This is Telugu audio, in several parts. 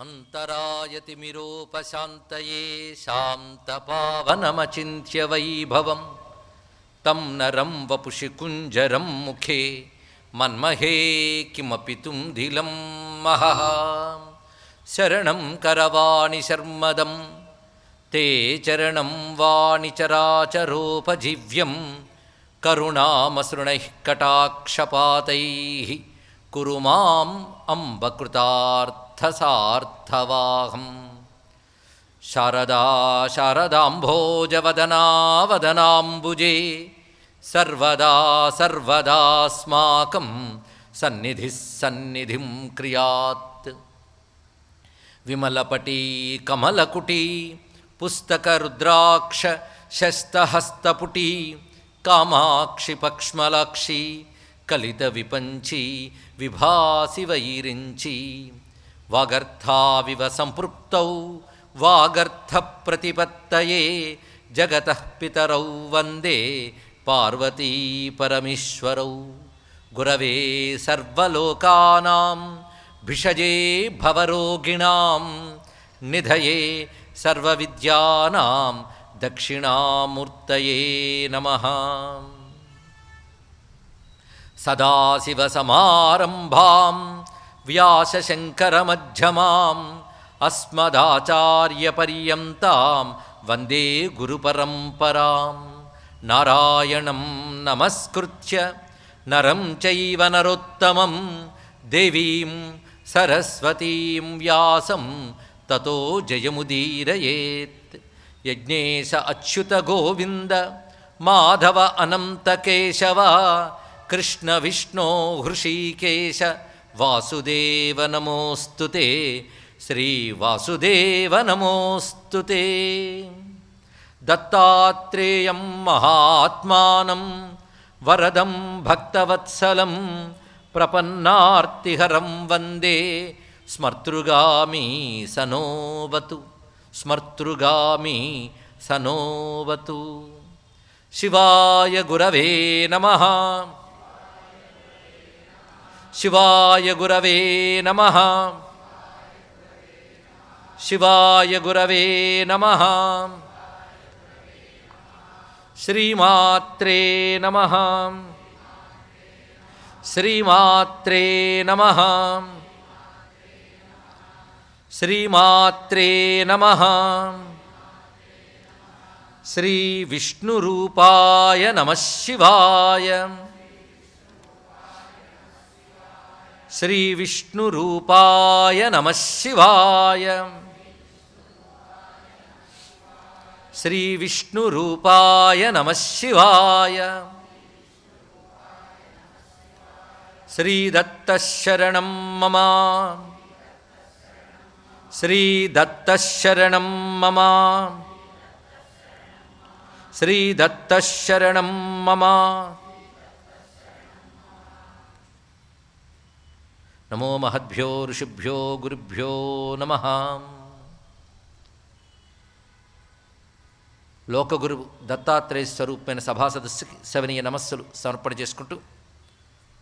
అంతరాయతిమిరోపశాంతయే శాంతపావనమచింత్య వైభవం తం నరం వపుషి కుంజరం ముఖే మన్మహే కిమపి తుంధిలం మహః శరణం కరవాణి శర్మదం తే చరణం వాణి చరాచరోపజీవ్యం కరుణామసృణైః కటాక్షపాతైః కురు మాం అంబ కృతార్థసార్థవాహం శారదా శారదాంభోజవదనా వదనాంబుజే సర్వదా సర్వదాస్మాకం సన్నిధిః సన్నిధిం క్రియాత్ విమలపటీ కమలకుటీ పుస్తకరుద్రాక్ష శస్తహస్తపుటీ కామాక్షి పక్ష్మలాక్షి కలిత విపంచి విభాసి వైరించి వాగర్థావివ సంపృప్తౌ వాగర్థ ప్రతిపత్తయే జగతః పితరౌ వందే పార్వతీ పరమేశ్వరౌ గురవే సర్వలోకానాం భిషజే భవరోగిణాం నిధయే సర్వవిద్యానాం దక్షిణామూర్తయే నమః సదాశివసమారంభాం వ్యాసశంకరమధ్యమాం అస్మదాచార్యపర్యంతాం వందే గురుపరంపరాం నారాయణం నమస్కృత్య నరం చైవ నరోత్తమం దేవీం సరస్వతీం వ్యాసం తతో జయముదీరయేత్ యజ్ఞేశ అచ్యుత గోవింద మాధవ అనంత కేశవ కృష్ణ విష్ణో హృషీకేశ వాసుదేవ నమోస్తుతే శ్రీవాసుదేవ నమోస్తుతే దత్తాత్రేయం మహాత్మానం వరదం భక్తవత్సలం ప్రపన్నార్తిహరం వందే స్మర్తృగామి సనోవతు స్మర్తృగామి సనోవతు. శివాయ గురవే నమః. శివాయ గురవే నమః. శివాయ గురవే నమః. శ్రీమాత్రే నమః. శ్రీమాత్రే నమః. శ్రీమాత్రే నమః. శ్రీ విష్ణురూపాయ నమః శివాయ. శ్రీ విష్ణురూపాయ నమః శివాయ. శ్రీ విష్ణురూపాయ నమః శివాయ. శ్రీదత్తశరణం మమ. శ్రీదత్తశరణం మమ. శ్రీదత్తశరణం మమ. నమో మహద్భ్యో ఋషిభ్యో గురుభ్యో నమః. లోకగురు దత్తాత్రేయ స్వరూపమైన సభాసదస్సుకి సవనీయ నమస్సులు సమర్పణ చేసుకుంటూ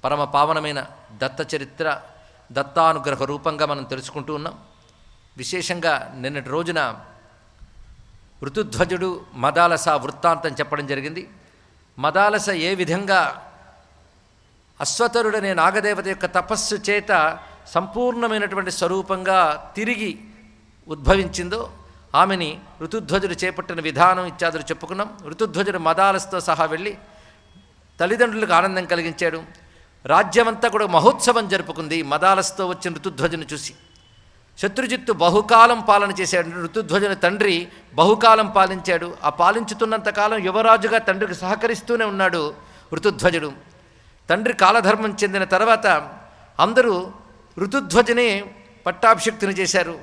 పరమ పావనమైన దత్త చరిత్ర దత్తానుగ్రహ రూపంగా మనం తెలుసుకుంటూ ఉన్నాం. విశేషంగా నిన్నటి రోజున ఋతుధ్వజుడు మదాలస వృత్తాంతం చెప్పడం జరిగింది. మదాలస ఏ విధంగా అశ్వతరుడనే నాగదేవత యొక్క తపస్సు చేత సంపూర్ణమైనటువంటి స్వరూపంగా తిరిగి ఉద్భవించిందో ఆమెని ఋతుధ్వజుడు చేపట్టిన విధానం ఇత్యాదులు చెప్పుకున్నాం. ఋతుధ్వజుడు మదాలసతో సహా వెళ్ళి తల్లిదండ్రులకు ఆనందం కలిగించాడు. రాజ్యమంతా కూడా మహోత్సవం జరుపుకుంది మదాలసతో వచ్చిన ఋతుధ్వజుని చూసి. శత్రుజిత్తు బహుకాలం పాలన చేశాడు. ఋతుధ్వజుని తండ్రి బహుకాలం పాలించాడు. ఆ పాలించుతున్నంతకాలం యువరాజుగా తండ్రికి సహకరిస్తూనే ఉన్నాడు ఋతుధ్వజుడు. తండ్రి కాలధర్మం చెందిన తర్వాత అందరూ ఋతుధ్వజుని పట్టాభిషిక్తుని చేశారు.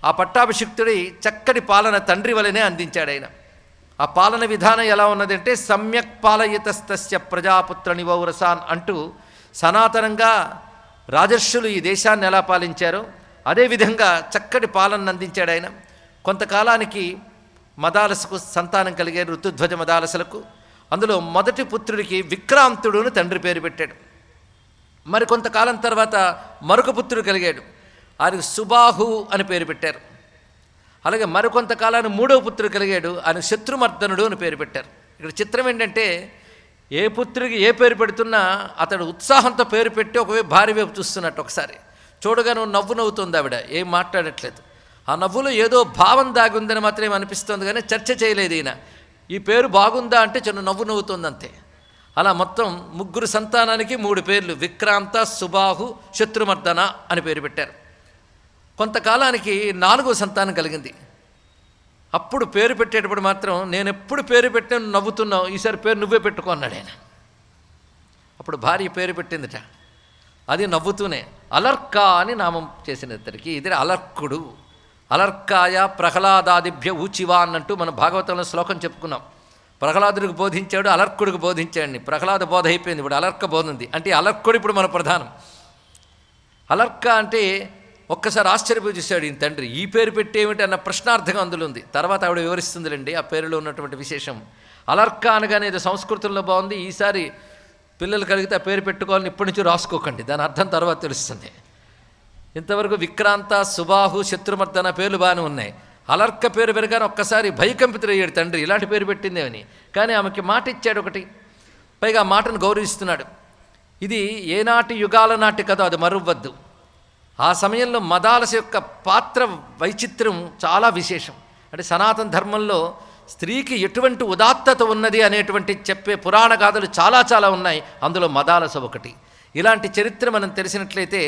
ఆ పట్టాభిషిక్తుడి చక్కటి పాలన తండ్రి వలనే అందించాడు ఆయన. ఆ పాలన విధానం ఎలా ఉన్నదంటే సమ్యక్ పాలయితస్తస్య ప్రజాపుత్ర నివౌరసాన్ అంటూ సనాతనంగా రాజర్షులు ఈ దేశాన్ని ఎలా పాలించారో అదేవిధంగా చక్కటి పాలన అందించాడు ఆయన. కొంతకాలానికి మదాలసకు సంతానం కలిగారు, ఋతుధ్వజ మదాలసలకు. అందులో మొదటి పుత్రుడికి విక్రాంతుడు అని తండ్రి పేరు పెట్టాడు. మరి కొంతకాలం తర్వాత మరొక పుత్రుడు కలిగాడు. ఆయనకు సుబాహు అని పేరు పెట్టారు. అలాగే మరికొంతకాలాన్ని మూడవ పుత్రుడు కలిగాడు, ఆయన శత్రుమర్దనుడు అని పేరు పెట్టారు. ఇక్కడ చిత్రం ఏంటంటే ఏ పుత్రుడికి ఏ పేరు పెడుతున్నా అతడు ఉత్సాహంతో పేరు పెట్టి ఒకవైపు భార్య వైపు చూస్తున్నట్టు. ఒకసారి చూడగానే నవ్వు నవ్వుతుంది ఆవిడ, ఏం మాట్లాడట్లేదు. ఆ నవ్వులో ఏదో భావం దాగి ఉందని మాత్రం అనిపిస్తుంది, కానీ చర్చ చేయలేదు ఈయన. ఈ పేరు బాగుందా అంటే చిన్న నవ్వు నవ్వుతుంది అంతే. అలా మొత్తం 3 సంతానానికి 3 పేర్లు, విక్రాంత, సుబాహు, శత్రుమర్దన అని పేరు పెట్టారు. కొంతకాలానికి 4వ సంతానం కలిగింది. అప్పుడు పేరు పెట్టేటప్పుడు మాత్రం నేను ఎప్పుడు పేరు పెట్టిన నవ్వుతున్నావు, ఈసారి పేరు నువ్వే పెట్టుకో అన్నాడు ఆయన. అప్పుడు భార్య పేరు పెట్టిందిట, అది నవ్వుతూనే అలర్క అని నామం చేసిన ఇద్దరికి. ఇది అలర్కుడు. అలర్కాయ ప్రహ్లాదాదిభ్య ఊచివా అన్నట్టు మనం భాగవతంలో శ్లోకం చెప్పుకున్నాం. ప్రహ్లాదుడికి బోధించాడు, అలర్కుడికి బోధించాడు. ప్రహ్లాద బోధ అయిపోయింది, ఇప్పుడు అలర్క బోధ ఉంది. అంటే అలర్కుడు ఇప్పుడు మన ప్రధానం. అలర్క అంటే ఒక్కసారి ఆశ్చర్యపోయి చూశాడు ఈయన తండ్రి, ఈ పేరు పెట్టేమిటి అన్న ప్రశ్నార్థకం అందులో ఉంది. తర్వాత ఆవిడ వివరిస్తుందిలేండి ఆ పేరులో ఉన్నటువంటి విశేషం. అలర్క అనగానే ఏదో సంస్కృతంలో బాగుంది, ఈసారి పిల్లలు కలిగితే ఆ పేరు పెట్టుకోవాలని ఇప్పటి నుంచి రాసుకోకండి, దాని అర్థం తర్వాత తెలుస్తుంది. ఇంతవరకు విక్రాంత, సుబాహు, శత్రుమర్దన పేర్లు బాగానే ఉన్నాయి. అలర్క పేరు పెరగానే ఒక్కసారి భయకంపితుడయ్యాడు తండ్రి, ఇలాంటి పేరు పెట్టిందేమని. కానీ ఆమెకి మాట ఇచ్చాడు ఒకటి, పైగా ఆ మాటను గౌరవిస్తున్నాడు. ఇది ఏనాటి యుగాల నాటి కథ, అది మరువద్దు. ఆ సమయంలో మదాలస యొక్క పాత్ర వైచిత్ర్యం చాలా విశేషం. అంటే సనాతన ధర్మంలో స్త్రీకి ఎటువంటి ఉదాత్తత ఉన్నది అనేటువంటి చెప్పే పురాణ గాథలు చాలా చాలా ఉన్నాయి, అందులో మదాలస ఒకటి. ఇలాంటి చరిత్ర మనం తెలిసినట్లయితే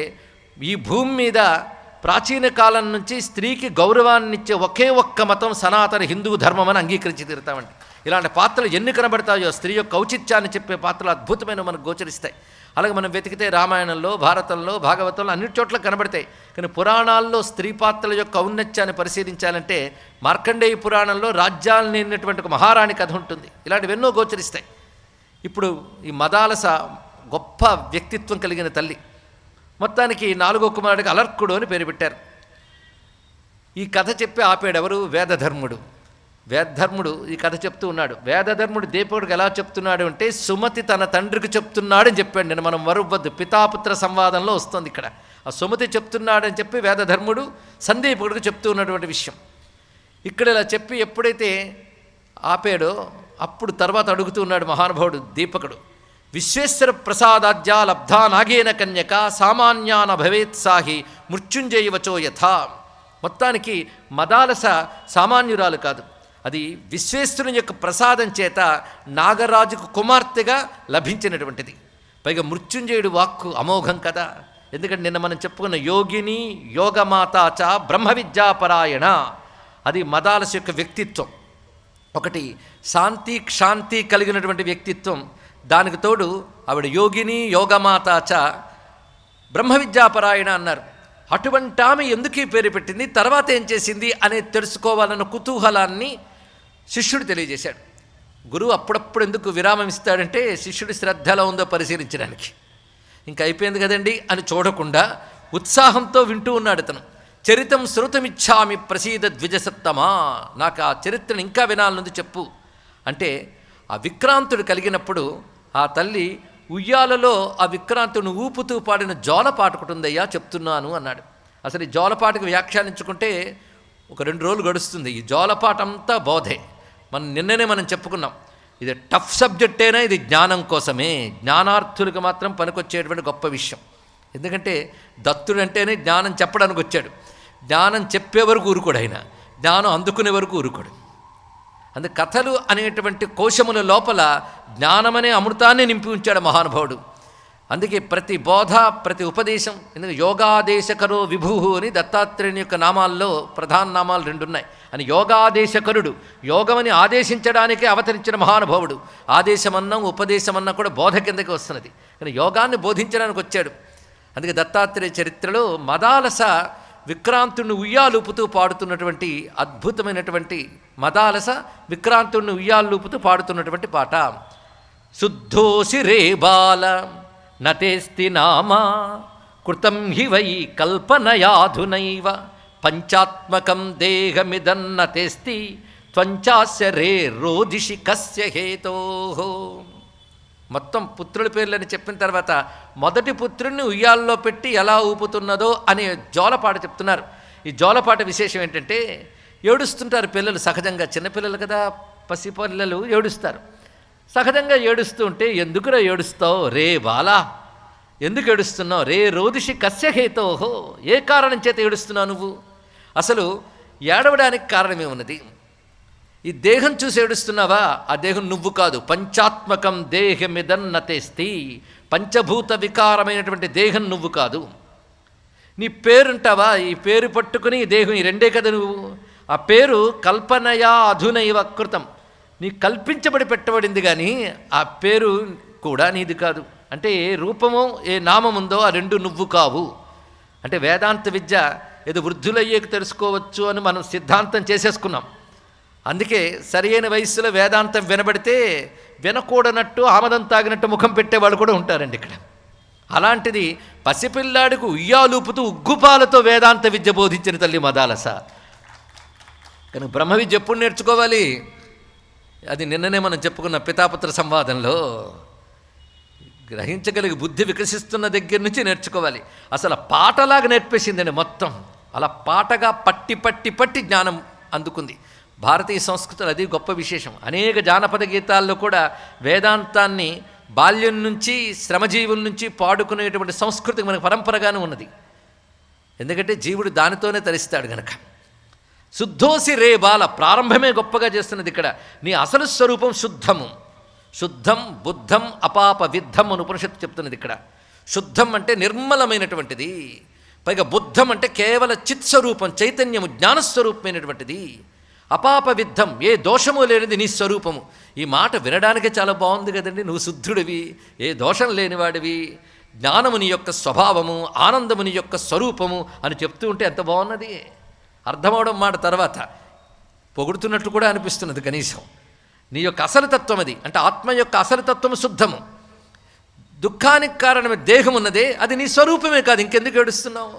ఈ భూమి మీద ప్రాచీన కాలం నుంచి స్త్రీకి గౌరవాన్నిచ్చే ఒకే ఒక్క మతం సనాతన హిందూ ధర్మం అని అంగీకరించి తీరుతామండి. ఇలాంటి పాత్రలు ఎన్ని కనబడతాయో, స్త్రీ యొక్క ఔచిత్యాన్ని చెప్పే పాత్రలు అద్భుతమైన మనకు గోచరిస్తాయి. అలాగే మనం వెతికితే రామాయణంలో, భారతంలో, భాగవతంలో అన్ని చోట్ల కనబడతాయి. కానీ పురాణాల్లో స్త్రీ పాత్రల యొక్క ఔన్నత్యాన్ని పరిశీలించాలంటే మార్కండేయ పురాణంలో రాజ్యాలు నేనటువంటి ఒక మహారాణి కథ ఉంటుంది. ఇలాంటివెన్నో గోచరిస్తాయి. ఇప్పుడు ఈ మదాలస గొప్ప వ్యక్తిత్వం కలిగిన తల్లి. మొత్తానికి 4వ కుమారుడికి అలర్కుడు అని పేరు పెట్టారు. ఈ కథ చెప్పి ఆపాడు ఎవరు? వేదధర్ముడు. వేదధర్ముడు ఈ కథ చెప్తూ ఉన్నాడు. వేదధర్ముడు దీపకుడికి ఎలా చెప్తున్నాడు అంటే సుమతి తన తండ్రికి చెప్తున్నాడని చెప్పాడు. నేను మనం మరువద్దు, పితాపుత్ర సంవాదంలో వస్తుంది ఇక్కడ. ఆ సుమతి చెప్తున్నాడని చెప్పి వేదధర్ముడు సందీపకుడికి చెప్తూ ఉన్నటువంటి విషయం. ఇక్కడ ఇలా చెప్పి ఎప్పుడైతే ఆపాడో అప్పుడు తర్వాత అడుగుతూ ఉన్నాడు మహానుభావుడు దీపకుడు, విశ్వేశ్వర ప్రసాదాద్యా లబ్ధా నాగేన కన్యక సామాన్యాన భవేత్సాహి మృత్యుంజయవచో యథా. మొత్తానికి మదాలస సామాన్యురాలు కాదు, అది విశ్వేశ్వరుని యొక్క ప్రసాదం చేత నాగరాజుకు కుమార్తెగా లభించినటువంటిది. పైగా మృత్యుంజయుడు వాక్కు అమోఘం కదా. ఎందుకంటే నిన్న మనం చెప్పుకున్న యోగిని యోగమాతాచ బ్రహ్మ విద్యాపరాయణ, అది మదాలస యొక్క వ్యక్తిత్వం. ఒకటి శాంతి క్షాంతి కలిగినటువంటి వ్యక్తిత్వం, దానికి తోడు ఆవిడ యోగిని యోగమాతాచ బ్రహ్మ విద్యాపరాయణ అన్నారు. అటువంటి ఆమె ఎందుకు ఈ పేరు పెట్టింది, తర్వాత ఏం చేసింది అనేది తెలుసుకోవాలన్న కుతూహలాన్ని శిష్యుడు తెలియజేశాడు. గురువు అప్పుడప్పుడు ఎందుకు విరామం ఇస్తాడంటే శిష్యుడి శ్రద్ధ ఎలా ఉందో పరిశీలించడానికి. ఇంకా అయిపోయింది కదండి అని చూడకుండా ఉత్సాహంతో వింటూ ఉన్నాడు అతను. చరితం శృతమిచ్చామి ప్రసీద ద్విజసత్తమా, నాకు ఆ చరిత్రను ఇంకా వినాలనుంది చెప్పు అంటే, ఆ విక్రాంతుడు కలిగినప్పుడు ఆ తల్లి ఉయ్యాలలో ఆ విక్రాంతుడిని ఊపుతూ పాడిన జోలపాట ఒకటి ఉందయ్యా చెప్తున్నాను అన్నాడు. అసలు ఈ జోలపాటకు వ్యాఖ్యానించుకుంటే ఒక 2 రోజులు గడుస్తుంది. ఈ జోలపాట అంతా బోధే. నిన్ననే మనం చెప్పుకున్నాం, ఇది టఫ్ సబ్జెక్ట్ అయినా ఇది జ్ఞానం కోసమే, జ్ఞానార్థులకు మాత్రం పనికొచ్చేటువంటి గొప్ప విషయం. ఎందుకంటే దత్తుడు అంటేనే జ్ఞానం చెప్పడానికి వచ్చాడు. జ్ఞానం చెప్పే వరకు ఊరుకోడు ఆయన, జ్ఞానం అందుకునే వరకు ఊరుకోడు. అందుకే కథలు అనేటువంటి కోశముల లోపల జ్ఞానమనే అమృతాన్ని నింపి ఉంచాడు మహానుభావుడు. అందుకే ప్రతి బోధ, ప్రతి ఉపదేశం, ఎందుకంటే యోగాదేశకరో విభు అని దత్తాత్రేయుని యొక్క నామాల్లో ప్రధాన నామాలు 2 ఉన్నాయి. అని యోగాదేశకరుడు, యోగమని ఆదేశించడానికే అవతరించిన మహానుభావుడు. ఆదేశమన్నా ఉపదేశమన్నా కూడా బోధ కిందకి వస్తున్నది, కానీ యోగాన్ని బోధించడానికి వచ్చాడు. అందుకే దత్తాత్రేయ చరిత్రలో మదాలస విక్రాంతుడిని ఉయ్యాలూపుతూ పాడుతున్నటువంటి అద్భుతమైనటువంటి మదాలస విక్రాంతుడిని ఉయ్యాలూపుతూ పాడుతున్నటువంటి పాట. శుద్ధోసి రే బాల నతేస్తి నామా కృతం హి వై కల్పనయాధునైవ పంచాత్మకం దేహమిదన్నతేస్తి త్వంచాస్య రే రోదిషి కస్య హేతోః. మొత్తం పుత్రుల పేర్లని చెప్పిన తర్వాత మొదటి పుత్రుడిని ఉయ్యాల్లో పెట్టి ఎలా ఊపుతున్నదో అనే జోలపాట చెప్తున్నారు. ఈ జోలపాట విశేషం ఏంటంటే, ఏడుస్తుంటారు పిల్లలు సహజంగా, చిన్నపిల్లలు కదా, పసిపిల్లలు ఏడుస్తారు. సహజంగా ఏడుస్తూ ఉంటే, ఎందుకురా ఏడుస్తావు రే బాలా, ఎందుకు ఏడుస్తున్నావు, రే రోదిషి కస్య హేతోహో, ఏ కారణం చేత ఏడుస్తున్నావు నువ్వు, అసలు ఏడవడానికి కారణమేమున్నది, ఈ దేహం చూసి ఏడుస్తున్నావా, ఆ దేహం నువ్వు కాదు, పంచాత్మకం దేహమిదన్నతేస్తి, పంచభూత వికారమైనటువంటి దేహం నువ్వు కాదు. నీ పేరుంటావా, ఈ పేరు పట్టుకుని ఈ దేహం, ఈ రెండే కదా నువ్వు. ఆ పేరు కల్పనయా అధునైవ కృతం, నీ కల్పించబడి పెట్టబడింది, కానీ ఆ పేరు కూడా నీది కాదు. అంటే ఏ రూపమో ఏ నామముందో ఆ రెండు నువ్వు కావు. అంటే వేదాంత విద్య ఏదో వృద్ధులయ్యేకి తెలుసుకోవచ్చు అని మనం సిద్ధాంతం చేసేసుకున్నాం. అందుకే సరియైన వయస్సులో వేదాంతం వినబడితే వినకూడనట్టు ఆమదం తాగినట్టు ముఖం పెట్టేవాళ్ళు కూడా ఉంటారండి ఇక్కడ. అలాంటిది పసిపిల్లాడికి ఉయ్యాలూపుతూ ఉగ్గుపాలతో వేదాంత విద్య బోధించిన తల్లి మదాలస. కానీ బ్రహ్మ విద్య ఎప్పుడు నేర్చుకోవాలి, అది నిన్ననే మనం చెప్పుకున్న పితాపుత్ర సంవాదంలో, గ్రహించగలిగి బుద్ధి వికసిస్తున్న దగ్గర నుంచి నేర్చుకోవాలి. అసలు పాటలాగా నేర్పేసిందండి మొత్తం. అలా పాటగా పట్టి పట్టి పట్టి జ్ఞానం అందుకుంది. భారతీయ సంస్కృతిలో అది గొప్ప విశేషం. అనేక జానపద గీతాల్లో కూడా వేదాంతాన్ని బాల్యం నుంచి శ్రమజీవుల నుంచి పాడుకునేటువంటి సంస్కృతి మనకు పరంపరగానే ఉన్నది. ఎందుకంటే జీవుడు దానితోనే తరిస్తాడు గనక. శుద్ధోసి రే బాల, ప్రారంభమే గొప్పగా చేస్తున్నది ఇక్కడ. నీ అసలు స్వరూపం శుద్ధము, శుద్ధం బుద్ధం అపాప విద్ధం అని ఉపనిషత్తు చెప్తున్నది ఇక్కడ. శుద్ధం అంటే నిర్మలమైనటువంటిది, పైగా బుద్ధం అంటే కేవల చిత్స్వరూపం, చైతన్యము, జ్ఞానస్వరూపమైనటువంటిది. అపాప విద్ధం, ఏ దోషము లేనిది నీ స్వరూపము. ఈ మాట వినడానికే చాలా బాగుంది కదండి. నువ్వు శుద్ధుడివి, ఏ దోషం లేనివాడివి, జ్ఞానము నీ యొక్క స్వభావము, ఆనందము నీ యొక్క స్వరూపము అని చెప్తూ ఉంటే ఎంత బాగున్నది. అర్థమవడం మాట తర్వాత పొగుడుతున్నట్లు కూడా అనిపిస్తున్నది. కనీసం నీ యొక్క అసలు తత్వం అది, అంటే ఆత్మ యొక్క అసలు తత్వము శుద్ధము. దుఃఖానికి కారణమే దేహం ఉన్నదే, అది నీ స్వరూపమే కాదు, ఇంకెందుకు ఏడుస్తున్నావు.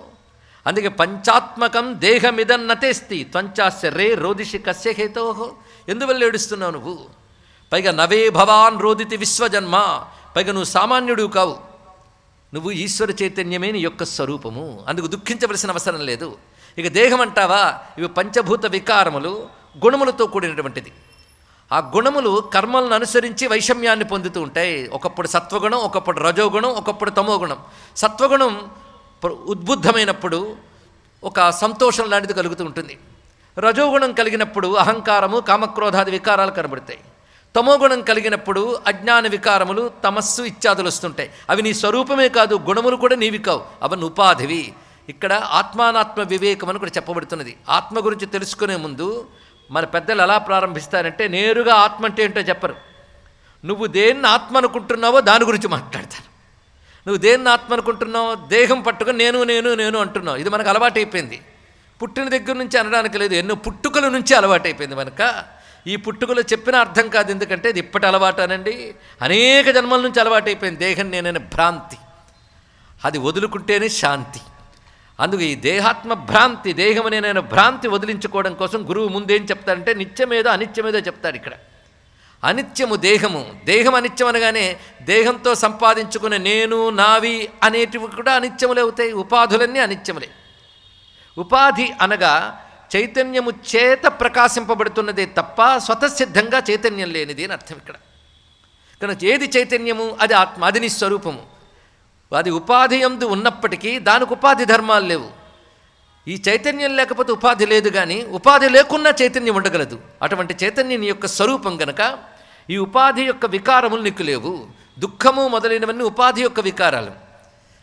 అందుకే పంచాత్మకం దేహమిదన్నతేస్తి త్వంచాస్య రే రోదిషి కస్య హేతోహో, ఎందువల్ల ఏడుస్తున్నావు నువ్వు. పైగా నవే భవాన్ రోదితి విశ్వజన్మ, పైగా నువ్వు సామాన్యుడు కావు, నువ్వు ఈశ్వర చైతన్యమే నీ యొక్క స్వరూపము, అందుకు దుఃఖించవలసిన అవసరం లేదు. ఇక దేహం అంటావా, ఇవి పంచభూత వికారములు, గుణములతో కూడినటువంటిది. ఆ గుణములు కర్మలను అనుసరించి వైషమ్యాన్ని పొందుతూ ఉంటాయి. ఒకప్పుడు సత్వగుణం, ఒకప్పుడు రజోగుణం, ఒకప్పుడు తమోగుణం. సత్వగుణం ఉద్బుద్ధమైనప్పుడు ఒక సంతోషం లాంటిది కలుగుతూ ఉంటుంది. రజోగుణం కలిగినప్పుడు అహంకారము, కామక్రోధాది వికారాలు కనబడతాయి. తమోగుణం కలిగినప్పుడు అజ్ఞాన వికారములు, తమస్సు ఇత్యాదులు వస్తుంటాయి. అవి నీ స్వరూపమే కాదు, గుణములు కూడా నీవి కావు, అవన్నీ ఉపాధివి. ఇక్కడ ఆత్మానాత్మ వివేకం అని కూడా చెప్పబడుతున్నది. ఆత్మ గురించి తెలుసుకునే ముందు మన పెద్దలు ఎలా ప్రారంభిస్తారంటే, నేరుగా ఆత్మ అంటే ఏంటో చెప్పరు. నువ్వు దేన్ని ఆత్మ అనుకుంటున్నావో దాని గురించి మాట్లాడతారు. నువ్వు దేన్ని ఆత్మ అనుకుంటున్నావు, దేహం పట్టుకొని నేను నేను నేను అంటున్నావు. ఇది మనకు అలవాటైపోయింది. పుట్టిన దగ్గర నుంచి అనడానికి లేదు, ఎన్నో పుట్టుకల నుంచి అలవాటైపోయింది మనక. ఈ పుట్టుకలో చెప్పిన అర్థం కాదు, ఎందుకంటే ఇది ఇప్పటి అలవాటు అనండి, అనేక జన్మల నుంచి అలవాటైపోయింది దేహం నేననే భ్రాంతి. అది వదులుకుంటేనే శాంతి. అందుకు ఈ దేహాత్మ భ్రాంతి, దేహం నేనైనా భ్రాంతి వదిలించుకోవడం కోసం గురువు ముందేం చెప్తాడంటే నిత్యమేదో అనిత్యమేదో చెప్తాడు. ఇక్కడ అనిత్యము దేహము, దేహం అనిత్యం అనగానే దేహంతో సంపాదించుకునే నేను నావి అనేటివి కూడా అనిత్యములే అవుతాయి. ఉపాధులన్నీ అనిత్యములే. ఉపాధి అనగా చైతన్యము చేత ప్రకాశింపబడుతున్నదే తప్ప స్వతసిద్ధంగా చైతన్యం లేనిది అని అర్థం ఇక్కడ. కనుక ఏది చైతన్యము, అది ఆత్మ, అది నీ స్వరూపము. అది ఉపాధి యందు ఉన్నప్పటికీ దానికి ఉపాధి ధర్మాలు లేవు. ఈ చైతన్యం లేకపోతే ఉపాధి లేదు, కానీ ఉపాధి లేకున్నా చైతన్యం ఉండగలదు. అటువంటి చైతన్యం నీ యొక్క స్వరూపం గనక ఈ ఉపాధి యొక్క వికారములు నీకు లేవు. దుఃఖము మొదలైనవన్నీ ఉపాధి యొక్క వికారాలు.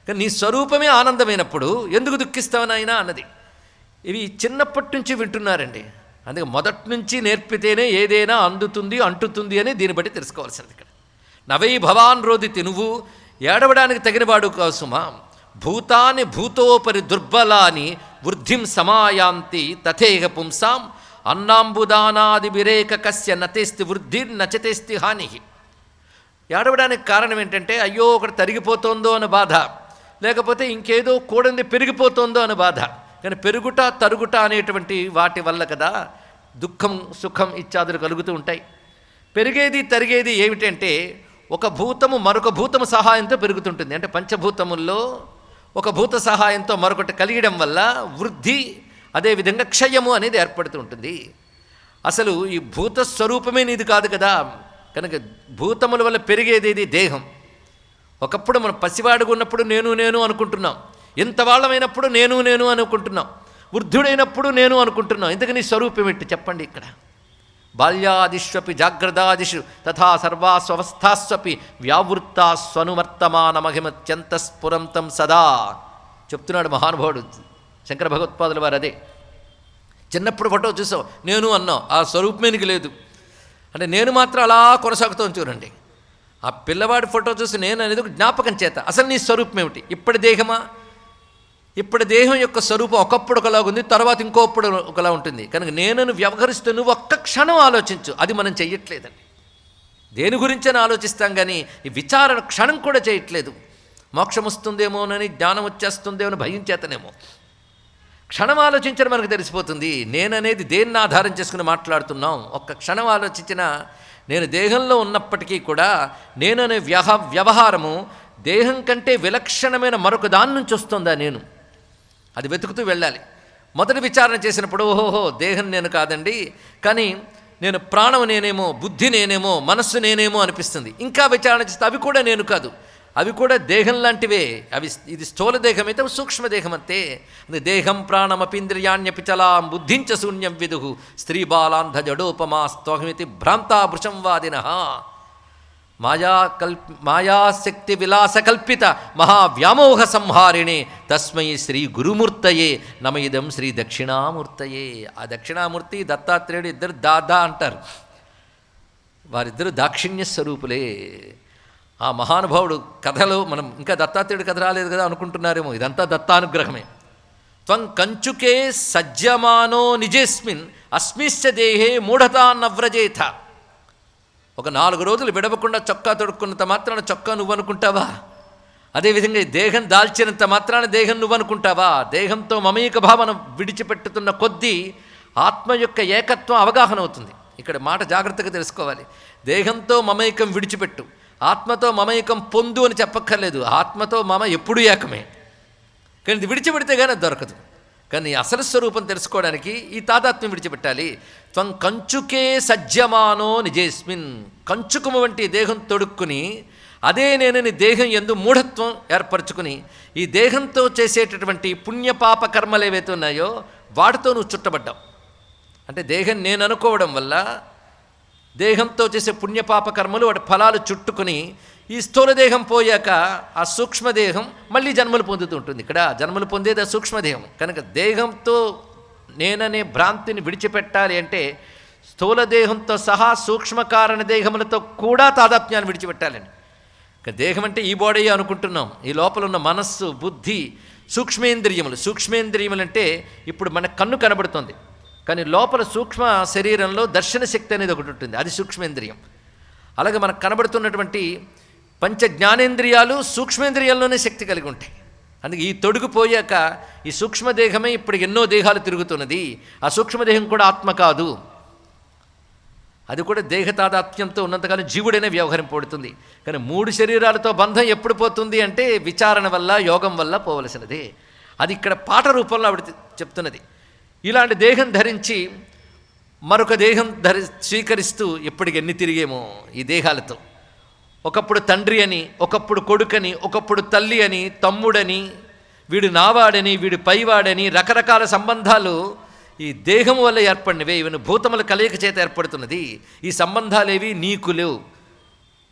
కానీ నీ స్వరూపమే ఆనందమైనప్పుడు ఎందుకు దుఃఖిస్తావు నాయనా అన్నది. ఇవి చిన్నప్పటి నుంచి వింటున్నారండి. అందుకే మొదటి నుంచి నేర్పితేనే ఏదైనా అందుతుంది, అంటుతుంది అని దీన్ని బట్టి తెలుసుకోవాల్సింది. ఇక్కడ నవై భవాన్ రోదితి, నువ్వు ఏడవడానికి తగినవాడు కాసుమా. భూతాని భూతోపరి దుర్బలాని వృద్ధిం సమాయాంతి తథేహ పుంసాం అన్నాంబుదానాది విరేక కస్య నతేస్తి వృద్ధి నచతేస్తి హాని. ఏడవడానికి కారణం ఏంటంటే, అయ్యో ఒకటి తరిగిపోతుందో అని బాధ, లేకపోతే ఇంకేదో కూడంది పెరిగిపోతుందో అని బాధ. కానీ పెరుగుట తరుగుట అనేటువంటి వాటి వల్ల కదా దుఃఖం సుఖం ఇత్యాదులు కలుగుతూ ఉంటాయి. పెరిగేది తరిగేది ఏమిటంటే, ఒక భూతము మరొక భూతము సహాయంతో పెరుగుతుంటుంది. అంటే పంచభూతముల్లో ఒక భూత సహాయంతో మరొకటి కలిగడం వల్ల వృద్ధి, అదేవిధంగా క్షయము అనేది ఏర్పడుతూ ఉంటుంది. అసలు ఈ భూత స్వరూపమే నీది కాదు కదా, కనుక భూతముల వల్ల పెరిగేది ఇది దేహం. ఒకప్పుడు మనం పసివాడుగా ఉన్నప్పుడు నేను నేను అనుకుంటున్నాం, ఎంత వాళ్ళమైనప్పుడు నేను నేను అనుకుంటున్నాం, వృద్ధుడైనప్పుడు నేను అనుకుంటున్నాం. ఇంతకు నీ స్వరూపం ఏంటి చెప్పండి? ఇక్కడ బాల్యాదిష్వపి జాగ్రత్తాదిషు తథా సర్వాస్వస్థాస్వపి వ్యావృత్తాస్వనువర్తమానమహిమత్యంత స్ఫురంతం సదా చెప్తున్నాడు మహానుభావుడు శంకర భగవత్పాదుల వారు. అదే చిన్నప్పుడు ఫోటో చూసావు, నేను అన్నావు, ఆ స్వరూపమే నీకు లేదు. అంటే నేను మాత్రం అలా కొనసాగుతాం చూడండి. ఆ పిల్లవాడి ఫోటో చూసి నేను అనేది ఒక జ్ఞాపకం చేత. అసలు నీ స్వరూపం ఏమిటి? ఇప్పటి దేహమా? ఇప్పటి దేహం యొక్క స్వరూపం ఒకప్పుడు ఒకలాగా ఉంది, తర్వాత ఇంకోప్పుడు ఒకలా ఉంటుంది. కనుక నేనను వ్యవహరిస్తూ నువ్వు ఒక్క క్షణం ఆలోచించు. అది మనం చెయ్యట్లేదండి. దేని గురించని ఆలోచిస్తాం కానీ ఈ విచారణ క్షణం కూడా చేయట్లేదు. మోక్షం వస్తుందేమోనని, జ్ఞానం వచ్చేస్తుందేమో భయం చేతనేమో. క్షణం ఆలోచించడం మనకు తెలిసిపోతుంది. నేననేది దేన్ని ఆధారం చేసుకుని మాట్లాడుతున్నాం. ఒక్క క్షణం ఆలోచించిన నేను దేహంలో ఉన్నప్పటికీ కూడా నేననే వ్యవహారము దేహం కంటే విలక్షణమైన మరొక దాని నుంచి వస్తుందా? నేను అది వెతుకుతూ వెళ్ళాలి. మొదటి విచారణ చేసినప్పుడు ఓహోహో దేహం నేను కాదండి, కానీ నేను ప్రాణం నేనేమో, బుద్ధి నేనేమో, మనస్సు నేనేమో అనిపిస్తుంది. ఇంకా విచారణ చేస్తే అవి కూడా నేను కాదు, అవి కూడా దేహం లాంటివే. అవి ఇది స్థూల దేహం అయితే సూక్ష్మదేహం అంతే. దేహం ప్రాణమపీంద్రియాణ్యపి చలాం బుద్ధించ శూన్యం విదుహు స్త్రీ బాలాంధ జడోపమాస్తోహమితి భ్రాంతా భృశంవాదినః. మాయాశక్తి విలాసకల్పిత మహావ్యామోహ సంహారిణే తస్మై శ్రీ గురుమూర్తయే నమయిదం శ్రీ దక్షిణామూర్తయే. ఆ దక్షిణామూర్తి దత్తాత్రేయుడు ఇద్దరు దాదా అంటారు. వారిద్దరు దాక్షిణ్య స్వరూపులే. ఆ మహానుభావుడు కథలో మనం ఇంకా దత్తాత్రేయుడు కథ రాలేదు కదా అనుకుంటున్నారేమో, ఇదంతా దత్తానుగ్రహమే. త్వం కంచుకే సజ్జమానో నిజేస్మిన్ అస్మిశ్చ దేహే మూఢతా నవ్రజేథ. ఒక 4 రోజులు విడవకుండా చొక్కా తొడుక్కున్నంత మాత్రాన చొక్కా నువ్వు అనుకుంటావా? అదేవిధంగా దేహం దాల్చినంత మాత్రాన దేహం నువ్వు అనుకుంటావా? దేహంతో మమేక భావన విడిచిపెట్టుతున్న కొద్దీ ఆత్మ యొక్క ఏకత్వం అవగాహన అవుతుంది. ఇక్కడ మాట జాగ్రత్తగా తెలుసుకోవాలి. దేహంతో మమేకం విడిచిపెట్టు, ఆత్మతో మమేకం పొందు అని చెప్పక్కర్లేదు. ఆత్మతో మమ ఎప్పుడూ ఏకమే, కానీ ఇది విడిచిపెడితే కానీ అది దొరకదు. కానీ అసలు స్వరూపం తెలుసుకోవడానికి ఈ తాదాత్మ్యం విడిచిపెట్టాలి. త్వం కంచుకే సజ్జమానో నిజేస్మిన్. కంచుకము వంటి దేహం తొడుక్కుని అదే నేనని దేహం యందు మూఢత్వం ఏర్పరచుకుని ఈ దేహంతో చేసేటటువంటి పుణ్యపాప కర్మలు ఏవైతే ఉన్నాయో వాటితో నువ్వు చుట్టబడ్డావు. అంటే దేహం నేను అనుకోవడం వల్ల దేహంతో చేసే పుణ్యపాప కర్మలు వాటి ఫలాలు చుట్టుకుని ఈ స్థూలదేహం పోయాక ఆ సూక్ష్మదేహం మళ్ళీ జన్మలు పొందుతూ ఉంటుంది. ఇక్కడ జన్మలు పొందేది ఆ సూక్ష్మదేహం. కనుక దేహంతో నేననే భ్రాంతిని విడిచిపెట్టాలి అంటే స్థూలదేహంతో సహా సూక్ష్మకారణ దేహములతో కూడా తాదాత్మ్యాన్ని విడిచిపెట్టాలండి. ఇక దేహం అంటే ఈ బాడీ అనుకుంటున్నాం. ఈ లోపల ఉన్న మనస్సు, బుద్ధి, సూక్ష్మేంద్రియములు అంటే ఇప్పుడు మన కన్ను కనబడుతుంది, కానీ లోపల సూక్ష్మ శరీరంలో దర్శన శక్తి అనేది ఒకటి ఉంటుంది, అది సూక్ష్మేంద్రియం. అలాగే మనకు కనబడుతున్నటువంటి పంచ జ్ఞానేంద్రియాలు సూక్ష్మేంద్రియాల్లోనే శక్తి కలిగి ఉంటాయి. అందుకే ఈ తొడుగు పోయాక ఈ సూక్ష్మదేహమే ఇప్పుడు ఎన్నో దేహాలు తిరుగుతున్నది. ఆ సూక్ష్మదేహం కూడా ఆత్మ కాదు, అది కూడా దేహ తాదాత్మ్యంతో ఉన్నంతకాలం జీవుడైనా వ్యవహరింపబడుతుంది. కానీ 3 శరీరాలతో బంధం ఎప్పుడు పోతుంది అంటే విచారణ వల్ల, యోగం వల్ల పోవలసినదే. అది ఇక్కడ పాట రూపంలో ఆవిడ చెప్తున్నది. ఇలాంటి దేహం ధరించి మరొక దేహం స్వీకరిస్తూ ఎప్పటికి ఎన్ని తిరిగేమో ఈ దేహాలతో. ఒకప్పుడు తండ్రి అని, ఒకప్పుడు కొడుకని, ఒకప్పుడు తల్లి అని, తమ్ముడని, వీడు నావాడని, వీడు పైవాడని రకరకాల సంబంధాలు ఈ దేహం వల్ల ఏర్పడినవే. ఇవన్నీ భూతముల కలయిక చేత ఏర్పడుతున్నది. ఈ సంబంధాలేవి నీకు లేవు.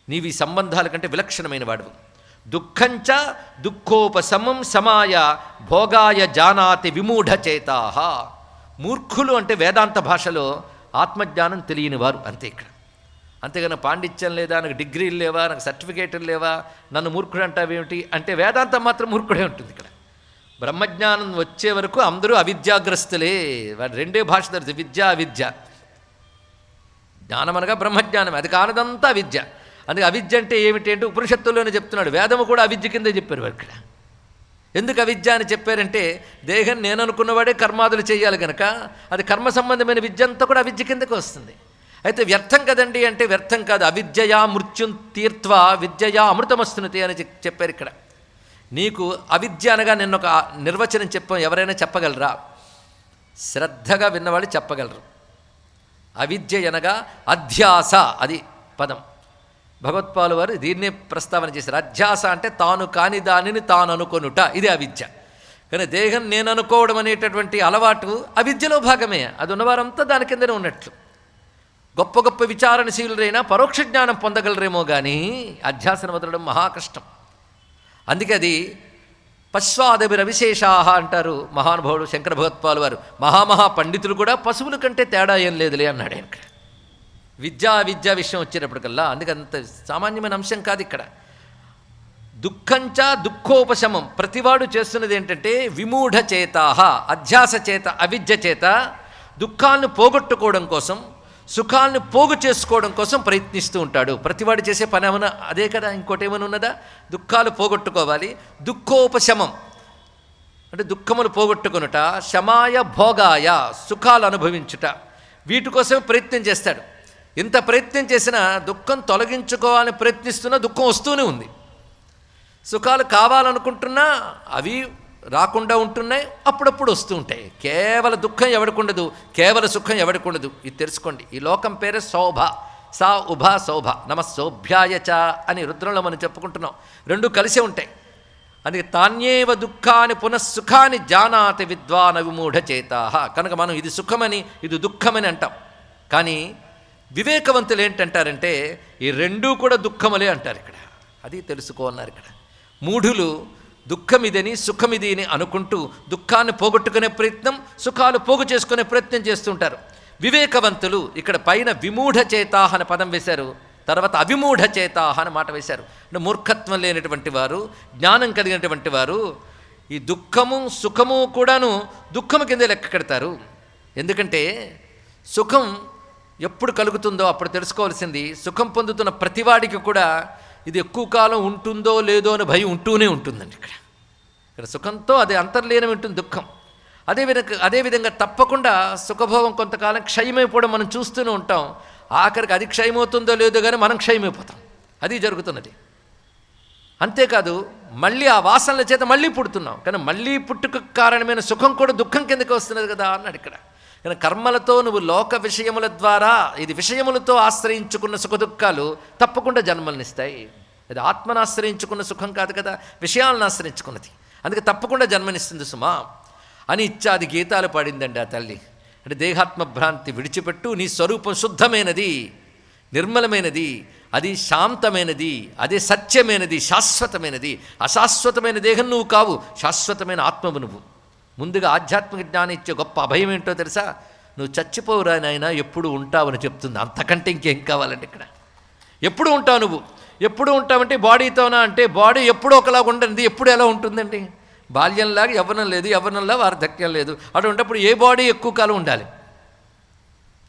నీవి ఈ సంబంధాల కంటే విలక్షణమైన వాడువు. దుఃఖంచ దుఃఖోపశమం సమాయ భోగాయ జానాతి విమూఢచేతాః. మూర్ఖులు అంటే వేదాంత భాషలో ఆత్మజ్ఞానం తెలియని వారు అంతే. ఇక్కడ అంతేగాని పాండిత్యం లేదా, నాకు డిగ్రీలు లేవా, నాకు సర్టిఫికేట్లు లేవా, నన్ను మూర్ఖుడు అంటావేమిటి అంటే వేదాంతం మాత్రం మూర్ఖుడే ఉంటుంది. ఇక్కడ బ్రహ్మజ్ఞానం వచ్చే వరకు అందరూ అవిద్యాగ్రస్తులే. వాడు 2 భాష తెలుసు, విద్య అవిద్య. జ్ఞానం అనగా బ్రహ్మజ్ఞానం, అది కానదంతా అవిద్య. అందుకే అవిద్య అంటే ఏమిటి అంటే ఉపనిషత్తుల్లోనే చెప్తున్నాడు. వేదము కూడా అవిద్య కిందే చెప్పారు ఇక్కడ. ఎందుకు అవిద్య అని చెప్పారంటే దేహం నేను అనుకున్నవాడే కర్మాదులు చేయాలి కనుక అది కర్మ సంబంధమైన విద్య అంతా కూడా అవిద్య కిందకు వస్తుంది. అయితే వ్యర్థం కదండి అంటే వ్యర్థం కాదు. అవిద్యయా మృత్యుం తీర్త్వా విద్యయా అమృతమస్తునతి అని చెప్పారు ఇక్కడ. నీకు అవిద్య అనగా నిన్న ఒక నిర్వచనం చెప్పాం, ఎవరైనా చెప్పగలరా? శ్రద్ధగా విన్నవాళ్ళు చెప్పగలరు. అవిద్య అనగా అధ్యాస, అది పదం. భగవత్పాలు వారు దీన్నే ప్రస్తావన చేశారు. అధ్యాస అంటే తాను కాని దానిని తాను అనుకొనుట, ఇది అవిద్య. కానీ దేహం నేను అనుకోవడం అనేటటువంటి అలవాటు అవిద్యలో భాగమే. అది ఉన్నవారంతా దాని కిందనే ఉన్నట్లు. గొప్ప గొప్ప విచారణశీలురైనా పరోక్ష జ్ఞానం పొందగలరేమో కానీ అధ్యాసను వదలడం మహాకష్టం. అందుకే అది పశ్వాదభిరవిశేషాహ అంటారు మహానుభావుడు శంకర భగవత్పాలు వారు. మహామహా పండితులు కూడా పశువుల కంటే తేడా ఏం లేదులే అన్నాడు ఆయన. విద్యా విషయం వచ్చేటప్పటికల్లా అందుకంత సామాన్యమైన అంశం కాదు ఇక్కడ. దుఃఖంచ దుఃఖోపశమం, ప్రతివాడు చేస్తున్నది ఏంటంటే విమూఢ చేతాహ, అధ్యాస చేత అవిద్య చేత దుఃఖాలను పోగొట్టుకోవడం కోసం, సుఖాలను పోగు చేసుకోవడం కోసం ప్రయత్నిస్తూ ఉంటాడు. ప్రతివాడు చేసే పని ఏమైనా అదే కదా, ఇంకోటి ఏమైనా ఉన్నదా? దుఃఖాలు పోగొట్టుకోవాలి. దుఃఖోపశమం అంటే దుఃఖములు పోగొట్టుకొనుట, శమాయ భోగాయ సుఖాలు అనుభవించుట, వీటి కోసమే ప్రయత్నం చేస్తాడు. ఇంత ప్రయత్నం చేసినా దుఃఖం తొలగించుకోవాలని ప్రయత్నిస్తున్నా దుఃఖం వస్తూనే ఉంది. సుఖాలు కావాలనుకుంటున్నా అవి రాకుండా ఉంటున్నాయి, అప్పుడప్పుడు వస్తూ ఉంటాయి. కేవల దుఃఖం ఎవడికుండదు, కేవల సుఖం ఎవడికుండదు. ఇది తెలుసుకోండి. ఈ లోకం పేరే శోభ. సా ఉభా శోభ నమ శోభ్యాయచ అని రుద్రంలో మనం చెప్పుకుంటున్నాం. రెండు కలిసే ఉంటాయి. అందుకే తాన్యేవ దుఃఖాన్ని పునఃసుఖాన్ని జానాతి విద్వాన విమూఢ చేతాహ. కనుక మనం ఇది సుఖమని ఇది దుఃఖమని అంటాం. కానీ వివేకవంతులు ఏంటంటారంటే ఈ రెండూ కూడా దుఃఖములే అంటారు ఇక్కడ. అది తెలుసుకో అన్నారు ఇక్కడ. మూఢులు దుఃఖమిదని సుఖమిది అని అనుకుంటూ దుఃఖాన్ని పోగొట్టుకునే ప్రయత్నం, సుఖాలు పోగు చేసుకునే ప్రయత్నం చేస్తుంటారు. వివేకవంతులు ఇక్కడ పైన విమూఢ చేతాహ అని పదం వేశారు, తర్వాత అవిమూఢ చేతాహ అని మాట వేశారు. అంటే మూర్ఖత్వం లేనటువంటి వారు, జ్ఞానం కలిగినటువంటి వారు ఈ దుఃఖము సుఖము కూడాను దుఃఖము కిందే లెక్క కడతారు. ఎందుకంటే సుఖం ఎప్పుడు కలుగుతుందో అప్పుడు తెలుసుకోవాల్సింది, సుఖం పొందుతున్న ప్రతివాడికి కూడా ఇది ఎక్కువ కాలం ఉంటుందో లేదో అని భయం ఉంటూనే ఉంటుందండి. ఇక్కడ సుఖంతో అది అంతర్లీనం ఉంటుంది దుఃఖం. అదేవిధంగా తప్పకుండా సుఖభోగం కొంతకాలం క్షయమైపోవడం మనం చూస్తూనే ఉంటాం. ఆఖరికి అది క్షయమవుతుందో లేదో కానీ మనం క్షయమైపోతాం. అది జరుగుతున్నది. అంతేకాదు మళ్ళీ ఆ వాసనల చేత మళ్ళీ పుడుతున్నాం. కానీ మళ్ళీ పుట్టుక కారణమైన సుఖం కూడా దుఃఖం కిందకి వస్తున్నది కదా అన్నాడు ఇక్కడ. కానీ కర్మలతో నువ్వు లోక విషయముల ద్వారా, ఇది విషయములతో ఆశ్రయించుకున్న సుఖ దుఃఖాలు తప్పకుండా జన్మలనిస్తాయి. అది ఆత్మను ఆశ్రయించుకున్న సుఖం కాదు కదా, విషయాలను ఆశ్రయించుకున్నది. అందుకే తప్పకుండా జన్మనిస్తుంది సుమా అని ఇత్యాది గీతాలు పాడిందండి ఆ తల్లి. అంటే దేహాత్మ భ్రాంతి విడిచిపెట్టు, నీ స్వరూపం శుద్ధమైనది, నిర్మలమైనది, అది శాంతమైనది, అదే సత్యమైనది, శాశ్వతమైనది. అశాశ్వతమైన దేహం నువ్వు కావు, శాశ్వతమైన ఆత్మవు నువ్వు. ముందుగా ఆధ్యాత్మిక జ్ఞానం ఇచ్చే గొప్ప అభయం ఏంటో తెలుసా? నువ్వు చచ్చిపోవురా నాయనా, ఎప్పుడు ఉంటావని చెప్తుంది. అంతకంటే ఇంకేం కావాలండి ఇక్కడ. ఎప్పుడు ఉంటావు నువ్వు, ఎప్పుడు ఉంటావంటే బాడీతోనా అంటే బాడీ ఎప్పుడూ ఒకలాగా ఉండదు. ఎప్పుడు ఎలా ఉంటుందండి? బాల్యంలాగా యవ్వనం లేదు, యవ్వనంలా వార్ధక్యం లేదు. అటువంటిప్పుడు ఏ బాడీ ఎక్కువ కాలం ఉండాలి?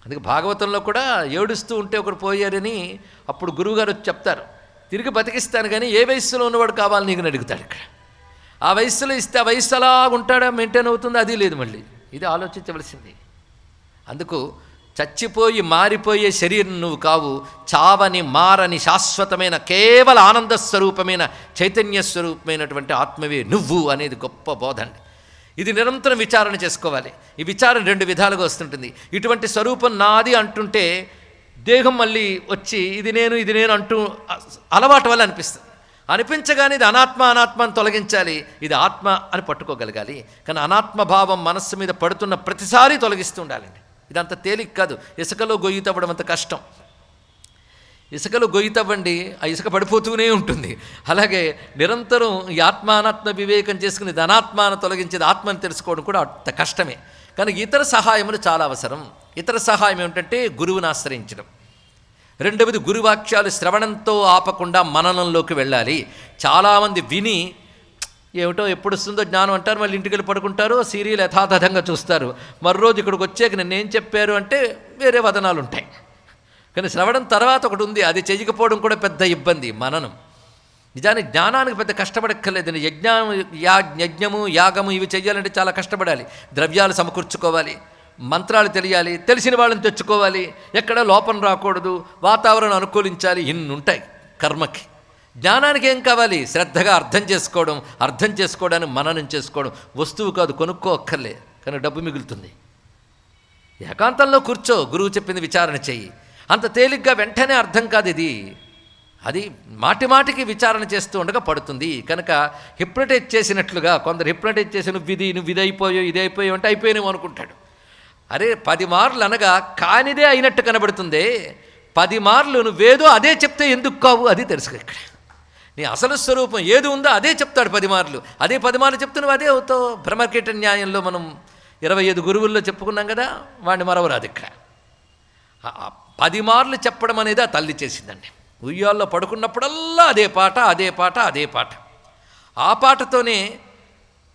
అందుకే భాగవతంలో కూడా ఏడుస్తూ ఉంటే ఒకరు పోయారని అప్పుడు గురువుగారు వచ్చి చెప్తారు, తిరిగి బతికిస్తాను కానీ ఏ వయస్సులో ఉన్నవాడు కావాలి నీకు అడుగుతాడు ఇక్కడ. ఆ వయస్సులో ఇస్తే ఆ వయస్సు అలా ఉంటాడా, మెయింటైన్ అవుతుందో, అది లేదు. మళ్ళీ ఇది ఆలోచించవలసింది. అందుకు చచ్చిపోయి మారిపోయే శరీరం నువ్వు కావు, చావని మారని శాశ్వతమైన కేవల ఆనంద స్వరూపమైన చైతన్య స్వరూపమైనటువంటి ఆత్మవే నువ్వు అనేది గొప్ప బోధ అండి. ఇది నిరంతరం విచారణ చేసుకోవాలి. ఈ విచారణ రెండు విధాలుగా వస్తుంటుంది. ఇటువంటి స్వరూపం నాది అంటుంటే దేహం మళ్ళీ వచ్చి ఇది నేను అంటూ అలవాటు వల్ల అనిపిస్తుంది. అనిపించగానే ఇది అనాత్మ అని తొలగించాలి, ఇది ఆత్మ అని పట్టుకోగలగాలి. కానీ అనాత్మభావం మనస్సు మీద పడుతున్న ప్రతిసారి తొలగిస్తూ ఉండాలండి. ఇదంత తేలిక కాదు. ఇసుకలో గొయ్యి తవ్వడం అంత కష్టం. ఇసుకలో గొయ్యి తవ్వండి, ఆ ఇసుక పడిపోతూనే ఉంటుంది. అలాగే నిరంతరం ఈ ఆత్మానాత్మ వివేకం చేసుకుని ఇది అనాత్మాను తొలగించేది ఆత్మని తెలుసుకోవడం కూడా అంత కష్టమే. కానీ ఇతర సహాయములు చాలా అవసరం. ఇతర సహాయం ఏమిటంటే గురువుని ఆశ్రయించడం. రెండవది గురువాక్యాలు శ్రవణంతో ఆపకుండా మననంలోకి వెళ్ళాలి. చాలామంది విని ఏమిటో ఎప్పుడు వస్తుందో జ్ఞానం అంటారు, మళ్ళీ ఇంటికి వెళ్ళి పడుకుంటారు, సీరియల్ యథాతథంగా చూస్తారు. మరోజు ఇక్కడికి వచ్చాక నిన్నేం చెప్పారు అంటే వేరే వదనాలు ఉంటాయి. కానీ శ్రవణం తర్వాత ఒకటి ఉంది, అది చేయకపోవడం కూడా పెద్ద ఇబ్బంది. మననం నిజానికి జ్ఞానానికి పెద్ద కష్టపడక్కర్లేదు. యజ్ఞము యాగము ఇవి చెయ్యాలంటే చాలా కష్టపడాలి. ద్రవ్యాలు సమకూర్చుకోవాలి, మంత్రాలు తెలియాలి, తెలిసిన వాళ్ళని తెచ్చుకోవాలి, ఎక్కడ లోపం రాకూడదు, వాతావరణం అనుకూలించాలి, ఇన్ని ఉంటాయి కర్మకి. జ్ఞానానికి ఏం కావాలి? శ్రద్ధగా అర్థం చేసుకోవడం, అర్థం చేసుకోవడానికి మననం చేసుకోవడం. వస్తువు కాదు, కొనుక్కోక్కర్లే, కానీ డబ్బు మిగులుతుంది. ఏకాంతంలో కూర్చో, గురువు చెప్పింది విచారణ చెయ్యి. అంత తేలిగ్గా వెంటనే అర్థం కాదు ఇది. అది మాటి మాటికి విచారణ చేస్తూ ఉండగా పడుతుంది. కనుక హిప్నటైజ్ చేసినట్లుగా కొందరు హిప్నటైజ్ చేసి నువ్వు ఇది అయిపోయావు, ఇది అయిపోయావు అంటే అయిపోయానేమో అనుకుంటాడు. అరే 10 మార్లు అనగా కానిదే అయినట్టు కనబడుతుంది. 10 మార్లు నువ్వేదో అదే చెప్తే ఎందుకు కావు అది తెలుసుకో. ఇక్కడ నీ అసలు స్వరూపం ఏది ఉందో అదే చెప్తాడు 10 మార్లు. అదే 10 మార్లు చెప్తే నువ్వు అదే అవుతావు. భ్రమకీట న్యాయంలో మనం 25 గురువుల్లో చెప్పుకున్నాం కదా, వాడిని మరవరాదు. ఇక్కడ 10 మార్లు చెప్పడం అనేది ఆ తల్లి చేసిందండి. ఉయ్యాల్లో పడుకున్నప్పుడల్లా అదే పాట, అదే పాట, అదే పాట. ఆ పాటతోనే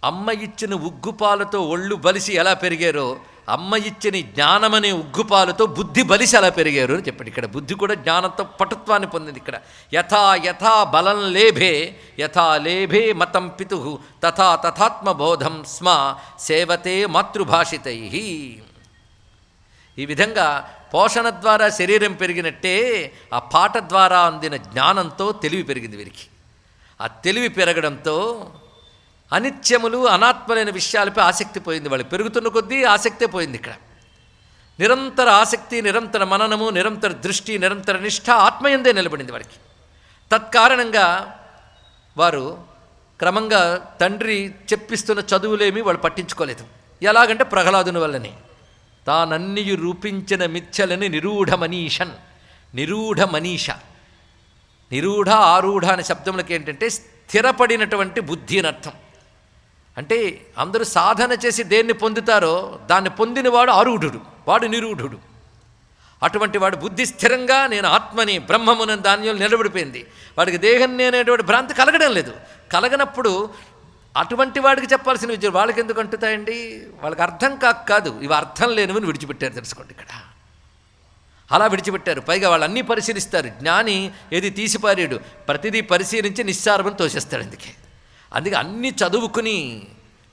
అమ్మ ఇచ్చిన ఉగ్గుపాలతో ఒళ్ళు బలిసి ఎలా పెరిగారో, అమ్మ ఇచ్చిన జ్ఞానమనే ఉగ్గుపాలతో బుద్ధి బలిసి ఎలా పెరిగారు అని చెప్పాడు. ఇక్కడ బుద్ధి కూడా జ్ఞానంతో పటుత్వాన్ని పొందింది. ఇక్కడ యథా యథా బలం లేభే యథా లేభే మతం పితు తథా తథాత్మబోధం స్మ సేవతే మాతృభాషితై. ఈ విధంగా పోషణ ద్వారా శరీరం పెరిగినట్టే ఆ పాట ద్వారా అందిన జ్ఞానంతో తెలివి పెరిగింది వీరికి. ఆ తెలివి పెరగడంతో అనిత్యములు అనాత్మలైన విషయాలపై ఆసక్తి పోయింది. వాళ్ళు పెరుగుతున్న కొద్దీ ఆసక్తే పోయింది. ఇక్కడ నిరంతర ఆసక్తి, నిరంతర మననము, నిరంతర దృష్టి, నిరంతర నిష్ఠ ఆత్మయందే నిలబడింది వారికి. తత్కారణంగా వారు క్రమంగా తండ్రి చెప్పిస్తున్న చదువులేమీ వాళ్ళు పట్టించుకోలేదు. ఎలాగంటే ప్రహ్లాదుని వల్లనే తానన్నియు రూపించిన మిథ్యలని నిరూఢ మనీష. నిరూఢ ఆరూఢ అనే శబ్దములకి ఏంటంటే స్థిరపడినటువంటి బుద్ధి అని అర్థం. అంటే అందరూ సాధన చేసి దేన్ని పొందుతారో దాన్ని పొందినవాడు ఆరూఢుడు, వాడు నిరూఢుడు. అటువంటి వాడు బుద్ధి స్థిరంగా నేను ఆత్మని బ్రహ్మమున దానిలో నిలబడిపోయింది. వాడికి దేహం అనేటువంటి భ్రాంతి కలగడం లేదు. కలగనప్పుడు అటువంటి వాడికి చెప్పాల్సిన విద్య వాళ్ళకి ఎందుకు అంటుతాయండి? వాళ్ళకి అర్థం కాదు, ఇవి అర్థం లేనివని విడిచిపెట్టారు. తెలుసుకోండి, ఇక్కడ అలా విడిచిపెట్టారు. పైగా వాళ్ళు అన్నీ పరిశీలిస్తారు. జ్ఞాని ఏది తీసిపారాడు, ప్రతిదీ పరిశీలించి నిస్సారమని తోసేస్తాడు. అందుకే అన్నీ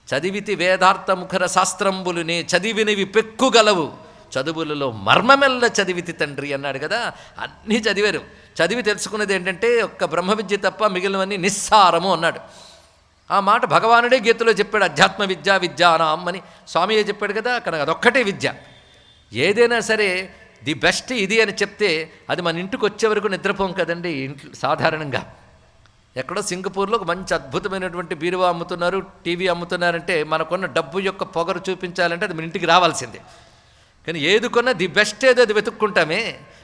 చదివితి వేదార్థ ముఖర శాస్త్రంబులునే చదివినవి పెక్కుగలవు చదువులలో మర్మమెల్ల చదివితి తండ్రి అన్నాడు కదా. అన్నీ చదివారు. చదివి తెలుసుకున్నది ఏంటంటే ఒక్క బ్రహ్మ విద్య తప్ప మిగిలినవన్నీ నిస్సారము అన్నాడు. ఆ మాట భగవానుడే గీతలో చెప్పాడు. అధ్యాత్మ విద్యానాం అని స్వామియే చెప్పాడు కదా. అక్కడ అదొక్కటే విద్య. ఏదైనా సరే ది బెస్ట్ ఇది అని చెప్తే అది మన ఇంటికి వచ్చే వరకు నిద్రపోం కదండి. ఇంట్లో సాధారణంగా ఎక్కడో సింగపూర్లో ఒక మంచి అద్భుతమైనటువంటి బీరువా అమ్ముతున్నారు, టీవీ అమ్ముతున్నారంటే మనకున్న డబ్బు యొక్క పొగరు చూపించాలంటే అది మన ఇంటికి రావాల్సిందే. కానీ ఏది కొన్నా ది బెస్ట్ ఏదో అది వెతుక్కుంటామే.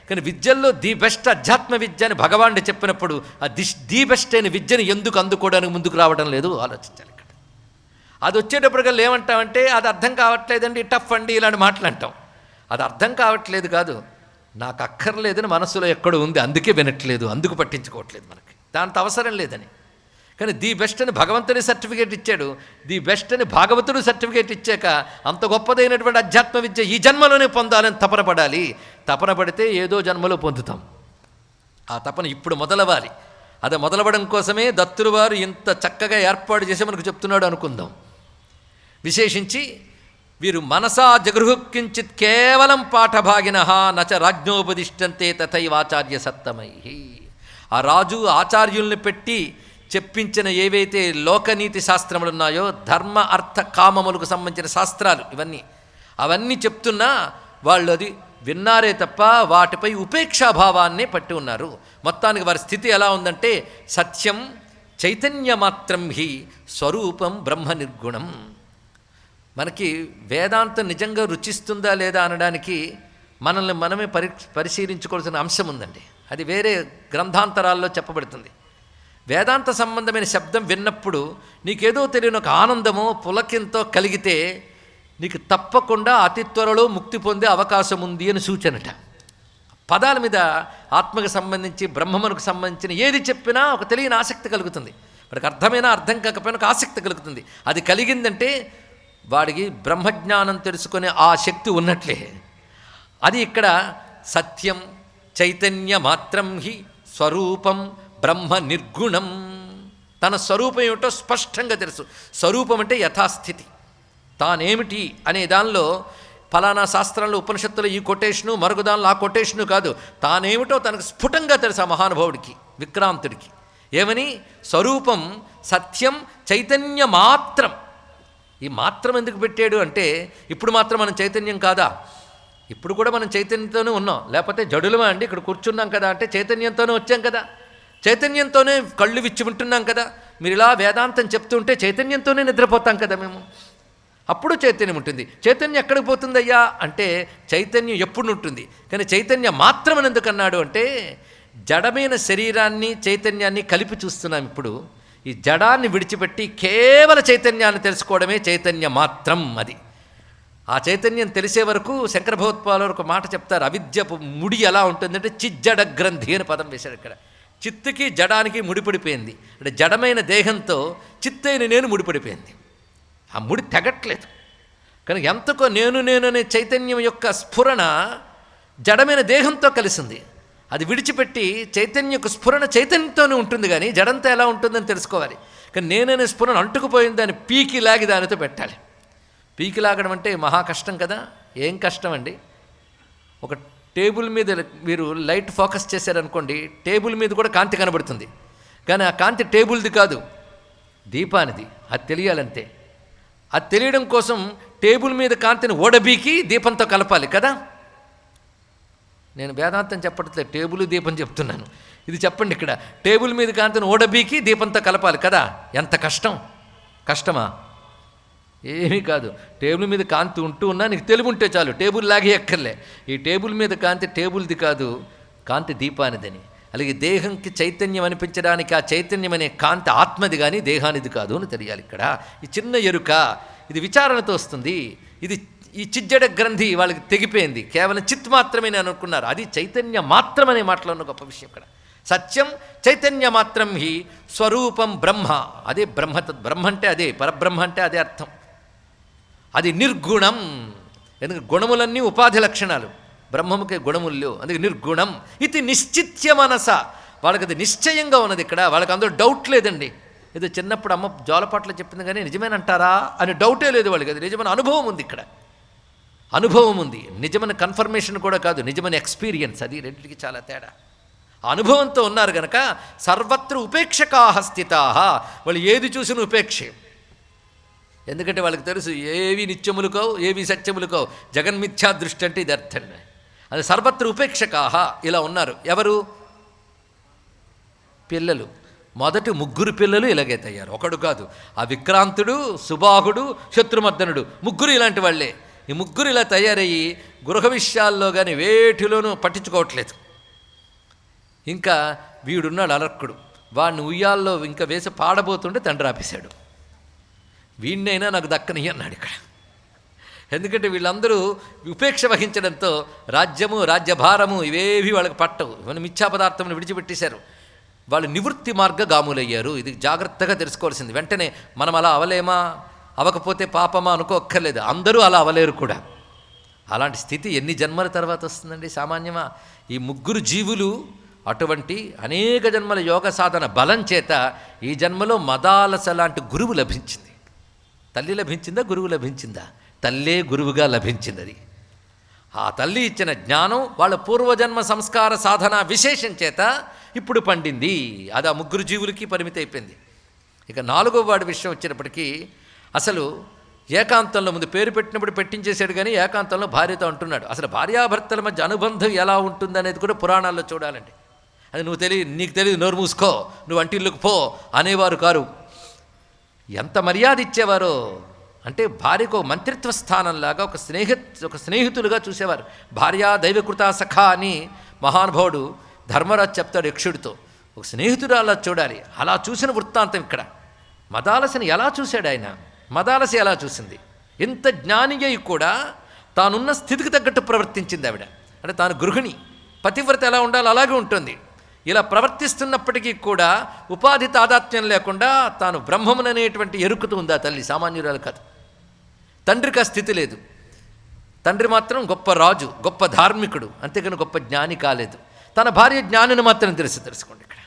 కానీ విద్యల్లో ది బెస్ట్ అధ్యాత్మ విద్య అని భగవానుడు చెప్పినప్పుడు ఆ ది బెస్ట్ అయిన విద్యను ఎందుకు అందుకోవడానికి ముందుకు రావడం లేదు ఆలోచించాలి. ఇక్కడ అది వచ్చేటప్పటికల్లా ఏమంటామంటే అది అర్థం కావట్లేదండి, టఫ్ అండి, ఇలాంటి మాటలు అంటాం. అది అర్థం కావట్లేదు కాదు, నాకు అక్కర్లేదని మనసులో ఎక్కడో ఉంది, అందుకే వినట్లేదు, అందుకు పట్టించుకోవట్లేదు. మనకి దాంతో అవసరం లేదని. కానీ ది బెస్ట్ అని భగవంతుని సర్టిఫికేట్ ఇచ్చాడు. ది బెస్ట్ అని భాగవతుడు సర్టిఫికేట్ ఇచ్చాక అంత గొప్పదైనటువంటి అధ్యాత్మ విద్య ఈ జన్మలోనే పొందాలని తపన పడాలి. తపన పడితే ఏదో జన్మలో పొందుతాం. ఆ తపన ఇప్పుడు మొదలవ్వాలి. అది మొదలవడం కోసమే దత్తులు వారు ఇంత చక్కగా ఏర్పాటు చేసి మనకు చెప్తున్నాడు అనుకుందాం. విశేషించి వీరు మనసా జగృహుకించిత్ కేవలం పాఠభాగిన నచ రాజ్ఞోపదిష్టంతే తథైవాచార్య సత్తమై. ఆ రాజు ఆచార్యుల్ని పెట్టి చెప్పించిన ఏవైతే లోకనీతి శాస్త్రములు ఉన్నాయో, ధర్మ అర్థ కామములకు సంబంధించిన శాస్త్రాలు అవన్నీ చెప్తున్నా వాళ్ళు అది విన్నారే తప్ప వాటిపై ఉపేక్షాభావాన్నే పట్టి ఉన్నారు. మొత్తానికి వారి స్థితి ఎలా ఉందంటే సత్యం చైతన్యమాత్రం హి స్వరూపం బ్రహ్మ నిర్గుణం. మనకి వేదాంతం నిజంగా రుచిస్తుందా లేదా అనడానికి మనల్ని మనమే పరిశీలించుకోవాల్సిన అంశం ఉందండి. అది వేరే గ్రంథాంతరాల్లో చెప్పబడుతుంది. వేదాంత సంబంధమైన శబ్దం విన్నప్పుడు నీకేదో తెలియని ఒక ఆనందమో పులకింతో కలిగితే నీకు తప్పకుండా అతి త్వరలో ముక్తి పొందే అవకాశం ఉంది అని సూచనట. పదాల మీద ఆత్మకు సంబంధించి బ్రహ్మమునకు సంబంధించిన ఏది చెప్పినా ఒక తెలియని ఆసక్తి కలుగుతుంది. వాడికి అర్థమైనా అర్థం కాకపోయినా ఒక ఆసక్తి కలుగుతుంది. అది కలిగిందంటే వాడికి బ్రహ్మజ్ఞానం తెలుసుకునే ఆ శక్తి ఉన్నట్లే. అది ఇక్కడ సత్యం చైతన్య మాత్రం హి స్వరూపం బ్రహ్మ నిర్గుణం. తన స్వరూపం ఏమిటో స్పష్టంగా తెలుసు. స్వరూపం అంటే యథాస్థితి, తానేమిటి అనే దానిలో ఫలానా శాస్త్రంలో ఉపనిషత్తులో ఈ కొటేషను మరొకదానిలో ఆ కొటేషను కాదు, తానేమిటో తనకు స్ఫుటంగా తెలుసు ఆ మహానుభావుడికి, విక్రాంతుడికి. ఏమని? స్వరూపం సత్యం చైతన్య మాత్రం. ఈ మాత్రం ఎందుకు పెట్టాడు అంటే, ఇప్పుడు మాత్రం మనం చైతన్యం కాదా? ఇప్పుడు కూడా మనం చైతన్యంతోనే ఉన్నాం, లేకపోతే జడులమా అండి? ఇక్కడ కూర్చున్నాం కదా అంటే చైతన్యంతోనే వచ్చాం కదా, చైతన్యంతోనే కళ్ళు విచ్చి ఉంటున్నాం కదా. మీరు ఇలా వేదాంతం చెప్తుంటే చైతన్యంతోనే నిద్రపోతాం కదా మేము. అప్పుడు చైతన్యం ఉంటుంది. చైతన్యం ఎక్కడికి పోతుందయ్యా అంటే, చైతన్యం ఎప్పుడు ఉంటుంది. కానీ చైతన్యం మాత్రం అని ఎందుకు అన్నాడు అంటే, జడమైన శరీరాన్ని చైతన్యాన్ని కలిపి చూస్తున్నాం ఇప్పుడు. ఈ జడాన్ని విడిచిపెట్టి కేవల చైతన్యాన్ని తెలుసుకోవడమే చైతన్య మాత్రం. అది ఆ చైతన్యం తెలిసే వరకు శంకర భగవత్పాదులు ఒక మాట చెప్తారు. అవిద్యపు ముడి ఎలా ఉంటుందంటే చిజ్జడ గ్రంథి అని పదం వేశాడు ఇక్కడ. చిత్తుకి జడానికి ముడిపడిపోయింది. అంటే జడమైన దేహంతో చిత్తైన నేను ముడిపడిపోయింది. ఆ ముడి తెగట్లేదు. కనుక ఎంతకో నేను అనే చైతన్యం యొక్క స్ఫురణ జడమైన దేహంతో కలిసింది. అది విడిచిపెట్టి చైతన్యకు స్ఫురణ చైతన్యంతోనే ఉంటుంది, కానీ జడంతో ఎలా ఉంటుందని తెలుసుకోవాలి. కానీ నేననే స్ఫురణ అంటుకుపోయింది, దాన్ని పీకి లాగి దానితో పెట్టాలి. పీకి లాగడం అంటే మహా కష్టం కదా. ఏం కష్టం అండి? ఒక టేబుల్ మీద మీరు లైట్ ఫోకస్ చేశారనుకోండి, టేబుల్ మీద కూడా కాంతి కనబడుతుంది, కానీ ఆ కాంతి టేబుల్ది కాదు, దీపానిది. అది తెలియాలంతే. అది తెలియడం కోసం టేబుల్ మీద కాంతిని ఓడబీకి దీపంతో కలపాలి కదా. నేను వేదాంతం చెప్పట్లేదు, టేబుల్ దీపం చెప్తున్నాను. ఇది చెప్పండి, ఇక్కడ టేబుల్ మీద కాంతిని ఓడబీకి దీపంతో కలపాలి కదా. ఎంత కష్టం? కష్టమా? ఏమీ కాదు. టేబుల్ మీద కాంతి ఉంటూ ఉన్నా నీకు తెలివి ఉంటే చాలు, టేబుల్ లాగే ఎక్కర్లే. ఈ టేబుల్ మీద కాంతి టేబుల్ది కాదు, కాంతి దీపానిదని. అలాగే దేహంకి చైతన్యం అనిపించడానికి ఆ చైతన్యం అనే కాంతి ఆత్మది కానీ దేహానిది కాదు అని తెలియాలి. ఇక్కడ ఈ చిన్న ఎరుక ఇది విచారణతో వస్తుంది. ఇది ఈ చిజ్జడ గ్రంథి వాళ్ళకి తెగిపోయింది. కేవలం చిత్ మాత్రమే అనుకున్నారు. అది చైతన్య మాత్రం అనే మాటలో ఉన్న గొప్ప విషయం ఇక్కడ. సత్యం చైతన్య మాత్రం హి స్వరూపం బ్రహ్మ. అదే బ్రహ్మ. బ్రహ్మ అంటే అదే, పరబ్రహ్మ అంటే అదే అర్థం. అది నిర్గుణం. ఎందుకంటే గుణములన్నీ ఉపాధి లక్షణాలు, బ్రహ్మముకే గుణములు. అందుకే నిర్గుణం. ఇది నిశ్చిత్య మనస. వాళ్ళకి అది నిశ్చయంగా ఉన్నది. ఇక్కడ వాళ్ళకి అందరూ డౌట్ లేదండి. ఏదో చిన్నప్పుడు అమ్మ జోలపాట్లు చెప్పింది కానీ నిజమేనంటారా అని డౌటే లేదు వాళ్ళకి. అది నిజమైన అనుభవం ఉంది. ఇక్కడ అనుభవం ఉంది. నిజమైన కన్ఫర్మేషన్ కూడా కాదు, నిజమైన ఎక్స్పీరియన్స్. అది రెండింటికి చాలా తేడా. ఆ అనుభవంతో ఉన్నారు కనుక సర్వత్ర ఉపేక్షకాః స్థితాః. వాళ్ళు ఏది చూసిన ఉపేక్షే. ఎందుకంటే వాళ్ళకి తెలుసు ఏవి నిత్యములు కావు, ఏవి సత్యములు కావు. జగన్మిథ్యా దృష్టి అంటే ఇది అర్థం. అది సర్వత్ర ఉపేక్షకాః ఇలా ఉన్నారు. ఎవరు? పిల్లలు. మొదటి ముగ్గురు పిల్లలు ఇలాగే తయ్యారు, ఒకడు కాదు. ఆ విక్రాంతుడు, సుబాహుడు, శత్రుమర్దనుడు ముగ్గురు ఇలాంటి వాళ్ళే. ఈ ముగ్గురు ఇలా తయారయ్యి గృహ విషయాల్లో కానీ వేటిలోనూ పట్టించుకోవట్లేదు. ఇంకా వీడున్నాడు అలర్కుడు. వాడిని ఉయ్యాల్లో ఇంకా వేసి పాడబోతుంటే తండ్రి ఆపేశాడు. వీడినైనా నాకు దక్కని అన్నాడు ఇక్కడ. ఎందుకంటే వీళ్ళందరూ ఉపేక్ష వహించడంతో రాజ్యము, రాజ్యభారము ఇవేవి వాళ్ళకి పట్టవు. ఇవన్నీ మిథ్యా పదార్థమును విడిచిపెట్టేశారు. వాళ్ళు నివృత్తి మార్గగాములయ్యారు. ఇది జాగ్రత్తగా తెలుసుకోవాల్సింది. వెంటనే మనం అలా అవలేమా, అవకపోతే పాపమా అనుకోక్కర్లేదు. అందరూ అలా అవలేరు కూడా. అలాంటి స్థితి ఎన్ని జన్మల తర్వాత వస్తుందండి? సామాన్యమా? ఈ ముగ్గురు జీవులు అటువంటి అనేక జన్మల యోగ సాధన బలం చేత ఈ జన్మలో మదాలస లాంటి గురువు లభించింది. తల్లి లభించిందా, గురువు లభించిందా? తల్లే గురువుగా లభించింది. అది ఆ తల్లి ఇచ్చిన జ్ఞానం వాళ్ళ పూర్వజన్మ సంస్కార సాధన విశేషం చేత ఇప్పుడు పండింది. అది ఆ ముగ్గురు జీవులకి పరిమితి అయిపోయింది. ఇక నాలుగో వాడి విషయం వచ్చినప్పటికీ అసలు ఏకాంతంలో ముందు పేరు పెట్టినప్పుడు పెట్టించేశాడు, కానీ ఏకాంతంలో భార్యతో అంటున్నాడు. అసలు భార్యాభర్తల మధ్య అనుబంధం ఎలా ఉంటుందనేది కూడా పురాణాల్లో చూడాలండి. అది నీకు తెలియదు, నోరు మూసుకో, నువ్వు వంటిల్లుకు పో అనేవారు కారు. ఎంత మర్యాద ఇచ్చేవారో అంటే భార్యకు ఒక మంత్రిత్వ స్థానంలాగా ఒక స్నేహితులుగా చూసేవారు. భార్య దైవకృత సఖ అని మహానుభావుడు ధర్మరాజు చెప్తాడు యక్షుడితో. ఒక స్నేహితుడు అలా చూడాలి. అలా చూసిన వృత్తాంతం ఇక్కడ. మదాలసని ఎలా చూశాడు ఆయన? మదాలసి ఎలా చూసింది? ఇంత జ్ఞాని అయి కూడా తానున్న స్థితికి తగ్గట్టు ప్రవర్తించింది ఆవిడ. అంటే తాను గృహిణి, పతివ్రత ఎలా ఉండాలో అలాగే ఉంటుంది. ఇలా ప్రవర్తిస్తున్నప్పటికీ కూడా ఉపాధి తాదాత్మ్యం లేకుండా తాను బ్రహ్మముననేటువంటి ఎరుకుతూ ఉంది ఆ తల్లి. సామాన్యురాలు కాదు. తండ్రికి ఆ స్థితి లేదు. తండ్రి మాత్రం గొప్ప రాజు, గొప్ప ధార్మికుడు, అంతేకాని గొప్ప జ్ఞాని కాలేదు. తన భార్య జ్ఞానిని మాత్రం తెలుసుకోండి ఇక్కడ.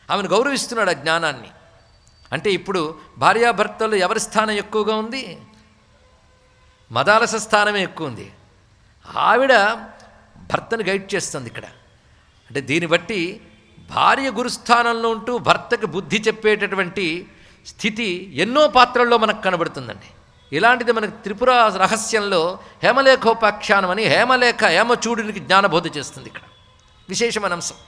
ఆమెను గౌరవిస్తున్నాడు ఆ జ్ఞానాన్ని. అంటే ఇప్పుడు భార్యాభర్తలు ఎవరి స్థానం ఎక్కువగా ఉంది? మదాలస స్థానమే ఎక్కువ ఉంది. ఆవిడ భర్తను గైడ్ చేస్తుంది ఇక్కడ. అంటే దీన్ని బట్టి భార్య గురుస్థానంలో ఉంటూ భర్తకు బుద్ధి చెప్పేటటువంటి స్థితి ఎన్నో పాత్రల్లో మనకు కనబడుతుందండి. ఇలాంటిది మనకు త్రిపుర రహస్యంలో హేమలేఖోపాఖ్యానం అని హేమచూడునికి జ్ఞానబోధ చేస్తుంది ఇక్కడ విశేషమైన అంశం.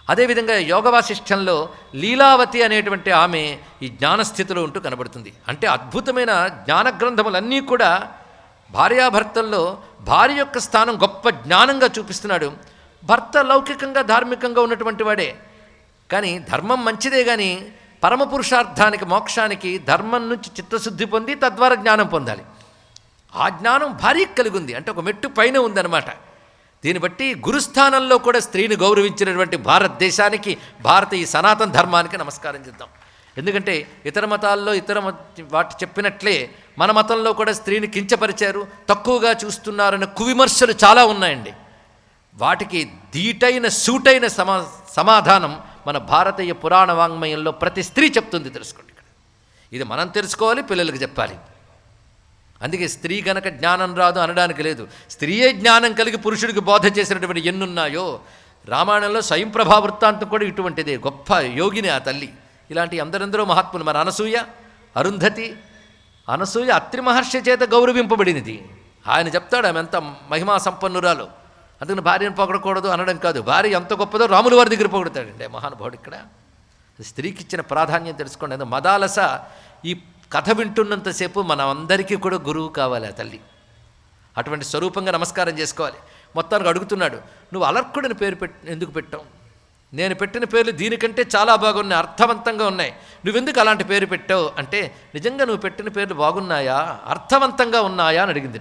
అదేవిధంగా యోగవాసిష్ఠంలో లీలావతి అనేటువంటి ఆమె ఈ జ్ఞానస్థితిలో ఉంటూ కనబడుతుంది. అంటే అద్భుతమైన జ్ఞానగ్రంథములన్నీ కూడా భార్యాభర్తల్లో భార్య యొక్క స్థానం గొప్ప జ్ఞానంగా చూపిస్తున్నాడు. భర్త లౌకికంగా ధార్మికంగా ఉన్నటువంటి వాడే, కానీ ధర్మం మంచిదే, కానీ పరమపురుషార్థానికి మోక్షానికి ధర్మం నుంచి చిత్తశుద్ధి పొంది తద్వారా జ్ఞానం పొందాలి. ఆ జ్ఞానం భార్యకి కలిగి ఉంది, అంటే ఒక మెట్టు పైన ఉందన్నమాట. దీన్ని బట్టి గురుస్థానంలో కూడా స్త్రీని గౌరవించినటువంటి భారతదేశానికి, ఈ సనాతన ధర్మానికి నమస్కారం చేద్దాం. ఎందుకంటే ఇతర మతాల్లో వాటి చెప్పినట్లే మన మతంలో కూడా స్త్రీని కించపరిచారు, తక్కువగా చూస్తున్నారన్న కువిమర్శలు చాలా ఉన్నాయండి. వాటికి ధీటైన సూటైన సమాధానం మన భారతీయ పురాణ వాంగ్మయంలో ప్రతి స్త్రీ చెప్తుంది. తెలుసుకోండి, ఇక్కడ ఇది మనం తెలుసుకోవాలి, పిల్లలకు చెప్పాలి. అందుకే స్త్రీ గనక జ్ఞానం రాదు అనడానికి లేదు. స్త్రీయే జ్ఞానం కలిగి పురుషుడికి బోధ చేసినటువంటి ఎన్నున్నాయో. రామాయణంలో స్వయంప్రభా వృత్తాంతం కూడా ఇటువంటిదే. గొప్ప యోగిని ఆ తల్లి. ఇలాంటి అందరెందరో మహాత్ములు, మన అనసూయ, అరుంధతి. అనసూయ అత్రి మహర్షి చేత గౌరవింపబడినది. ఆయన చెప్తాడు ఆమె ఎంత మహిమా సంపన్నురాలు. అందుకని భార్యను పొగడకూడదు అనడం కాదు, భార్య ఎంత గొప్పదో రాముల వారి దగ్గర పొగుడతాడండి మహానుభావుడు. ఇక్కడ స్త్రీకి ఇచ్చిన ప్రాధాన్యం తెలుసుకోండి. అందుకే మదాలస ఈ కథ వింటున్నంతసేపు మనం అందరికీ కూడా గురువు కావాలి ఆ తల్లి. అటువంటి స్వరూపంగా నమస్కారం చేసుకోవాలి. మొత్తానికి అడుగుతున్నాడు, నువ్వు అలర్కుడిని పేరు ఎందుకు పెట్టావు? నేను పెట్టిన పేర్లు దీనికంటే చాలా బాగున్నాయి, అర్థవంతంగా ఉన్నాయి, నువ్వెందుకు అలాంటి పేరు పెట్టావు అంటే, నిజంగా నువ్వు పెట్టిన పేర్లు బాగున్నాయా, అర్థవంతంగా ఉన్నాయా అని అడిగింది.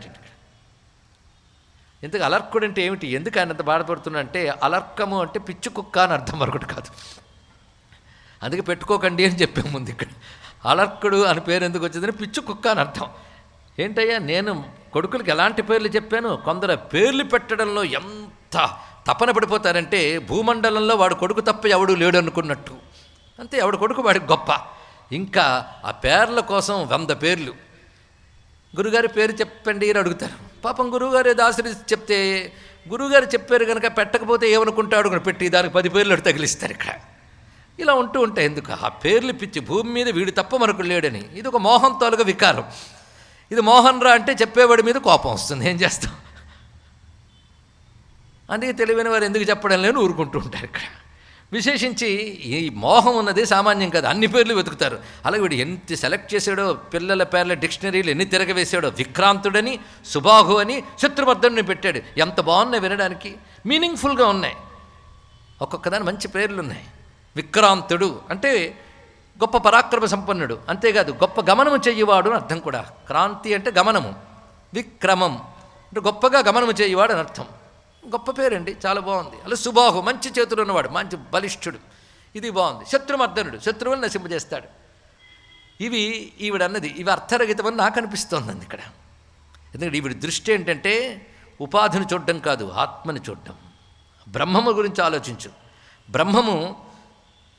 ఎందుకు అలర్కుడు అంటే ఏమిటి, ఎందుకు ఆయన అంత బాధపడుతున్నా అంటే, అలర్కము అంటే పిచ్చి కుక్క అని అర్థం, మరొకటి కాదు. అందుకే పెట్టుకోకండి అని చెప్పాము ముందు. ఇక్కడ అలర్కుడు అని పేరు ఎందుకు వచ్చిందని, పిచ్చి కుక్క అని అర్థం. ఏంటయ్యా, నేను కొడుకులకి ఎలాంటి పేర్లు చెప్పాను, కొందరు పేర్లు పెట్టడంలో ఎంత తపన పడిపోతారంటే, భూమండలంలో వాడు కొడుకు తప్ప ఎవడు లేడు అనుకున్నట్టు. అంతే, ఎవడు కొడుకు వాడికి గొప్ప. ఇంకా ఆ పేర్ల కోసం 100 పేర్లు. గురుగారి పేరు చెప్పండి అని అడుగుతారు. పాపం గురువుగారు ఏదో ఆశ్రయిస్తే చెప్తే, గురువుగారు చెప్పారు కనుక పెట్టకపోతే ఏమనుకుంటాడు అని పెట్టి దానికి 10 పేర్లు తగిలిస్తారు. ఇక్కడ ఇలా ఉంటూ ఉంటాయి. ఎందుకు ఆ పేర్లు పిచ్చి, భూమి మీద వీడు తప్ప మరొక లేడని. ఇది ఒక మోహం తాలూగా వికారం. ఇది మోహన్ రా అంటే చెప్పేవాడి మీద కోపం వస్తుంది, ఏం చేస్తాం. అందుకే తెలివైన వారు ఎందుకు చెప్పడం లేని ఊరుకుంటూ ఉంటారు. ఇక్కడ విశేషించి ఈ మోహం ఉన్నది సామాన్యం కాదు, అన్ని పేర్లు వెతుకుతారు. అలాగే వీడు ఎంత సెలెక్ట్ చేశాడో, పిల్లల పేర్ల డిక్షనరీలు ఎన్ని తిరగవేశాడో. విక్రాంతుడని, సుబాహు అని, శత్రుమర్దుడిని పెట్టాడు. ఎంత బాగున్నాయి వినడానికి, మీనింగ్ఫుల్గా ఉన్నాయి. ఒక్కొక్కదాని మంచి పేర్లు ఉన్నాయి. విక్రాంతుడు అంటే గొప్ప పరాక్రమ సంపన్నుడు, అంతేకాదు గొప్ప గమనము చెయ్యవాడు అని అర్థం కూడా. క్రాంతి అంటే గమనము, విక్రమం అంటే గొప్పగా గమనము చేయవాడు అని అర్థం. గొప్ప పేరండి, చాలా బాగుంది. అలా సుబాహు మంచి చేతులు ఉన్నవాడు, మంచి బలిష్ఠుడు, ఇది బాగుంది. శత్రుమర్దనుడు, శత్రువులను నశింపజేస్తాడు. ఇవి ఈవిడన్నది, ఇవి అర్థరహితమని నాకు అనిపిస్తోంది ఇక్కడ. ఎందుకంటే ఈవిడ దృష్టి ఏంటంటే ఉపాధిని చూడడం కాదు, ఆత్మని చూడడం. బ్రహ్మము గురించి ఆలోచించు. బ్రహ్మము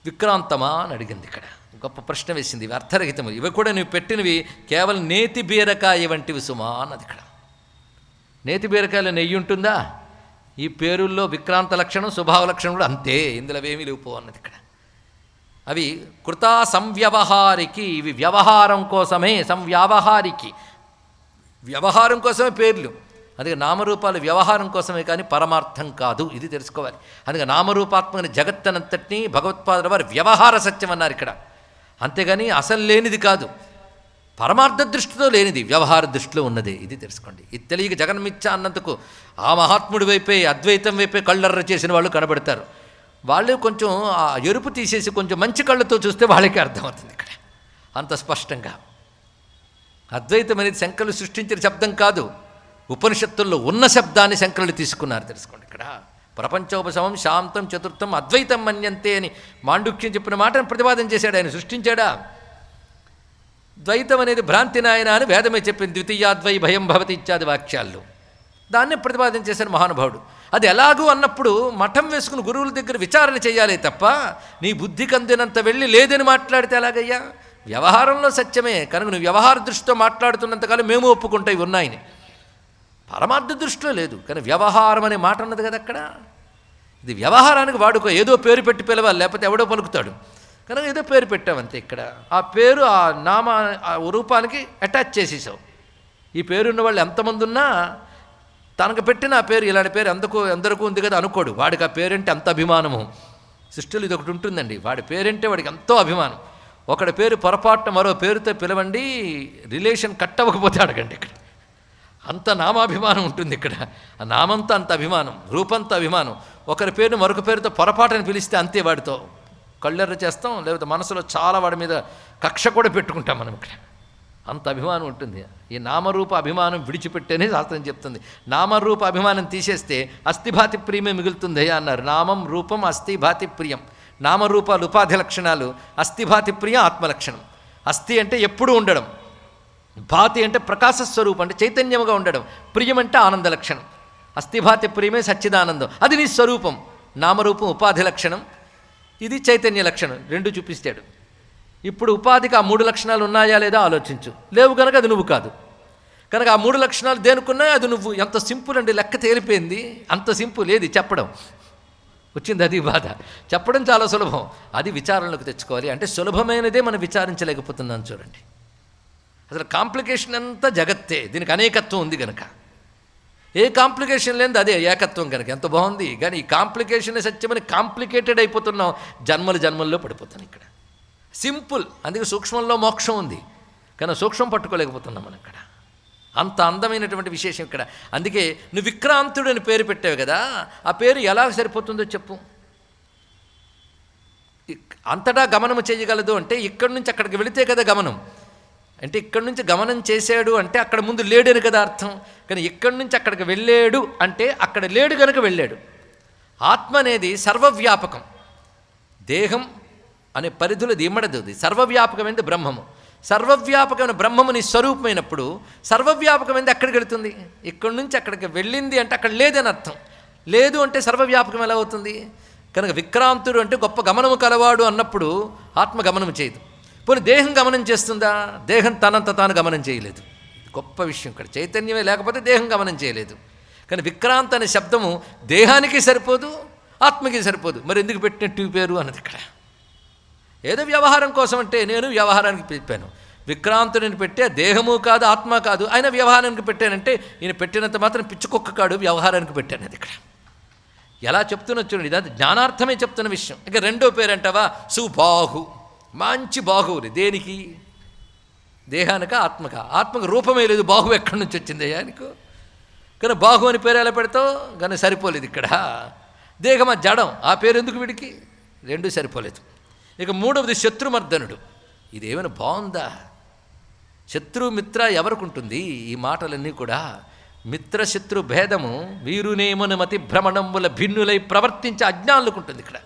విక్రాంతమా అని అడిగింది. ఇక్కడ గొప్ప ప్రశ్న వేసింది. ఇవి అర్థరహితము, ఇవి కూడా నువ్వు పెట్టినవి కేవలం నేతి బీరకాయ వంటివి సుమా అన్నది. ఇక్కడ నేతి బీరకాయలో నెయ్యి ఉంటుందా? ఈ పేరుల్లో విక్రాంత లక్షణం, స్వభావ లక్షణం కూడా అంతే, ఇందులో ఏమీ లేవు అన్నది. ఇక్కడ అవి కృతా సంవ్యవహారికి, ఇవి వ్యవహారం కోసమే. సంవ్యావహారికి, వ్యవహారం కోసమే పేర్లు. అందుకే నామరూపాలు వ్యవహారం కోసమే కానీ పరమార్థం కాదు, ఇది తెలుసుకోవాలి. అందుకే నామరూపాత్మని జగత్తనంతటినీ భగవత్పాదుల వారు వ్యవహార సత్యం అన్నారు ఇక్కడ. అంతేగాని అసలు లేనిది కాదు, పరమార్థ దృష్టితో లేనిది, వ్యవహార దృష్టిలో ఉన్నది, ఇది తెలుసుకోండి. ఇది తెలియక జగన్మిథ్య అన్నందుకు ఆ మహాత్ముడి వైపే, అద్వైతం వైపే కళ్ళర్ర చేసిన వాళ్ళు కనబడతారు. వాళ్ళు కొంచెం ఆ ఎరుపు తీసేసి కొంచెం మంచి కళ్ళతో చూస్తే వాళ్ళకే అర్థమవుతుంది ఇక్కడ అంత స్పష్టంగా. అద్వైతం అనేది శంకరులు సృష్టించిన శబ్దం కాదు, ఉపనిషత్తుల్లో ఉన్న శబ్దాన్ని శంకరులు తీసుకున్నారు, తెలుసుకోండి. ఇక్కడ ప్రపంచోపశమం శాంతం చతుర్థం అద్వైతం మన్యంతే అని మాండుక్యం చెప్పిన మాటను ప్రతిపాదన చేశాడు. ఆయన సృష్టించాడా? ద్వైతం అనేది భ్రాంతి నాయన అని వేదమే చెప్పింది, ద్వితీయాద్వై భయం భవతి ఇత్యాది వాక్యాల్లో. దాన్నే ప్రతిపాదన చేశాడు మహానుభావుడు. అది ఎలాగూ అన్నప్పుడు మఠం వేసుకుని గురువుల దగ్గర విచారణ చేయాలి తప్ప నీ బుద్ధికి అందినంత వెళ్ళి లేదని మాట్లాడితే ఎలాగయ్యా? వ్యవహారంలో సత్యమే కనుక నువ్వు వ్యవహార దృష్టితో మాట్లాడుతున్నంతకాలం మేము ఒప్పుకుంటాయి ఉన్నాయని. పరమార్థ దృష్టిలో లేదు. కానీ వ్యవహారం అనే మాట ఉన్నది కదా అక్కడ. ఇది వ్యవహారానికి వాడుకో, ఏదో పేరు పెట్టి పిలవాలి, లేకపోతే ఎవడో పలుకుతాడు కనుక ఏదో పేరు పెట్టావంతే. ఇక్కడ ఆ పేరు ఆ నామ ఆ రూపానికి అటాచ్ చేసేసావు. ఈ పేరున్న వాళ్ళు ఎంతమంది ఉన్నా తనకు పెట్టిన ఆ పేరు ఇలాంటి పేరు అందరికీ ఉంది కదా అనుకోడు. వాడికి ఆ పేరంటే అంత అభిమానము. సృష్టిలో ఇది ఒకటి ఉంటుందండి, వాడి పేరంటే వాడికి ఎంతో అభిమానం. ఒకడి పేరు పొరపాటున మరో పేరుతో పిలవండి, రిలేషన్ కట్ అవ్వకపోతే అడగండి. ఇక్కడ అంత నామాభిమానం ఉంటుంది. ఇక్కడ ఆ నామంతో అంత అభిమానం, రూపంతో అభిమానం. ఒకరి పేరును మరొక పేరుతో పొరపాటుని పిలిస్తే అంతే, వాడితో కళ్ళెర్ర చేస్తాం, లేకపోతే మనసులో చాలా వాడి మీద కక్ష కూడా పెట్టుకుంటాం మనం. ఇక్కడ అంత అభిమానం ఉంటుంది. ఈ నామరూప అభిమానం విడిచిపెట్టేనే శాస్త్రం చెప్తుంది. నామరూప అభిమానం తీసేస్తే అస్థిభాతి ప్రియమే మిగులుతుంది అన్నారు. నామం రూపం అస్థిభాతి ప్రియం. నామరూపాలు ఉపాధి లక్షణాలు, అస్థిభాతి ప్రియం ఆత్మలక్షణం. అస్థి అంటే ఎప్పుడూ ఉండడం, భాతి అంటే ప్రకాశస్వరూపం అంటే చైతన్యముగా ఉండడం, ప్రియం అంటే ఆనంద లక్షణం. అస్థిభాతి ప్రియమే సచ్చిదానందం, అది నీ స్వరూపం. నామరూపం ఉపాధి లక్షణం, ఇది చైతన్య లక్షణం. రెండు చూపిస్తాడు. ఇప్పుడు ఉపాధికి ఆ 3 లక్షణాలు ఉన్నాయా లేదా ఆలోచించు. లేవు కనుక అది నువ్వు కాదు. కనుక ఆ 3 లక్షణాలు దేనుకున్నా అది నువ్వు. ఎంత సింపుల్ అండి, లెక్క తేలిపోయింది. అంత సింపుల్ ఏది చెప్పడం వచ్చింది, అది బాధ. చెప్పడం చాలా సులభం, అది విచారణలోకి తెచ్చుకోవాలి. అంటే సులభమైనదే మనం విచారించలేకపోతున్నాం. చూడండి, అసలు కాంప్లికేషన్ అంతా జగత్తే. దీనికి అనేకత్వం ఉంది కనుక, ఏ కాంప్లికేషన్ లేనిది అదే ఏకత్వం కనుక ఎంత బాగుంది. కానీ ఈ కాంప్లికేషన్ సత్యమని కాంప్లికేటెడ్ అయిపోతున్నాం, జన్మల్లో పడిపోతున్నాం. ఇక్కడ సింపుల్, అందుకే సూక్ష్మంలో మోక్షం ఉంది, కానీ సూక్ష్మం పట్టుకోలేకపోతున్నాం మనం ఇక్కడ. అంత అందమైనటువంటి విశేషం ఇక్కడ. అందుకే నువ్వు విక్రాంతుడు అని పేరు పెట్టావు కదా, ఆ పేరు ఎలా సరిపోతుందో చెప్పు. అంతటా గమనము చేయగలదు అంటే ఇక్కడి నుంచి అక్కడికి వెళితే కదా గమనం. అంటే ఇక్కడి నుంచి గమనం చేశాడు అంటే అక్కడ ముందు లేడని కదా అర్థం. కానీ ఇక్కడి నుంచి అక్కడికి వెళ్ళాడు అంటే అక్కడ లేడు కనుక వెళ్ళాడు. ఆత్మ అనేది సర్వవ్యాపకం, దేహం అనే పరిధులు ఇమ్మడదు. అది సర్వవ్యాపకమైనది బ్రహ్మము. సర్వవ్యాపకమైన బ్రహ్మము నీ స్వరూపమైనప్పుడు సర్వవ్యాపకమైనది ఎక్కడికి వెళుతుంది? ఇక్కడి నుంచి అక్కడికి వెళ్ళింది అంటే అక్కడ లేదని అర్థం. లేదు అంటే సర్వవ్యాపకం ఎలా అవుతుంది? కనుక విక్రాంతుడు అంటే గొప్ప గమనము కలవాడు అన్నప్పుడు ఆత్మ గమనం చేయదు. పోనీ దేహం గమనం చేస్తుందా? దేహం తనంత తాను గమనం చేయలేదు. గొప్ప విషయం ఇక్కడ. చైతన్యమే లేకపోతే దేహం గమనం చేయలేదు. కానీ విక్రాంత్ అనే శబ్దము దేహానికి సరిపోదు, ఆత్మకి సరిపోదు. మరి ఎందుకు పెట్టినట్టు పేరు అన్నది ఇక్కడ. ఏదో వ్యవహారం కోసం అంటే నేను వ్యవహారానికి చెప్పాను. విక్రాంతుడిని పెట్టే దేహము కాదు, ఆత్మ కాదు, ఆయన వ్యవహారానికి పెట్టానంటే ఈయన పెట్టినంత మాత్రం పిచ్చుకొక్క కాడు, వ్యవహారానికి పెట్టాను. అది ఇక్కడ ఎలా చెప్తున్నా చూడండి, ఇది జ్ఞానార్థమే చెప్తున్న విషయం. ఇక రెండో పేరు అంటావా, సుబాహు. మంచి బాహువులు. దేనికి? దేహానిక ఆత్మక? ఆత్మకు రూపమే లేదు, బాహు ఎక్కడి నుంచి వచ్చింది దేహానికి? కానీ బాహు అని పేరు ఎలా పెడతావు? కానీ సరిపోలేదు ఇక్కడ. దేహమా జడం, ఆ పేరు ఎందుకు వీడికి? రెండూ సరిపోలేదు. ఇక మూడవది శత్రుమర్దనుడు. ఇదేమైనా బాగుందా? శత్రు మిత్ర ఎవరికి ఉంటుంది? ఈ మాటలన్నీ కూడా మిత్రశత్రు భేదము వీరునేమనుమతి భ్రమణముల భిన్నులై ప్రవర్తించే అజ్ఞానులకు ఉంటుంది. ఇక్కడ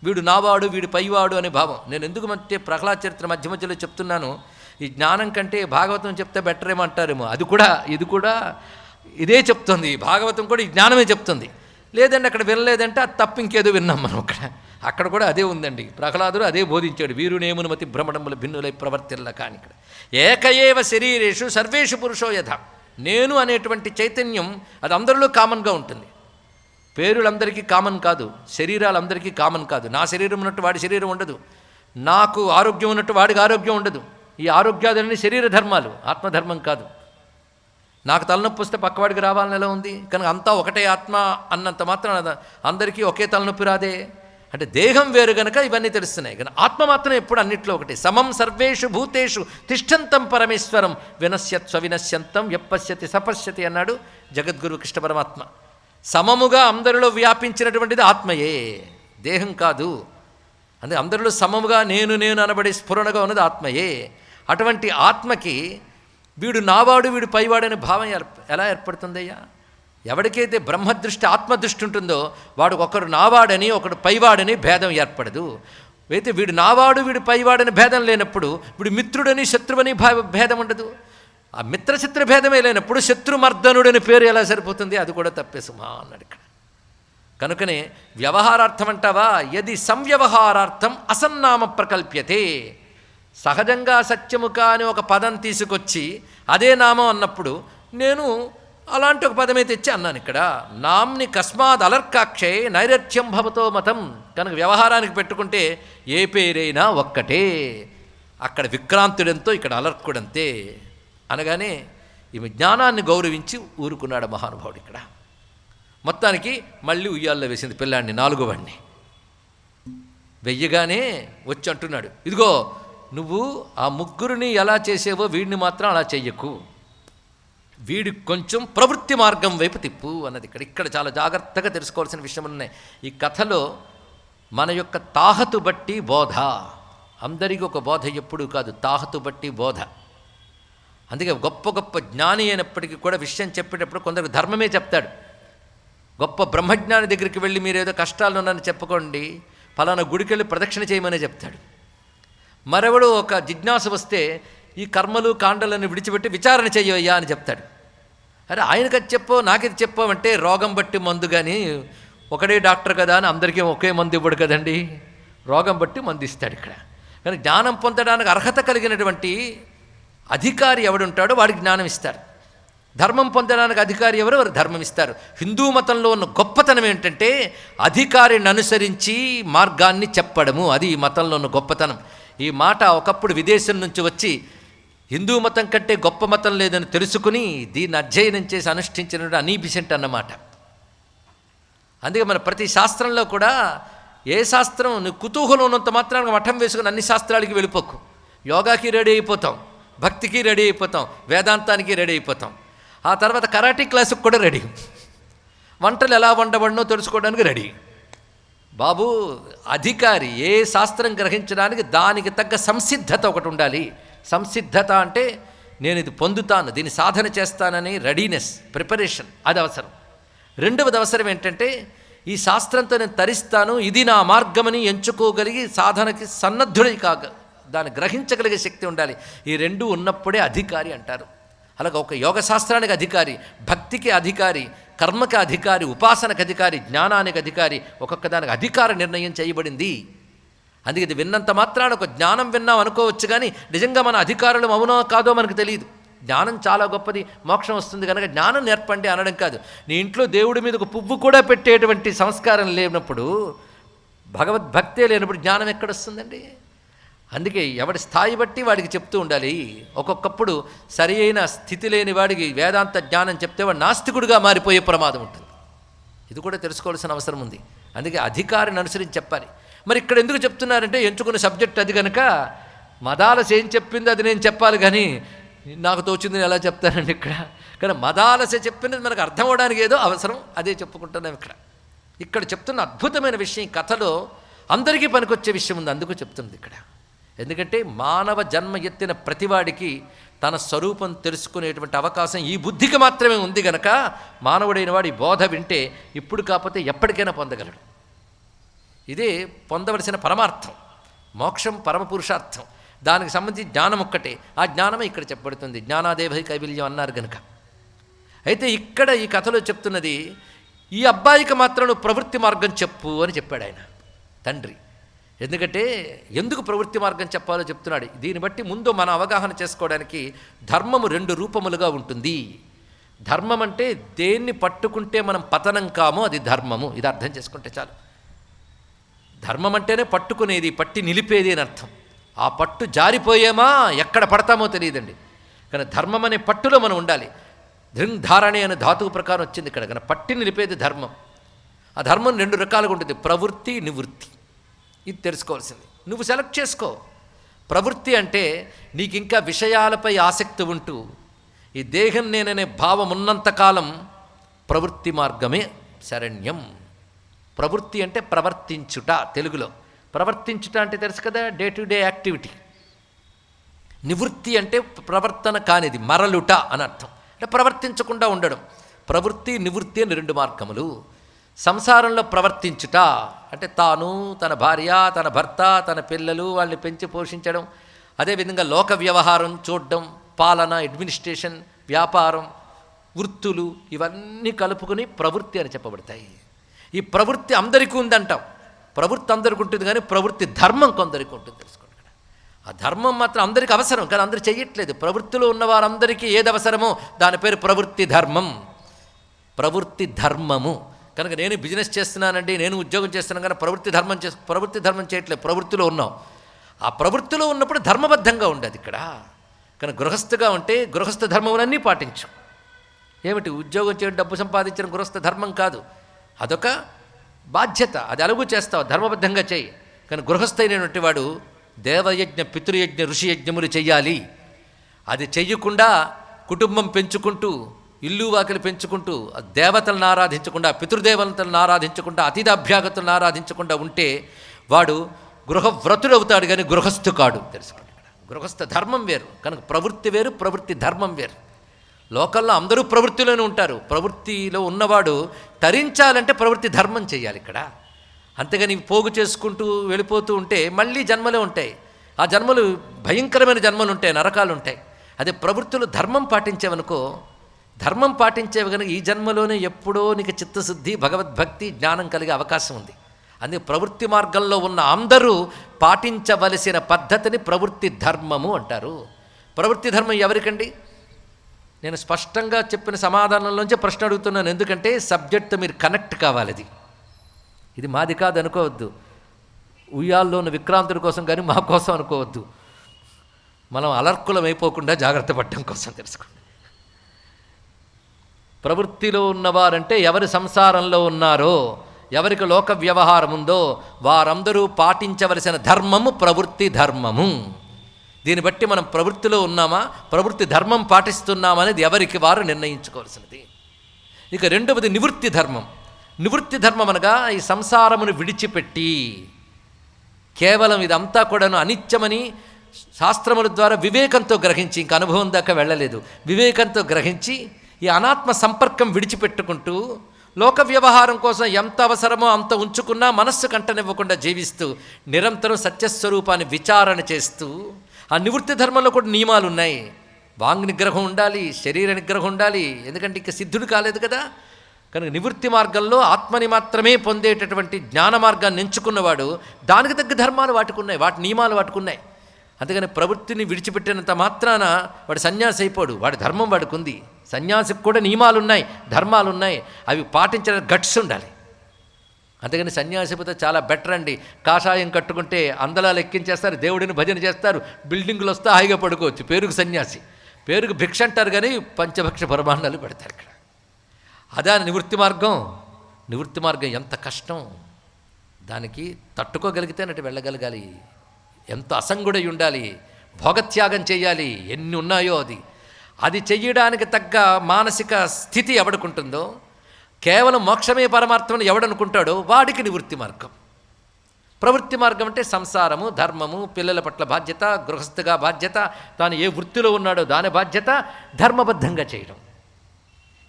వీడు నావాడు, వీడు పైవాడు అనే భావం. నేను ఎందుకు అంటే ప్రహ్లాద చరిత్ర మధ్య మధ్యలో చెప్తున్నాను. ఈ జ్ఞానం కంటే భాగవతం చెప్తే బెటర్ ఏమో అంటారేమో. ఇది కూడా ఇదే చెప్తుంది. భాగవతం కూడా ఈ జ్ఞానమే చెప్తుంది. లేదండి అక్కడ వినలేదంటే అది తప్ప ఇంకేదో విన్నాం మనం. అక్కడ కూడా అదే ఉందండి. ప్రహ్లాదుడు అదే బోధించాడు. వీరునేమునుమతి భ్రమణముల భిన్నులై ప్రవర్తిల్ల. కానీ ఇక్కడ ఏకయేవ శరీరేషు సర్వేషు పురుషో యథ. నేను అనేటువంటి చైతన్యం అది అందరిలో కామన్గా ఉంటుంది. పేరులందరికీ కామన్ కాదు, శరీరాలందరికీ కామన్ కాదు. నా శరీరం ఉన్నట్టు వాడి శరీరం ఉండదు, నాకు ఆరోగ్యం ఉన్నట్టు వాడికి ఆరోగ్యం ఉండదు. ఈ ఆరోగ్యాలన్నీ శరీర ధర్మాలు, ఆత్మధర్మం కాదు. నాకు తలనొప్పి వస్తే పక్కవాడికి రావాలని ఎలా ఉంది? కనుక అంతా ఒకటే ఆత్మ అన్నంత మాత్రం అందరికీ ఒకే తలనొప్పి రాదే. అంటే దేహం వేరు గనక ఇవన్నీ తెలుస్తున్నాయి. కానీ ఆత్మ మాత్రం ఎప్పుడు అన్నిట్లో ఒకటి. సమం సర్వేషు భూతేషు తిష్టంతం పరమేశ్వరం వినశ్యత్ స్వవినశ్యంతం యప్పశ్యతి సపశ్యతి అన్నాడు జగద్గురు కృష్ణ పరమాత్మ. సమముగా అందరిలో వ్యాపించినటువంటిది ఆత్మయే, దేహం కాదు. అంటే అందరిలో సమముగా నేను అనబడే స్ఫురణగా ఉన్నది ఆత్మయే. అటువంటి ఆత్మకి వీడు నావాడు, వీడు పైవాడనే భావం ఎలా ఏర్పడుతుందయ్యా? ఎవరికైతే బ్రహ్మదృష్టి ఆత్మదృష్టి ఉంటుందో వాడు ఒకరు నావాడని ఒకడు పైవాడని భేదం ఏర్పడదు. అయితే వీడు నావాడు, వీడు పైవాడని భేదం లేనప్పుడు వీడు మిత్రుడని శత్రువని భేదం ఉండదు. ఆ మిత్రశత్రు భేదమే లేనప్పుడు శత్రుమర్దనుడని పేరు ఎలా సరిపోతుంది? అది కూడా తప్పే సుమా అన్నాడు ఇక్కడ. కనుకనే వ్యవహారార్థం అంటావా, యది సంవ్యవహారార్థం అసన్నామ ప్రకల్ప్యతే. సహజంగా సత్యము కాని ఒక పదం తీసుకొచ్చి అదే నామం అన్నప్పుడు నేను అలాంటి ఒక పదమే తెచ్చి అన్నాను ఇక్కడ. నామ్ని కస్మాద్ అలర్కాక్షే నైరథ్యం భవతో మతం. కనుక వ్యవహారానికి పెట్టుకుంటే ఏ పేరైనా ఒక్కటే. అక్కడ విక్రాంతుడెంతో ఇక్కడ అలర్కుడంతే అనగానే ఈమె జ్ఞానాన్ని గౌరవించి ఊరుకున్నాడు మహానుభావుడు. ఇక్కడ మొత్తానికి మళ్ళీ ఉయ్యాల్లో వేసింది పిల్లాడిని, 4వ వాడిని. వెయ్యగానే వచ్చి అంటున్నాడు, ఇదిగో నువ్వు ఆ ముగ్గురిని ఎలా చేసేవో వీడిని మాత్రం అలా చెయ్యకు, వీడి కొంచెం ప్రవృత్తి మార్గం వైపు తిప్పు అన్నది. ఇక్కడ చాలా జాగ్రత్తగా తెలుసుకోవాల్సిన విషయం ఉన్నాయి. ఈ కథలో మన యొక్క తాహతు బట్టి బోధ, అందరికీ ఒక బోధ ఎప్పుడూ కాదు, తాహతు బట్టి బోధ. అందుకే గొప్ప గొప్ప జ్ఞాని అయినప్పటికీ కూడా విషయం చెప్పేటప్పుడు కొందరికి ధర్మమే చెప్తాడు. గొప్ప బ్రహ్మజ్ఞాని దగ్గరికి వెళ్ళి మీరు ఏదో కష్టాలు ఉన్నారని చెప్పుకోండి, ఫలానా గుడికెళ్ళి ప్రదక్షిణ చేయమనే చెప్తాడు. మరెవడు ఒక జిజ్ఞాస వస్తే ఈ కర్మలు కాండలను విడిచిపెట్టి విచారణ చెయ్యయ్యా అని చెప్తాడు. అరే ఆయనకి అది చెప్పో నాకిది చెప్పో అంటే రోగం బట్టి మందు, కానీ ఒకడే డాక్టర్ కదా అని అందరికీ ఒకే మందు ఇవ్వడు కదండి, రోగం బట్టి మందు ఇస్తాడు ఇక్కడ. కానీ జ్ఞానం పొందడానికి అర్హత కలిగినటువంటి అధికారి ఎవడుంటాడో వాడికి జ్ఞానం ఇస్తారు. ధర్మం పొందడానికి అధికారి ఎవరు, వారు ధర్మం ఇస్తారు. హిందూ మతంలో ఉన్న గొప్పతనం ఏంటంటే అధికారిని అనుసరించి మార్గాన్ని చెప్పడము, అది ఈ మతంలో ఉన్న గొప్పతనం. ఈ మాట ఒకప్పుడు విదేశం నుంచి వచ్చి హిందూ మతం కంటే గొప్ప మతం లేదని తెలుసుకుని దీన్ని అధ్యయనం చేసి అనుష్ఠించిన అనీబిసెంట్ అన్నమాట. అందుకే మన ప్రతి శాస్త్రంలో కూడా ఏ శాస్త్రం నువ్వు కుతూహలం ఉన్నంత మాత్రానికి మఠం వేసుకుని అన్ని శాస్త్రాలకి వెళ్ళిపోకు. యోగాకి రెడీ అయిపోతాం, భక్తికి రెడీ అయిపోతాం, వేదాంతానికి రెడీ అయిపోతాం, ఆ తర్వాత కరాటీ క్లాసుకు కూడా రెడీ, వంటలు ఎలా వండబడినో తెలుసుకోవడానికి రెడీ. బాబు అధికారి ఏ శాస్త్రం గ్రహించడానికి దానికి తగ్గ సంసిద్ధత ఒకటి ఉండాలి. సంసిద్ధత అంటే నేను ఇది పొందుతాను, దీన్ని సాధన చేస్తానని రెడీనెస్, ప్రిపరేషన్, అది అవసరం. రెండవది అవసరం ఏంటంటే ఈ శాస్త్రంతో నేను తరిస్తాను, ఇది నా మార్గమని ఎంచుకోగలిగి సాధనకి సన్నద్ధుడై దాన్ని గ్రహించగలిగే శక్తి ఉండాలి. ఈ రెండు ఉన్నప్పుడే అధికారి అంటారు. అలాగే ఒక యోగ శాస్త్రానికి అధికారి, భక్తికి అధికారి, కర్మకి అధికారి, ఉపాసనకు అధికారి, జ్ఞానానికి అధికారి, ఒక్కొక్క దానికి అధికార నిర్ణయం చేయబడింది. అందుకే ఇది విన్నంత మాత్రాన ఒక జ్ఞానం విన్నాం అనుకోవచ్చు, కానీ నిజంగా మన అధికారులు అవునో కాదో మనకు తెలియదు. జ్ఞానం చాలా గొప్పది, మోక్షం వస్తుంది కనుక జ్ఞానం నేర్పండి అనడం కాదు. నీ ఇంట్లో దేవుడి మీద ఒక పువ్వు కూడా పెట్టేటువంటి సంస్కారం లేనప్పుడు, భగవద్భక్తే లేనప్పుడు జ్ఞానం ఎక్కడొస్తుందండి? అందుకే ఎవడి స్థాయి బట్టి వాడికి చెప్తూ ఉండాలి. ఒక్కొక్కప్పుడు సరి అయిన స్థితి లేని వాడికి వేదాంత జ్ఞానం చెప్తే వాడు నాస్తికుడిగా మారిపోయే ప్రమాదం ఉంటుంది. ఇది కూడా తెలుసుకోవాల్సిన అవసరం ఉంది. అందుకే అధికారిని అనుసరించి చెప్పాలి. మరి ఇక్కడ ఎందుకు చెప్తున్నారంటే ఎంచుకున్న సబ్జెక్ట్ అది కనుక మదాలస ఏం చెప్పింది అది నేను చెప్పాలి, కానీ నాకు తోచింది ఎలా చెప్తానండి ఇక్కడ. కానీ మదాలస చెప్పినది మనకు అర్థం అవడానికి ఏదో అవసరం, అదే చెప్పుకుంటున్నాం ఇక్కడ. ఇక్కడ చెప్తున్న అద్భుతమైన విషయం, ఈ కథలో అందరికీ పనికొచ్చే విషయం ఉంది, అందుకు చెప్తుంది ఇక్కడ. ఎందుకంటే మానవ జన్మ ఎత్తిన ప్రతివాడికి తన స్వరూపం తెలుసుకునేటువంటి అవకాశం ఈ బుద్ధికి మాత్రమే ఉంది గనక మానవుడైన వాడు ఈ బోధ వింటే ఇప్పుడు కాకపోతే ఎప్పటికైనా పొందగలడు. ఇదే పొందవలసిన పరమార్థం, మోక్షం పరమపురుషార్థం. దానికి సంబంధించి జ్ఞానం ఒక్కటే, ఆ జ్ఞానమే ఇక్కడ చెప్పబడుతుంది. జ్ఞానాదేవై కైవల్యం అన్నారు గనుక. అయితే ఇక్కడ ఈ కథలో చెప్తున్నది, ఈ అబ్బాయికి మాత్రం నువ్వు ప్రవృత్తి మార్గం చెప్పు అని చెప్పాడు ఆయన తండ్రి. ఎందుకంటే ఎందుకు ప్రవృత్తి మార్గం చెప్పాలో చెప్తున్నాడు. దీన్ని బట్టి ముందు మన అవగాహన చేసుకోవడానికి ధర్మము 2 రూపములుగా ఉంటుంది. ధర్మం అంటే దేన్ని పట్టుకుంటే మనం పతనం కామో అది ధర్మము, ఇది అర్థం చేసుకుంటే చాలు. ధర్మం అంటేనే పట్టుకునేది, పట్టి నిలిపేది అని అర్థం. ఆ పట్టు జారిపోయేమా ఎక్కడ పడతామో తెలియదండి. కానీ ధర్మం అనే పట్టులో మనం ఉండాలి. ధృంధారణి అనే ధాతువు ప్రకారం వచ్చింది ఇక్కడ. కానీ పట్టి నిలిపేది ధర్మం. ఆ ధర్మం 2 రకాలుగా ఉంటుంది, ప్రవృత్తి, నివృత్తి. ఇది తెలుసుకోవాల్సింది. నువ్వు సెలెక్ట్ చేసుకో. ప్రవృత్తి అంటే నీకు ఇంకా విషయాలపై ఆసక్తి ఉంటూ ఈ దేహం నేననే భావం ఉన్నంతకాలం ప్రవృత్తి మార్గమే శరణ్యం. ప్రవృత్తి అంటే ప్రవర్తించుట, తెలుగులో ప్రవర్తించుట అంటే తెలుసు కదా, డే టు డే యాక్టివిటీ. నివృత్తి అంటే ప్రవర్తన కానిది, మరలుట అని అర్థం, అంటే ప్రవర్తించకుండా ఉండడం. ప్రవృత్తి నివృత్తి అని 2 మార్గములు. సంసారంలో ప్రవర్తించుట అంటే తాను, తన భార్య, తన భర్త, తన పిల్లలు, వాళ్ళని పెంచి పోషించడం. అదేవిధంగా లోక వ్యవహారం చూడడం, పాలన, అడ్మినిస్ట్రేషన్, వ్యాపారం, వృత్తులు, ఇవన్నీ కలుపుకుని ప్రవృత్తి అని చెప్పబడతాయి. ఈ ప్రవృత్తి అందరికీ ఉందంటాం. ప్రవృత్తి అందరికీ ఉంటుంది, కానీ ప్రవృత్తి ధర్మం కొందరికి ఉంటుంది. తెలుసుకోండి, ఆ ధర్మం మాత్రం అందరికీ అవసరం, కానీ అందరూ చెయ్యట్లేదు. ప్రవృత్తిలో ఉన్న వారందరికీ ఏది అవసరమో దాని పేరు ప్రవృత్తి ధర్మం. ప్రవృత్తి ధర్మము. కనుక నేను బిజినెస్ చేస్తున్నానండి, నేను ఉద్యోగం చేస్తున్నాను, కానీ ప్రవృత్తి ధర్మం చేయట్లేదు, ప్రవృత్తిలో ఉన్నాం. ఆ ప్రవృత్తిలో ఉన్నప్పుడు ధర్మబద్ధంగా ఉండదు ఇక్కడ. కానీ గృహస్థగా ఉంటే గృహస్థ ధర్మములన్నీ పాటించు. ఏమిటి ఉద్యోగం చేయడం, డబ్బు సంపాదించడం గృహస్థ ధర్మం కాదు, అదొక బాధ్యత, అది అలుగు చేస్తావు, ధర్మబద్ధంగా చేయి. కానీ గృహస్థైనటువంటి వాడు దేవయజ్ఞ, పితృయజ్ఞ, ఋషి యజ్ఞములు చెయ్యాలి. అది చెయ్యకుండా కుటుంబం పెంచుకుంటూ, ఇల్లు వాకిలు పెంచుకుంటూ, దేవతలను ఆరాధించకుండా, పితృదేవతలను ఆరాధించకుండా, అతిథాభ్యాగతులను ఆరాధించకుండా ఉంటే వాడు గృహవ్రతుడు అవుతాడు, కానీ గృహస్థు కాడు. తెలుసుకోండి, గృహస్థ ధర్మం వేరు, కనుక ప్రవృత్తి వేరు, ప్రవృత్తి ధర్మం వేరు. లోకల్లో అందరూ ప్రవృత్తిలోనే ఉంటారు. ప్రవృత్తిలో ఉన్నవాడు తరించాలంటే ప్రవృత్తి ధర్మం చేయాలి ఇక్కడ. అంతేగాని పోగు చేసుకుంటూ వెళ్ళిపోతూ ఉంటే మళ్ళీ జన్మలే ఉంటాయి. ఆ జన్మలు భయంకరమైన జన్మలు ఉంటాయి, నరకాలు ఉంటాయి. అదే ప్రవృత్తులు ధర్మం పాటించేవనుకో, ధర్మం పాటించేవి కనుక ఈ జన్మలోనే ఎప్పుడో నీకు చిత్తశుద్ధి, భగవద్భక్తి, జ్ఞానం కలిగే అవకాశం ఉంది. అందుకే ప్రవృత్తి మార్గంలో ఉన్న అందరూ పాటించవలసిన పద్ధతిని ప్రవృత్తి ధర్మము అంటారు. ప్రవృత్తి ధర్మం ఎవరికండి? నేను స్పష్టంగా చెప్పిన సమాధానంలోంచే ప్రశ్న అడుగుతున్నాను, ఎందుకంటే సబ్జెక్ట్తో మీరు కనెక్ట్ కావాలి. ఇది మాది కాదు అనుకోవద్దు, ఉయ్యాల్లో ఉన్న విక్రాంతుడి కోసం కానీ మా కోసం అనుకోవద్దు. మనం అలర్కులం అయిపోకుండా జాగ్రత్త పడటం కోసం తెలుసుకోండి. ప్రవృత్తిలో ఉన్నవారంటే ఎవరి సంసారంలో ఉన్నారో, ఎవరికి లోక వ్యవహారం ఉందో వారందరూ పాటించవలసిన ధర్మము ప్రవృత్తి ధర్మము. దీన్ని బట్టి మనం ప్రవృత్తిలో ఉన్నామా, ప్రవృత్తి ధర్మం పాటిస్తున్నామా అనేది ఎవరికి వారు నిర్ణయించుకోవాల్సినది. ఇక రెండవది నివృత్తి ధర్మం. నివృత్తి ధర్మం అనగా ఈ సంసారమును విడిచిపెట్టి కేవలం ఇదంతా కూడాను అనిత్యమని శాస్త్రముల ద్వారా వివేకంతో గ్రహించి, ఇంక అనుభవం దాకా వెళ్ళలేదు, వివేకంతో గ్రహించి ఈ అనాత్మ సంపర్కం విడిచిపెట్టుకుంటూ లోక వ్యవహారం కోసం ఎంత అవసరమో అంత ఉంచుకున్నా మనస్సు కంటనివ్వకుండా జీవిస్తూ నిరంతరం సత్యస్వరూపాన్ని విచారణ చేస్తూ, ఆ నివృత్తి ధర్మంలో కూడా నియమాలు ఉన్నాయి. వాంగ్ నిగ్రహం ఉండాలి, శరీర నిగ్రహం ఉండాలి, ఎందుకంటే ఇక సిద్ధుడు కాలేదు కదా. కనుక నివృత్తి మార్గంలో ఆత్మని మాత్రమే పొందేటటువంటి జ్ఞాన మార్గాన్ని ఎంచుకున్నవాడు దానికి తగ్గ ధర్మాలు వాటికున్నాయి, వాటి నియమాలు వాటికున్నాయి. అందుకని ప్రవృత్తిని విడిచిపెట్టినంత మాత్రాన వాడు సన్యాసి అయిపోడు, వాడి ధర్మం వాడికి ఉంది. సన్యాసికి కూడా నియమాలు ఉన్నాయి, ధర్మాలు ఉన్నాయి, అవి పాటించడానికి గట్స్ ఉండాలి. అందుకని సన్యాసిపోతే చాలా బెటర్ అండి. కాషాయం కట్టుకుంటే అందలాలు ఎక్కించేస్తారు, దేవుడిని భజన చేస్తారు, బిల్డింగులు వస్తే హాయిగా పడుకోవచ్చు. పేరుకు సన్యాసి, పేరుకు భిక్ష అంటారు, కానీ పంచభక్ష పరమాన్నాలు పెడతారు ఇక్కడ. అదే నివృత్తి మార్గం. నివృత్తి మార్గం ఎంత కష్టం, దానికి తట్టుకోగలిగితేనట్టు వెళ్ళగలగాలి, ఎంత అసంగుడై ఉండాలి, భోగత్యాగం చేయాలి, ఎన్ని ఉన్నాయో అది చెయ్యడానికి తగ్గ మానసిక స్థితి ఎవడుకుంటుందో, కేవలం మోక్షమే పరమార్థమని ఎవడనుకుంటాడో వాడికి నివృత్తి మార్గం. ప్రవృత్తి మార్గం అంటే సంసారము, ధర్మము, పిల్లల పట్ల బాధ్యత, గృహస్థగా బాధ్యత, తాను ఏ వృత్తిలో ఉన్నాడో దాని బాధ్యత ధర్మబద్ధంగా చేయడం.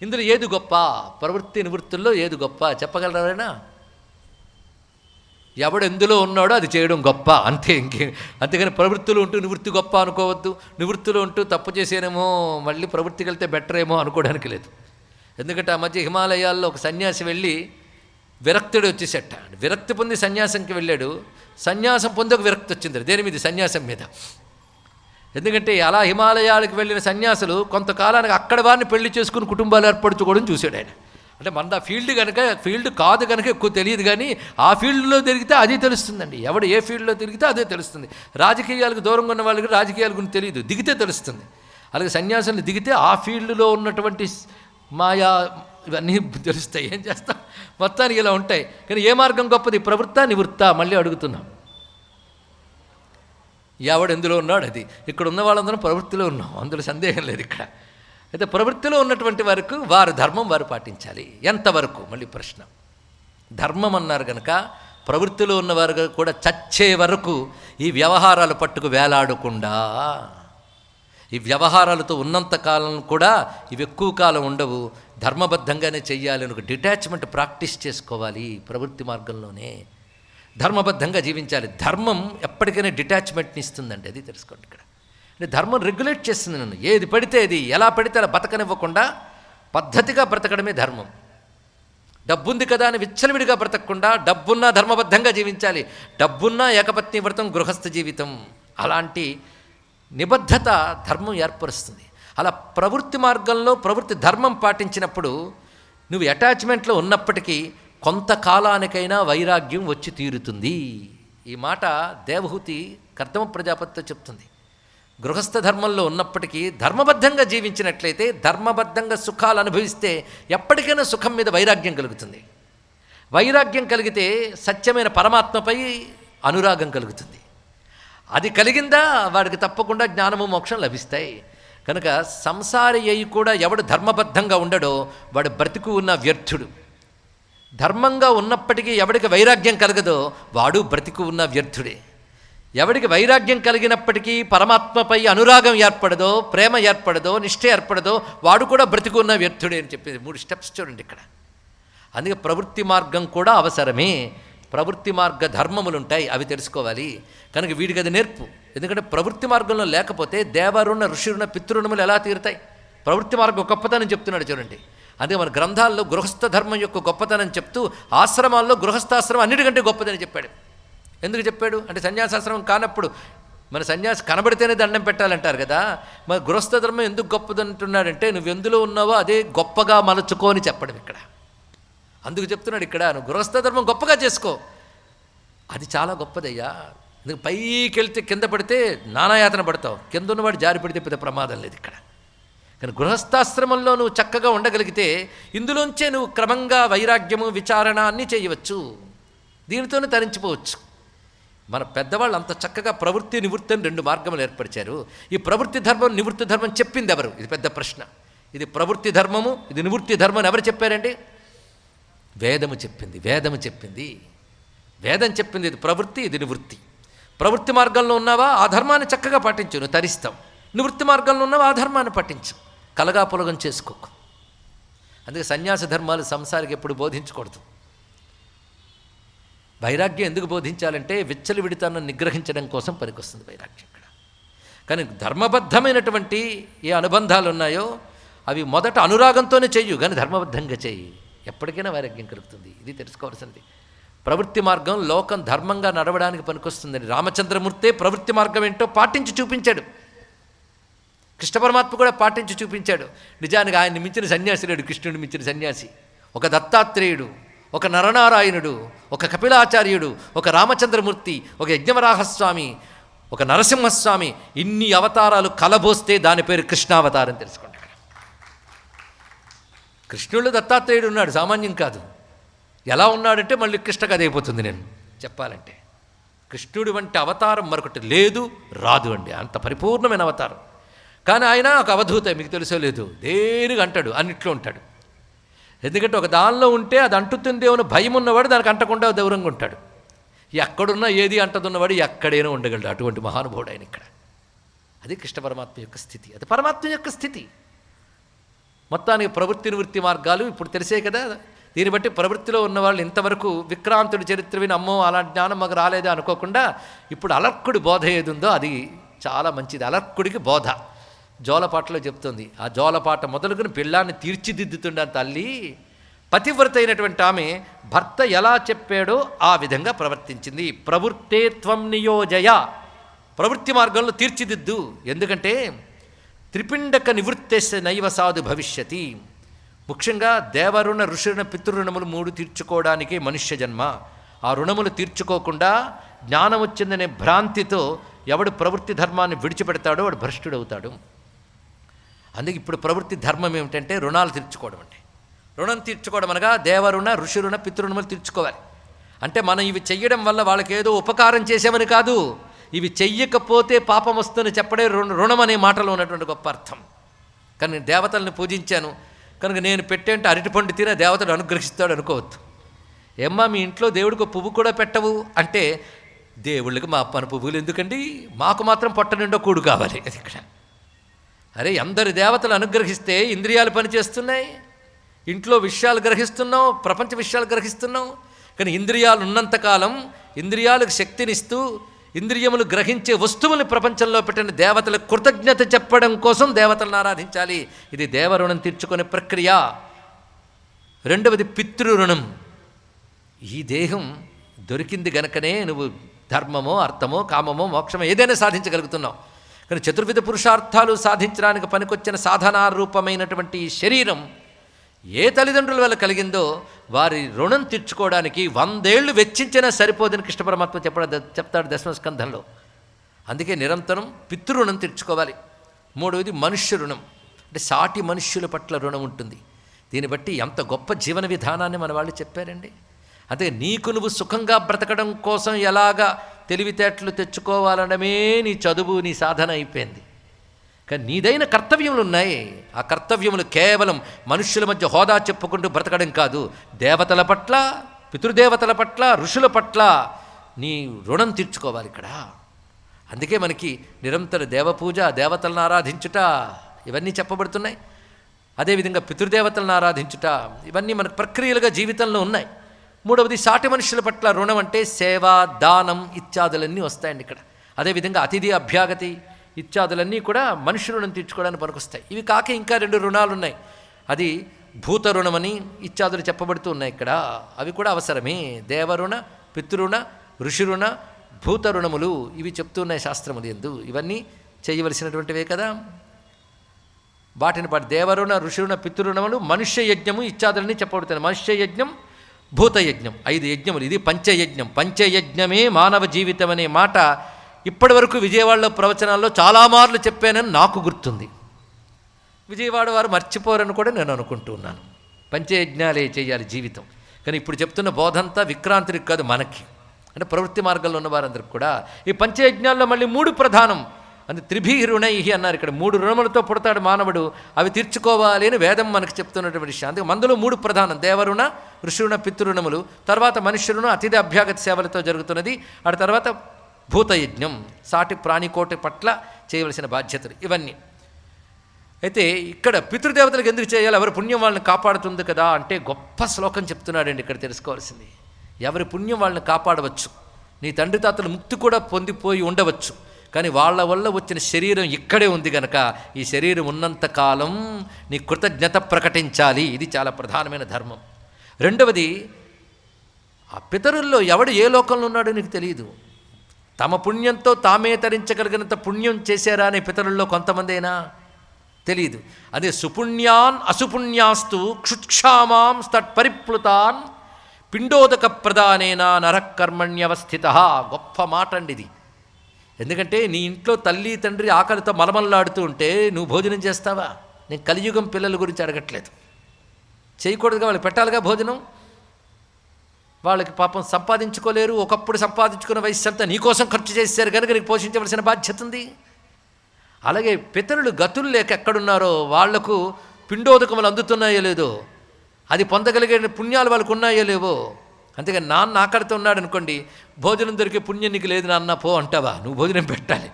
ఇందులో ఏది గొప్ప? ప్రవృత్తి నివృత్తుల్లో ఏది గొప్ప చెప్పగలరైనా? ఎవడు ఎందులో ఉన్నాడో అది చేయడం గొప్ప, అంతే. అంతేగాని ప్రవృత్తులు ఉంటూ నివృత్తి గొప్ప అనుకోవద్దు, నివృత్తులు ఉంటూ తప్పు చేసేనేమో మళ్ళీ ప్రవృత్తికి వెళ్తే బెటర్ ఏమో అనుకోవడానికి లేదు. ఎందుకంటే ఆ మధ్య హిమాలయాల్లో ఒక సన్యాసి వెళ్ళి విరక్తుడు వచ్చేసట. విరక్తి పొంది సన్యాసంకి వెళ్ళాడు, సన్యాసం పొంది ఒక విరక్తి వచ్చింది. దేని మీద? సన్యాసం మీద. ఎందుకంటే అలా హిమాలయాలకు వెళ్ళిన సన్యాసులు కొంతకాలానికి అక్కడ వారిని పెళ్లి చేసుకుని కుటుంబాలు ఏర్పరచుకోవడం చూశాడు ఆయన. అంటే మనది ఆ ఫీల్డ్ కాదు కనుక ఎక్కువ తెలియదు, కానీ ఆ ఫీల్డ్లో తిరిగితే అది తెలుస్తుందండి. ఎవడు ఏ ఫీల్డ్లో తిరిగితే అదే తెలుస్తుంది. రాజకీయాలకు దూరంగా ఉన్న వాళ్ళకి రాజకీయాల గురించి తెలియదు, దిగితే తెలుస్తుంది. అలాగే సన్యాసులు దిగితే ఆ ఫీల్డ్లో ఉన్నటువంటి మాయా ఇవన్నీ తెలుస్తాయి. ఏం చేస్తాం, మొత్తానికి ఇలా ఉంటాయి. కానీ ఏ మార్గం గొప్పది? ప్రవృత్త నివృత్త? మళ్ళీ అడుగుతున్నాం. ఎవడు ఎందులో ఉన్నాడు అది. ఇక్కడ ఉన్న వాళ్ళందరం ప్రవృత్తిలో ఉన్నాం, అందులో సందేహం లేదు. ఇక్కడ అయితే ప్రవృత్తిలో ఉన్నటువంటి వరకు వారు ధర్మం వారు పాటించాలి. ఎంతవరకు? మళ్ళీ ప్రశ్న. ధర్మం అన్నారు కనుక ప్రవృత్తిలో ఉన్నవారు కూడా చచ్చే వరకు ఈ వ్యవహారాలు పట్టుకు వేలాడకుండా, ఈ వ్యవహారాలతో ఉన్నంతకాలం కూడా ఇవి ఎక్కువ కాలం ఉండవు, ధర్మబద్ధంగానే చెయ్యాలి అని ఒక డిటాచ్మెంట్ ప్రాక్టీస్ చేసుకోవాలి. ప్రవృత్తి మార్గంలోనే ధర్మబద్ధంగా జీవించాలి. ధర్మం ఎప్పటికైనా డిటాచ్మెంట్ని ఇస్తుందండి, అది తెలుసుకోండి. ఇక్కడ అంటే ధర్మం రెగ్యులేట్ చేస్తుంది నన్ను. ఏది పడితే అది, ఎలా పడితే అలా బతకనివ్వకుండా పద్ధతిగా బ్రతకడమే ధర్మం. డబ్బుంది కదా అని విచ్చలవిడిగా బ్రతకకుండా, డబ్బున్నా ధర్మబద్ధంగా జీవించాలి. డబ్బున్నా ఏకపత్ని వ్రతం, గృహస్థ జీవితం, అలాంటి నిబద్ధత ధర్మం ఏర్పరుస్తుంది. అలా ప్రవృత్తి మార్గంలో ప్రవృత్తి ధర్మం పాటించినప్పుడు నువ్వు అటాచ్మెంట్లో ఉన్నప్పటికీ కొంతకాలానికైనా వైరాగ్యం వచ్చి తీరుతుంది. ఈ మాట దేవహూతి కర్దమ ప్రజాపతితో చెప్తుంది. గృహస్థ ధర్మంలో ఉన్నప్పటికీ ధర్మబద్ధంగా జీవించినట్లయితే, ధర్మబద్ధంగా సుఖాలు అనుభవిస్తే ఎప్పటికైనా సుఖం మీద వైరాగ్యం కలుగుతుంది. వైరాగ్యం కలిగితే సత్యమైన పరమాత్మపై అనురాగం కలుగుతుంది. అది కలిగిందా వాడికి తప్పకుండా జ్ఞానము మోక్షం లభిస్తాయి. కనుక సంసారి అయి కూడా ఎవడు ధర్మబద్ధంగా ఉండడో వాడు బ్రతికు ఉన్న వ్యర్థుడు. ధర్మంగా ఉన్నప్పటికీ ఎవడికి వైరాగ్యం కలగదో వాడు బ్రతికు ఉన్న వ్యర్థుడే. ఎవడికి వైరాగ్యం కలిగినప్పటికీ పరమాత్మపై అనురాగం ఏర్పడదో, ప్రేమ ఏర్పడదో, నిష్ఠ ఏర్పడదో వాడు కూడా బ్రతికు ఉన్న వ్యర్థుడే అని చెప్పేది. 3 స్టెప్స్ చూడండి ఇక్కడ. అందుకే ప్రవృత్తి మార్గం కూడా అవసరమే. ప్రవృత్తి మార్గ ధర్మములుంటాయి, అవి తెలుసుకోవాలి. కనుక వీడికి అది నేర్పు. ఎందుకంటే ప్రవృత్తి మార్గంలో లేకపోతే దేవరుణ ఋషిరుణ పితృణములు ఎలా తీరుతాయి? ప్రవృత్తి మార్గం గొప్పతనం చెప్తున్నాడు చూడండి. అదే మన గ్రంథాల్లో గృహస్థ ధర్మం యొక్క గొప్పతనం చెప్తూ ఆశ్రమాల్లో గృహస్థాశ్రమం అన్నిటికంటే గొప్పదని చెప్పాడు. ఎందుకు చెప్పాడు అంటే సన్యాసాశ్రమం కానప్పుడు మన సన్యాసి కనబడితేనే దండం పెట్టాలంటారు కదా. మరి గృహస్థ ధర్మం ఎందుకు గొప్పదంటున్నాడంటే నువ్వు ఎందులో ఉన్నావో అదే గొప్పగా మలుచుకొని చెప్పడం ఇక్కడ. అందుకు చెప్తున్నాడు ఇక్కడ, నువ్వు గృహస్థ ధర్మం గొప్పగా చేసుకో, అది చాలా గొప్పదయ్యా. నువ్వు పైకి వెళ్తే కింద పడితే నానాయాతన పడతావు, కింద ఉన్నవాడు జారి పడితే పెద్ద ప్రమాదం లేదు ఇక్కడ. కానీ గృహస్థాశ్రమంలో నువ్వు చక్కగా ఉండగలిగితే ఇందులోంచే నువ్వు క్రమంగా వైరాగ్యము విచారణ అన్నీ చేయవచ్చు, దీనితోనే తరించిపోవచ్చు. మన పెద్దవాళ్ళు అంత చక్కగా ప్రవృత్తి నివృత్తి అని 2 మార్గములు ఏర్పరిచారు. ఈ ప్రవృత్తి ధర్మం నివృత్తి ధర్మం చెప్పింది ఎవరు? ఇది పెద్ద ప్రశ్న. ఇది ప్రవృత్తి ధర్మము, ఇది నివృత్తి ధర్మం ఎవరు చెప్పారండి? వేదము చెప్పింది. వేదము చెప్పింది, వేదం చెప్పింది. ఇది ప్రవృత్తి, ఇది నివృత్తి. ప్రవృత్తి మార్గంలో ఉన్నావా ఆ ధర్మాన్ని చక్కగా పాటించు, నువ్వు తరిస్తావు. నివృత్తి మార్గంలో ఉన్నావా ఆ ధర్మాన్ని పాటించు, కలగా పొలగం చేసుకోకు. అందుకే సన్యాస ధర్మాలు సంసారికి ఎప్పుడు బోధించకూడదు. వైరాగ్యం ఎందుకు బోధించాలంటే విచ్చలు విడితనం నిగ్రహించడం కోసం పనికొస్తుంది వైరాగ్యం ఇక్కడ. కానీ ధర్మబద్ధమైనటువంటి ఏ అనుబంధాలు ఉన్నాయో అవి మొదట అనురాగంతోనే చెయ్యు, కానీ ధర్మబద్ధంగా చెయ్యి, ఎప్పటికైనా వైరాగ్యం కలుగుతుంది. ఇది తెలుసుకోవాల్సింది. ప్రవృత్తి మార్గం లోకం ధర్మంగా నడవడానికి పనికొస్తుందని రామచంద్రమూర్తే ప్రవృత్తి మార్గం ఏంటో పాటించి చూపించాడు. కృష్ణ పరమాత్మ కూడా పాటించి చూపించాడు. నిజానికి ఆయన్ని మించిన సన్యాసి లేడు, కృష్ణుడిని మించిన సన్యాసి. ఒక దత్తాత్రేయుడు, ఒక నరనారాయణుడు, ఒక కపిలాచార్యుడు, ఒక రామచంద్రమూర్తి, ఒక యజ్ఞవరాహస్వామి, ఒక నరసింహస్వామి, ఇన్ని అవతారాలు కలబోస్తే దాని పేరు కృష్ణావతారం తెలుసుకోండి. కృష్ణుడు దత్తాత్రేయుడు ఉన్నాడు, సామాన్యం కాదు. ఎలా ఉన్నాడంటే మళ్ళీ కృష్ణ కథ అయిపోతుంది నేను చెప్పాలంటే. కృష్ణుడి వంటి అవతారం మరొకటి లేదు, రాదు అండి, అంత పరిపూర్ణమైన అవతారం. కానీ ఆయన ఒక అవధూత, మీకు తెలుసో లేదు, దేనికి అంటాడు, అన్నిట్లో ఉంటాడు. ఎందుకంటే ఒక దానిలో ఉంటే అది అంటుతుందేమో భయం ఉన్నవాడు దానికి అంటకుండా దూరంగా ఉంటాడు. ఎక్కడున్నా ఏది అంటదున్నవాడు ఎక్కడైనా ఉండగలడు, అటువంటి మహానుభావుడు ఆయన ఇక్కడ. అది కృష్ణ పరమాత్మ యొక్క స్థితి, అది పరమాత్మ యొక్క స్థితి. మొత్తానికి ప్రవృత్తి నివృత్తి మార్గాలు ఇప్పుడు తెలిసే కదా. దీన్ని బట్టి ప్రవృత్తిలో ఉన్నవాళ్ళు ఇంతవరకు విక్రాంతుడి చరిత్ర విని అమ్మో అలాంటి జ్ఞానం మాకు రాలేదా అనుకోకుండా ఇప్పుడు అలర్కుడి బోధ ఏది ఉందో అది చాలా మంచిది. అలర్కుడికి బోధ జోలపాటలో చెప్తుంది. ఆ జోలపాట మొదలుకొని పిల్లాన్ని తీర్చిదిద్దుతుండ తల్లి, పతివ్రత అయినటువంటి ఆమె భర్త ఎలా చెప్పాడో ఆ విధంగా ప్రవర్తించింది. ప్రవృత్తే త్వం నియోజయ, ప్రవృత్తి మార్గంలో తీర్చిదిద్దు. ఎందుకంటే త్రిపిండక నివృత్తేశ నైవ సాధు భవిష్యతి. ముఖ్యంగా దేవరుణ ఋషురుణ పితృరుణములు 3 తీర్చుకోవడానికే మనుష్య జన్మ. ఆ రుణములు తీర్చుకోకుండా జ్ఞానం వచ్చిందనే భ్రాంతితో ఎవడు ప్రవృత్తి ధర్మాన్ని విడిచిపెడతాడో వాడు భ్రష్టుడవుతాడు. అందుకే ఇప్పుడు ప్రవృత్తి ధర్మం ఏమిటంటే రుణాలు తీర్చుకోవడం. అంటే రుణం తీర్చుకోవడం అనగా దేవరుణ ఋషురుణ పితృరుణములు తీర్చుకోవాలి. అంటే మనం ఇవి చెయ్యడం వల్ల వాళ్ళకి ఏదో ఉపకారం చేసామని కాదు, ఇవి చెయ్యకపోతే పాపం వస్తుందని చెప్పడే రుణం అనే మాటలో ఉన్నటువంటి గొప్ప అర్థం. కానీ నేను దేవతల్ని పూజించాను కనుక నేను పెట్టేంటే అరటిపండు తినే దేవతడు అనుగ్రహిస్తాడు అనుకోవద్దు. ఏమ్మా మీ ఇంట్లో దేవుడికి పువ్వు కూడా పెట్టవు అంటే దేవుళ్ళకి మా మన పువ్వులు ఎందుకండి, మాకు మాత్రం పొట్ట నిండో కూడు కావాలి. అది ఇక్కడ. అరే అందరి దేవతలు అనుగ్రహిస్తే ఇంద్రియాలు పనిచేస్తున్నాయి, ఇంట్లో విషయాలు గ్రహిస్తున్నాం, ప్రపంచ విషయాలు గ్రహిస్తున్నాం. కానీ ఇంద్రియాలు ఉన్నంతకాలం ఇంద్రియాలకు శక్తినిస్తూ ఇంద్రియములు గ్రహించే వస్తువుల్ని ప్రపంచంలో పెట్టిన దేవతలకు కృతజ్ఞత చెప్పడం కోసం దేవతలను ఆరాధించాలి. ఇది దేవరుణం తీర్చుకునే ప్రక్రియ. రెండవది పితృరుణం. ఈ దేహం దొరికింది గనకనే నువ్వు ధర్మమో అర్థమో కామమో మోక్షమో ఏదైనా సాధించగలుగుతున్నావు. కానీ చతుర్విధ పురుషార్థాలు సాధించడానికి పనికొచ్చిన సాధనారూపమైనటువంటి ఈ శరీరం ఏ తల్లిదండ్రుల వల్ల కలిగిందో వారి రుణం తీర్చుకోవడానికి 100 ఏళ్ళు వెచ్చించినా సరిపోదని కృష్ణ పరమాత్మ చెప్తాడు దశమస్కంధంలో. అందుకే నిరంతరం పితృరుణం తీర్చుకోవాలి. మూడవది మనుష్య రుణం, అంటే సాటి మనుష్యుల పట్ల రుణం ఉంటుంది. దీన్ని బట్టి ఎంత గొప్ప జీవన విధానాన్ని మన వాళ్ళు చెప్పారండి. అంటే నీకు నువ్వు సుఖంగా బ్రతకడం కోసం ఎలాగా తెలివితేటలు తెచ్చుకోవాలనమే నీ చదువు, నీ సాధన అయిపోయింది. కానీ నీదైన కర్తవ్యములు ఉన్నాయి. ఆ కర్తవ్యములు కేవలం మనుష్యుల మధ్య హోదా చెప్పుకుంటూ బ్రతకడం కాదు, దేవతల పట్ల, పితృదేవతల పట్ల, ఋషుల పట్ల నీ రుణం తీర్చుకోవాలి ఇక్కడ. అందుకే మనకి నిరంతర దేవపూజ, దేవతలను ఆరాధించుట ఇవన్నీ చెప్పబడుతున్నాయి. అదేవిధంగా పితృదేవతలను ఆరాధించుట ఇవన్నీ మనకు ప్రక్రియలుగా జీవితంలో ఉన్నాయి. మూడవది సాటి మనుషుల పట్ల రుణం అంటే సేవ, దానం ఇత్యాదులన్నీ వస్తాయండి ఇక్కడ. అదేవిధంగా అతిథి అభ్యాగతి ఇత్యాదులన్నీ కూడా మనుష్య ఋణం తీర్చుకోవడానికి పనికొస్తాయి. ఇవి కాక ఇంకా 2 రుణాలు ఉన్నాయి. అది భూత రుణమని ఇత్యాదులు చెప్పబడుతూ ఉన్నాయి ఇక్కడ. అవి కూడా అవసరమే. దేవరుణ, పితృరుణ, ఋషిరుణ, భూత రుణములు ఇవి చెప్తూ ఉన్నాయి శాస్త్రములు యందు. ఇవన్నీ చేయవలసినటువంటివే కదా. వాటిని పాటు దేవరుణ, ఋషిరుణ, పితృరుణములు, మనుష్య యజ్ఞము ఇత్యాదులని చెప్పబడుతున్నాయి. మనుష్య యజ్ఞం, భూతయజ్ఞం, 5 యజ్ఞములు. ఇది పంచయజ్ఞం. పంచయజ్ఞమే మానవ జీవితం అనే మాట ఇప్పటి వరకు విజయవాడలో ప్రవచనాల్లో చాలా మార్లు చెప్పానని నాకు గుర్తుంది. విజయవాడ వారు మర్చిపోరని కూడా నేను అనుకుంటూ ఉన్నాను. పంచయజ్ఞాలే చేయాలి జీవితం. కానీ ఇప్పుడు చెప్తున్న బోధంతా విక్రాంతుడికి కాదు, మనకి, అంటే ప్రవృత్తి మార్గంలో ఉన్న వారందరికి కూడా. ఈ పంచయజ్ఞాల్లో మళ్ళీ 3 ప్రధానం. అంటే త్రిభిరుణై అన్నారు ఇక్కడ. 3 రుణములతో పుడతాడు మానవుడు, అవి తీర్చుకోవాలి అని వేదం మనకు చెప్తున్నటువంటి విషయం. అందుకే మందులో 3 ప్రధానం: దేవరుణ, ఋషురుణ, పితృరుణములు, తర్వాత మనుష్యులను అతిథి అభ్యాగత సేవలతో జరుగుతున్నది. ఆ తర్వాత భూతయజ్ఞం, సాటి ప్రాణికోటి పట్ల చేయవలసిన బాధ్యతలు ఇవన్నీ. అయితే ఇక్కడ పితృదేవతలకు ఎందుకు చేయాలి? ఎవరి పుణ్యం వాళ్ళని కాపాడుతుంది కదా అంటే గొప్ప శ్లోకం చెప్తున్నాడండి ఇక్కడ తెలుసుకోవాల్సింది. ఎవరి పుణ్యం వాళ్ళని కాపాడవచ్చు. నీ తండ్రి తాతలు ముక్తి కూడా పొందిపోయి ఉండవచ్చు, కానీ వాళ్ళ వల్ల వచ్చిన శరీరం ఇక్కడే ఉంది కనుక ఈ శరీరం ఉన్నంతకాలం నీ కృతజ్ఞత ప్రకటించాలి. ఇది చాలా ప్రధానమైన ధర్మం. రెండవది, ఆ పితరుల్లో ఎవడు ఏ లోకంలో ఉన్నాడో నీకు తెలియదు. తమ పుణ్యంతో తామే తరించగలిగినంత పుణ్యం చేశారా అనే పితరుల్లో కొంతమంది అయినా తెలియదు. అదే సుపుణ్యాన్ అసుపుణ్యాస్తు క్షుక్షామాం తత్పరిప్లుతాన్ పిండోదక ప్రదానేన నరకర్మణ్యవస్థిత. గొప్ప మాట అండి ఇది. ఎందుకంటే నీ ఇంట్లో తల్లి తండ్రి ఆకలితో మలమల్లాడుతూ ఉంటే నువ్వు భోజనం చేస్తావా? నేను కలియుగం పిల్లల గురించి అడగట్లేదు. చేయకూడదుగా, వాళ్ళు పెట్టాలిగా భోజనం. వాళ్ళకి పాపం సంపాదించుకోలేరు. ఒకప్పుడు సంపాదించుకున్న వయసు అంతా నీకోసం ఖర్చు చేశారు కనుక నీకు పోషించవలసిన బాధ్యత ఉంది. అలాగే పితరులు గతులు లేక ఎక్కడున్నారో వాళ్లకు పిండోదకములు అందుతున్నాయో లేదో, అది పొందగలిగే పుణ్యాలు వాళ్ళకు ఉన్నాయో లేవో. అంతేగా నాన్న ఆకలితో ఉన్నాడు అనుకోండి, భోజనం దొరికే పుణ్యం నీకు లేదు నాన్న పో అంటావా? నువ్వు భోజనం పెట్టాలి.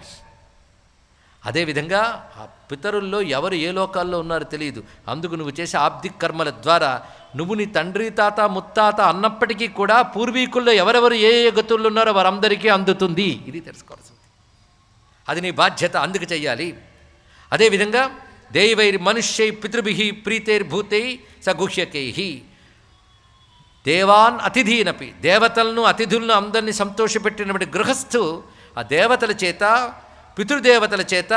అదేవిధంగా ఆ పితరుల్లో ఎవరు ఏ లోకాల్లో ఉన్నారో తెలియదు. అందుకు నువ్వు చేసే ఆబ్దిక్ కర్మల ద్వారా నువ్వు నీ తండ్రి తాత ముత్తాత అన్నప్పటికీ కూడా పూర్వీకుల్లో ఎవరెవరు ఏ ఏ గతుల్లో ఉన్నారో వారందరికీ అందుతుంది. ఇది తెలుసుకోవాల్సింది. అది నీ బాధ్యత, అందుకు చెయ్యాలి. అదేవిధంగా దేవైర్ మనుష్యై పితృభిః ప్రీతైర్భూతై సగుహ్యకై దేవాన్ అతిథీనపి. దేవతలను అతిథులను అందరినీ సంతోషపెట్టినటువంటి గృహస్థు ఆ దేవతల చేత, పితృదేవతల చేత,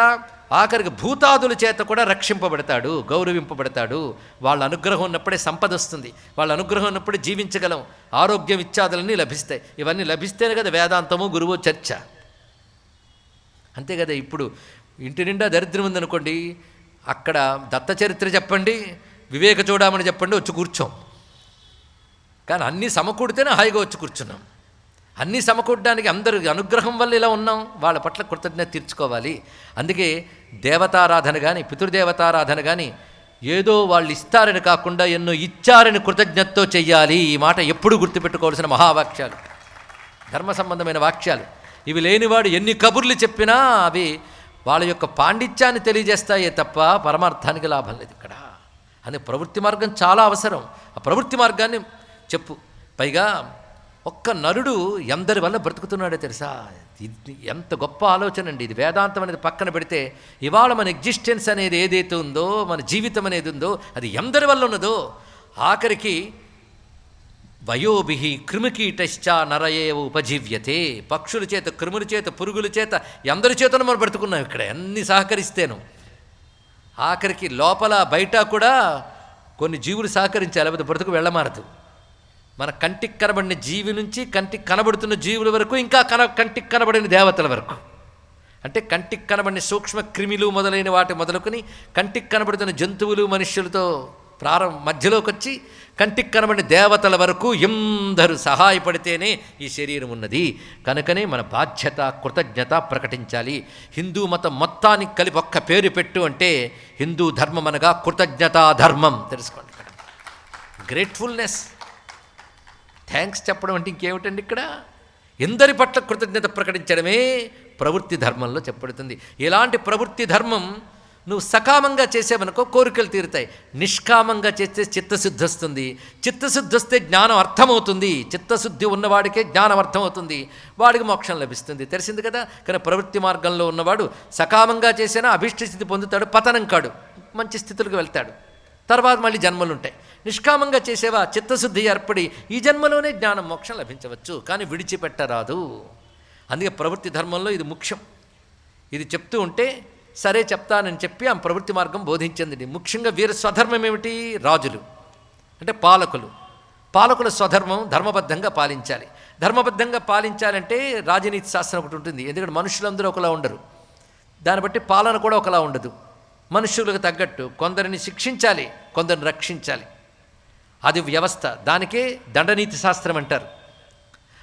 ఆఖరికి భూతాదుల చేత కూడా రక్షింపబడతాడు, గౌరవింపబడతాడు. వాళ్ళ అనుగ్రహం ఉన్నప్పుడే సంపద వస్తుంది. వాళ్ళ అనుగ్రహం ఉన్నప్పుడే జీవించగలం. ఆరోగ్యం ఇత్యాదులన్నీ లభిస్తాయి. ఇవన్నీ లభిస్తేనే కదా వేదాంతము, గురువు, చర్చ. అంతే కదా. ఇప్పుడు ఇంటి నిండా దరిద్రం ఉందనుకోండి, అక్కడ దత్త చరిత్ర చెప్పండి, వివేక చూడమని చెప్పండి, వచ్చి కూర్చోం. కానీ అన్నీ సమకూడితేనే హాయిగా వచ్చి కూర్చున్నాం. అన్నీ సమకూడడానికి అందరూ అనుగ్రహం వల్ల ఇలా ఉన్నాం. వాళ్ళ పట్ల కృతజ్ఞత తీర్చుకోవాలి. అందుకే దేవతారాధన కానీ, పితృదేవతారాధన కానీ ఏదో వాళ్ళు ఇస్తారని కాకుండా ఎన్నో ఇచ్చారని కృతజ్ఞతతో చెయ్యాలి. ఈ మాట ఎప్పుడు గుర్తుపెట్టుకోవాల్సిన మహావాక్యాలు, ధర్మ సంబంధమైన వాక్యాలు. ఇవి లేనివాడు ఎన్ని కబుర్లు చెప్పినా అవి వాళ్ళ యొక్క పాండిత్యాన్ని తెలియజేస్తాయే తప్ప పరమార్థానికి లాభం లేదు ఇక్కడ. అందుకే ప్రవృత్తి మార్గం చాలా అవసరం. ఆ ప్రవృత్తి మార్గాన్ని చెప్పు. పైగా ఒక్క నరుడు ఎందరి వల్ల బ్రతుకుతున్నాడో తెలుసా? ఇది ఎంత గొప్ప ఆలోచన అండి ఇది. వేదాంతం అనేది పక్కన పెడితే ఇవాళ మన ఎగ్జిస్టెన్స్ అనేది ఏదైతే ఉందో, మన జీవితం అనేది ఉందో, అది ఎందరి వల్ల ఉన్నదో. ఆఖరికి వయోభిః కృమికీటశ్చ నరయేవ ఉపజీవ్యతే. పక్షుల చేత, క్రిముల చేత, పురుగుల చేత, ఎందరి చేతను మనం బ్రతుకున్నాం ఇక్కడ, అన్ని సహకరిస్తేను. ఆఖరికి లోపల బయట కూడా కొన్ని జీవులు సహకరించాలి, లేకపోతే బ్రతుకు వెళ్ళమారదు. మన కంటికి కనబడిన జీవి నుంచి కంటికి కనబడుతున్న జీవుల వరకు, ఇంకా కంటికి కనబడిన దేవతల వరకు, అంటే కంటికి కనబడిన సూక్ష్మ క్రిమిలు మొదలైన వాటి మొదలుకొని కంటికి కనబడుతున్న జంతువులు మనుష్యులతో మధ్యలోకి వచ్చి కంటికి కనబడిన దేవతల వరకు ఎందరూ సహాయపడితేనే ఈ శరీరం ఉన్నది. కనుకనే మన బాధ్యత, కృతజ్ఞత ప్రకటించాలి. హిందూ మతం మొత్తానికి కలిపి ఒక్క పేరు పెట్టు అంటే హిందూ ధర్మం అనగా కృతజ్ఞతా ధర్మం. తెలుసుకోండి, ఇక్కడ గ్రేట్ఫుల్నెస్, థ్యాంక్స్ చెప్పడం అంటే ఇంకేమిటండి, ఇక్కడ ఎందరి పట్ల కృతజ్ఞత ప్రకటించడమే ప్రవృత్తి ధర్మంలో చెప్పబడుతుంది. ఇలాంటి ప్రవృత్తి ధర్మం నువ్వు సకామంగా చేసేవనుకో కోరికలు తీరుతాయి, నిష్కామంగా చేస్తే చిత్తశుద్ధి వస్తుంది. చిత్తశుద్ధి వస్తే జ్ఞానం అర్థమవుతుంది. చిత్తశుద్ధి ఉన్నవాడికే జ్ఞానం అర్థమవుతుంది, వాడికి మోక్షం లభిస్తుంది. తెలిసింది కదా. కానీ ప్రవృత్తి మార్గంలో ఉన్నవాడు సకామంగా చేసినా అభిష్టస్థితి పొందుతాడు, పతనం కాడు, మంచి స్థితులకు వెళ్తాడు, తర్వాత మళ్ళీ జన్మలు ఉంటాయి. నిష్కామంగా చేసేవా చిత్తశుద్ధి ఏర్పడి ఈ జన్మలోనే జ్ఞానం, మోక్షం లభించవచ్చు, కానీ విడిచిపెట్టరాదు. అందుకే ప్రవృత్తి ధర్మంలో ఇది ముఖ్యం. ఇది చెప్తూ ఉంటే సరే చెప్తానని చెప్పి ఆ ప్రవృత్తి మార్గం బోధించింది. ముఖ్యంగా వీరి స్వధర్మం ఏమిటి? రాజులు అంటే పాలకుల స్వధర్మం ధర్మబద్ధంగా పాలించాలి. ధర్మబద్ధంగా పాలించాలంటే రాజనీతి శాస్త్రం ఒకటి ఉంటుంది. ఎందుకంటే మనుషులందరూ ఒకలా ఉండరు, దాన్ని బట్టి పాలన కూడా ఒకలా ఉండదు. మనుషులకు తగ్గట్టు కొందరిని శిక్షించాలి, కొందరిని రక్షించాలి. అది వ్యవస్థ, దానికే దండనీతి శాస్త్రం అంటారు.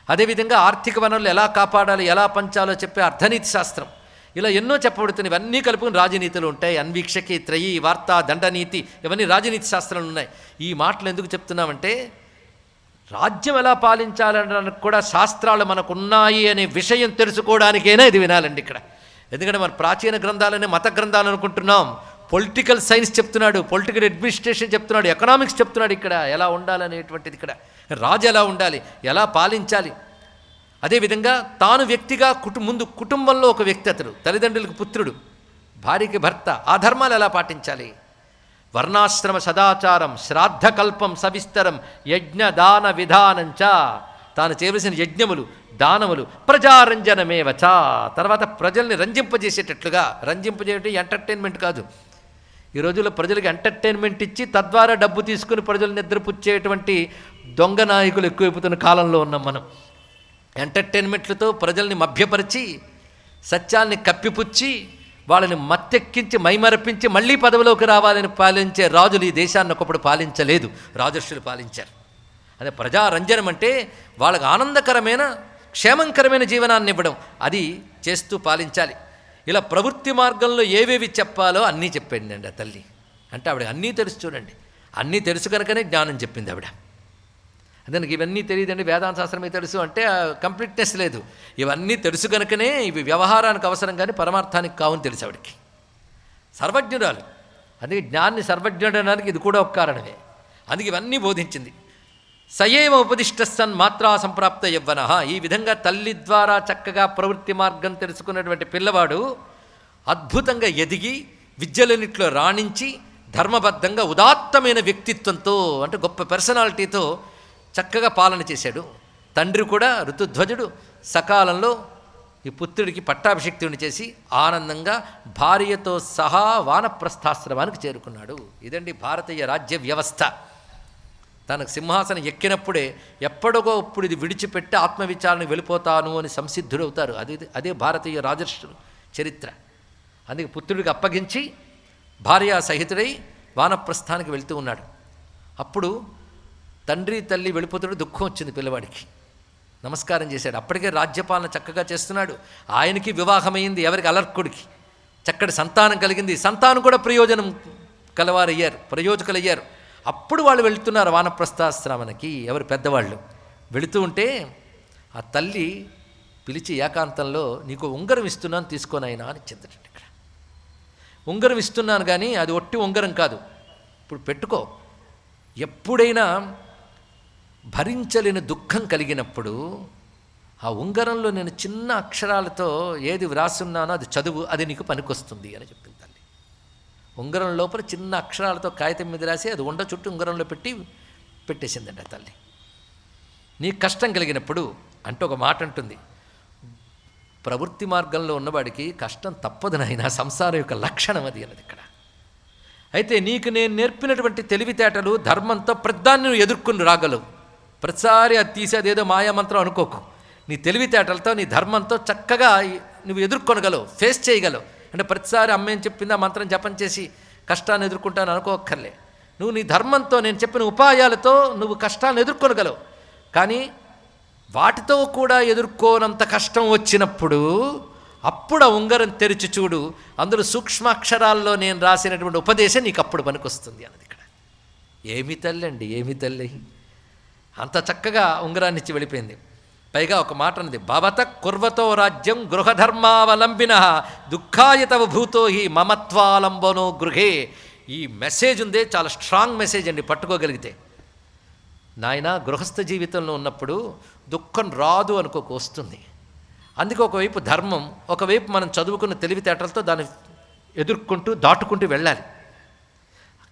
అదేవిధంగా ఆర్థిక వనరులు ఎలా కాపాడాలి, ఎలా పంచాలో చెప్పే అర్థనీతి శాస్త్రం. ఇలా ఎన్నో చెప్పబడుతున్నాయి. ఇవన్నీ కలుపుకుని రాజనీతిలో ఉంటాయి. అన్వీక్షకి, త్రయీ, వార్త, దండనీతి, ఇవన్నీ రాజనీతి శాస్త్రాలు ఉన్నాయి. ఈ మాటలు ఎందుకు చెప్తున్నామంటే రాజ్యం ఎలా పాలించాలనడానికి కూడా శాస్త్రాలు మనకున్నాయి అనే విషయం తెలుసుకోవడానికైనా ఇది వినాలండి ఇక్కడ. ఎందుకంటే మన ప్రాచీన గ్రంథాలనే మత గ్రంథాలు అనుకుంటున్నాం. పొలిటికల్ సైన్స్ చెప్తున్నాడు, పొలిటికల్ అడ్మినిస్ట్రేషన్ చెప్తున్నాడు, ఎకనామిక్స్ చెప్తున్నాడు. ఇక్కడ ఎలా ఉండాలనేటువంటిది, ఇక్కడ రాజు ఎలా ఉండాలి, ఎలా పాలించాలి. అదేవిధంగా తాను వ్యక్తిగా ముందు కుటుంబంలో ఒక వ్యక్తి, అతడు తల్లిదండ్రులకు పుత్రుడు, భార్యకి భర్త, ఆ ధర్మాలు ఎలా పాటించాలి. వర్ణాశ్రమ సదాచారం, శ్రాద్ధకల్పం సవిస్తరం, యజ్ఞ దాన విధానంచ, తాను చేయవలసిన యజ్ఞములు, దానములు, ప్రజారంజనమేవచ, తర్వాత ప్రజల్ని రంజింపజేసేటట్లుగా. రంజింపజేయటం ఎంటర్టైన్మెంట్ కాదు. ఈ రోజుల్లో ప్రజలకు ఎంటర్టైన్మెంట్ ఇచ్చి తద్వారా డబ్బు తీసుకుని ప్రజలు నిద్రపుచ్చేటువంటి దొంగ నాయకులు ఎక్కువైపోతున్న కాలంలో ఉన్నాం మనం. ఎంటర్టైన్మెంట్లతో ప్రజల్ని మభ్యపరిచి సత్యాల్ని కప్పిపుచ్చి వాళ్ళని మత్తెక్కించి మైమరపించి మళ్ళీ పదవిలోకి రావాలని పాలించే రాజులు ఈ దేశాన్ని ఒకప్పుడు పాలించలేదు, రాజర్షులు పాలించారు. అదే ప్రజారంజనం అంటే వాళ్ళకు ఆనందకరమైన, క్షేమంకరమైన జీవనాన్ని ఇవ్వడం, అది చేస్తూ పాలించాలి. ఇలా ప్రవృత్తి మార్గంలో ఏవేవి చెప్పాలో అన్నీ చెప్పిందండి ఆ తల్లి. అంటే ఆవిడ అన్నీ తెలుసు. చూడండి, అన్నీ తెలుసు కనుకనే జ్ఞానం చెప్పింది ఆవిడ. దానికి ఇవన్నీ తెలియదండి, వేదాంత శాస్త్రమే తెలుసు అంటే కంప్లీట్నెస్ లేదు. ఇవన్నీ తెలుసు కనుకనే ఇవి వ్యవహారానికి అవసరం కానీ పరమార్థానికి కావని తెలుసు ఆవిడకి. సర్వజ్ఞురాలు, అందుకే జ్ఞాన్ని సర్వజ్ఞుడడానికి ఇది కూడా ఒక కారణమే. అందుకే ఇవన్నీ బోధించింది. సయేవ ఉపదిష్టస్సన్ మాత్రా సంప్రాప్త యవ్వన. ఈ విధంగా తల్లి ద్వారా చక్కగా ప్రవృత్తి మార్గం తెలుసుకున్నటువంటి పిల్లవాడు అద్భుతంగా ఎదిగి విద్యలన్నిట్లో రాణించి ధర్మబద్ధంగా ఉదాత్తమైన వ్యక్తిత్వంతో, అంటే గొప్ప పర్సనాలిటీతో చక్కగా పాలన చేశాడు. తండ్రి కూడా ఋతుధ్వజుడు సకాలంలో ఈ పుత్రుడికి పట్టాభిషిక్తుడిని చేసి ఆనందంగా భార్యతో సహా వానప్రస్థాశ్రమానికి చేరుకున్నాడు. ఇదండి భారతీయ రాజ్య వ్యవస్థ. తనకు సింహాసనం ఎక్కినప్పుడే ఎప్పటికో ఇప్పుడు ఇది విడిచిపెట్టి ఆత్మవిచారణకు వెళ్ళిపోతాను అని సంసిద్ధుడవుతారు. అదే భారతీయ రాజర్షుల చరిత్ర. అందుకే పుత్రుడికి అప్పగించి భార్యా సహితుడై వానప్రస్థానికి వెళ్తూ ఉన్నాడు. అప్పుడు తండ్రి తల్లి వెళ్ళిపోతాడు, దుఃఖం వచ్చింది పిల్లవాడికి. నమస్కారం చేశాడు. అప్పటికే రాజ్యపాలన చక్కగా చేస్తున్నాడు. ఆయనకి వివాహమైంది, ఎవరికి? అలర్కుడికి. చక్కటి సంతానం కలిగింది. సంతానం కూడా ప్రయోజకులయ్యారు. అప్పుడు వాళ్ళు వెళుతున్నారు వానప్రస్థాశ్రమానికి. ఎవరు? పెద్దవాళ్ళు. వెళుతూ ఉంటే ఆ తల్లి పిలిచి ఏకాంతంలో, నీకు ఉంగరం ఇస్తున్నాను, తీసుకోనైనా అని చెందటండి. ఇక్కడ ఉంగరం ఇస్తున్నాను కానీ అది ఒట్టి ఉంగరం కాదు, ఇప్పుడు పెట్టుకో. ఎప్పుడైనా భరించలేని దుఃఖం కలిగినప్పుడు ఆ ఉంగరంలో నేను చిన్న అక్షరాలతో ఏది వ్రాసున్నానో అది చదువు, అది నీకు పనికొస్తుంది అని చెప్పింది తల్లి. ఉంగరం లోపల చిన్న అక్షరాలతో కాగితం మీద రాసి అది ఉండ చుట్టూ ఉంగరంలో పెట్టేసిందండి ఆ తల్లి. నీకు కష్టం కలిగినప్పుడు అంటే ఒక మాట అంటుంది, ప్రవృత్తి మార్గంలో ఉన్నవాడికి కష్టం తప్పదు నాయనా, సంసారం యొక్క లక్షణం అది అన్నది ఇక్కడ. అయితే నీకు నేను నేర్పినటువంటి తెలివితేటలు ధర్మంతో ప్రతిదాన్ని నువ్వు ఎదుర్కొని రాగలవు. ప్రతిసారి అది తీసి అదేదో మాయామంత్రం అనుకోకు. నీ తెలివితేటలతో నీ ధర్మంతో చక్కగా నువ్వు ఎదుర్కొనగలవు, ఫేస్ చేయగలవు. అంటే ప్రతిసారి అమ్మేం చెప్పింది ఆ మంత్రం జపం చేసి కష్టాన్ని ఎదుర్కొంటాను అనుకోక్కర్లే. నువ్వు నీ ధర్మంతో నేను చెప్పిన ఉపాయాలతో నువ్వు కష్టాన్ని ఎదుర్కొనగలవు. కానీ వాటితో కూడా ఎదుర్కోనంత కష్టం వచ్చినప్పుడు అప్పుడు ఆ ఉంగరం తెరిచి చూడు, అందులో సూక్ష్మాక్షరాల్లో నేను రాసినటువంటి ఉపదేశం నీకు అప్పుడు పనికొస్తుంది అన్నది ఇక్కడ. ఏమి తల్లి అండి, ఏమి తల్లి, అంత చక్కగా ఉంగరాన్ని ఇచ్చి వెళ్ళిపోయింది. పైగా ఒక మాట అన్నది, భవత కుర్వతో రాజ్యం గృహధర్మావలంబిన దుఃఖాయతవ భూతో హి మమత్వాలంబనో గృహే. ఈ మెసేజ్ ఉందే చాలా స్ట్రాంగ్ మెసేజ్ అండి, పట్టుకోగలిగితే. నాయన గృహస్థ జీవితంలో ఉన్నప్పుడు దుఃఖం రాదు అనుకోక వస్తుంది. అందుకే ఒకవైపు ధర్మం, ఒకవైపు మనం చదువుకున్న తెలివితేటలతో దాన్ని ఎదుర్కొంటూ దాటుకుంటూ వెళ్ళాలి.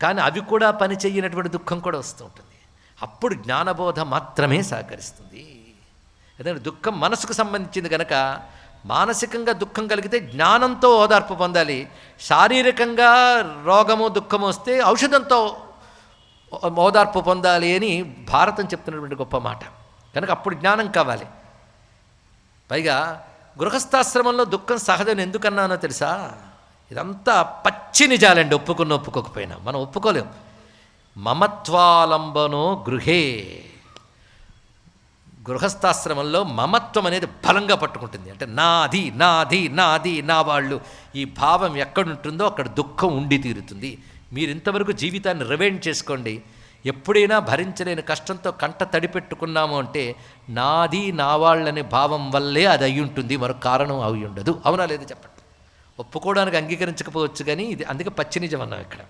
కానీ అవి కూడా పని చెయ్యనటువంటి దుఃఖం కూడా వస్తూ ఉంటుంది. అప్పుడు జ్ఞానబోధ మాత్రమే సహకరిస్తుంది. ఎందుకంటే దుఃఖం మనసుకు సంబంధించింది కనుక మానసికంగా దుఃఖం కలిగితే జ్ఞానంతో ఓదార్పు పొందాలి. శారీరకంగా రోగము దుఃఖము వస్తే ఔషధంతో ఓదార్పు పొందాలి అని భారతం చెప్తున్నటువంటి గొప్ప మాట. కనుక అప్పుడు జ్ఞానం కావాలి. పైగా గృహస్థాశ్రమంలో దుఃఖం సహజం ఎందుకన్నానో తెలుసా? ఇదంతా పచ్చి నిజాలండి, ఒప్పుకోకపోయినా మనం ఒప్పుకోలేం. మమత్వాలంబనో గృహే. గృహస్థాశ్రమంలో మమత్వం అనేది బలంగా పట్టుకుంటుంది. అంటే నాది నాది నాది నా వాళ్ళు, ఈ భావం ఎక్కడుంటుందో అక్కడ దుఃఖం ఉండి తీరుతుంది. మీరు ఇంతవరకు జీవితాన్ని రివైండ్ చేసుకోండి. ఎప్పుడైనా భరించలేని కష్టంతో కంట తడిపెట్టుకున్నాము అంటే నాది నా వాళ్ళనే భావం వల్లే అది అయి ఉంటుంది, మరొక కారణం అయి ఉండదు. అవునా లేదా చెప్పండి. ఒప్పుకోవడానికి అంగీకరించకపోవచ్చు కానీ ఇది అందుకే పచ్చి నిజం అన్నాం ఇక్కడ.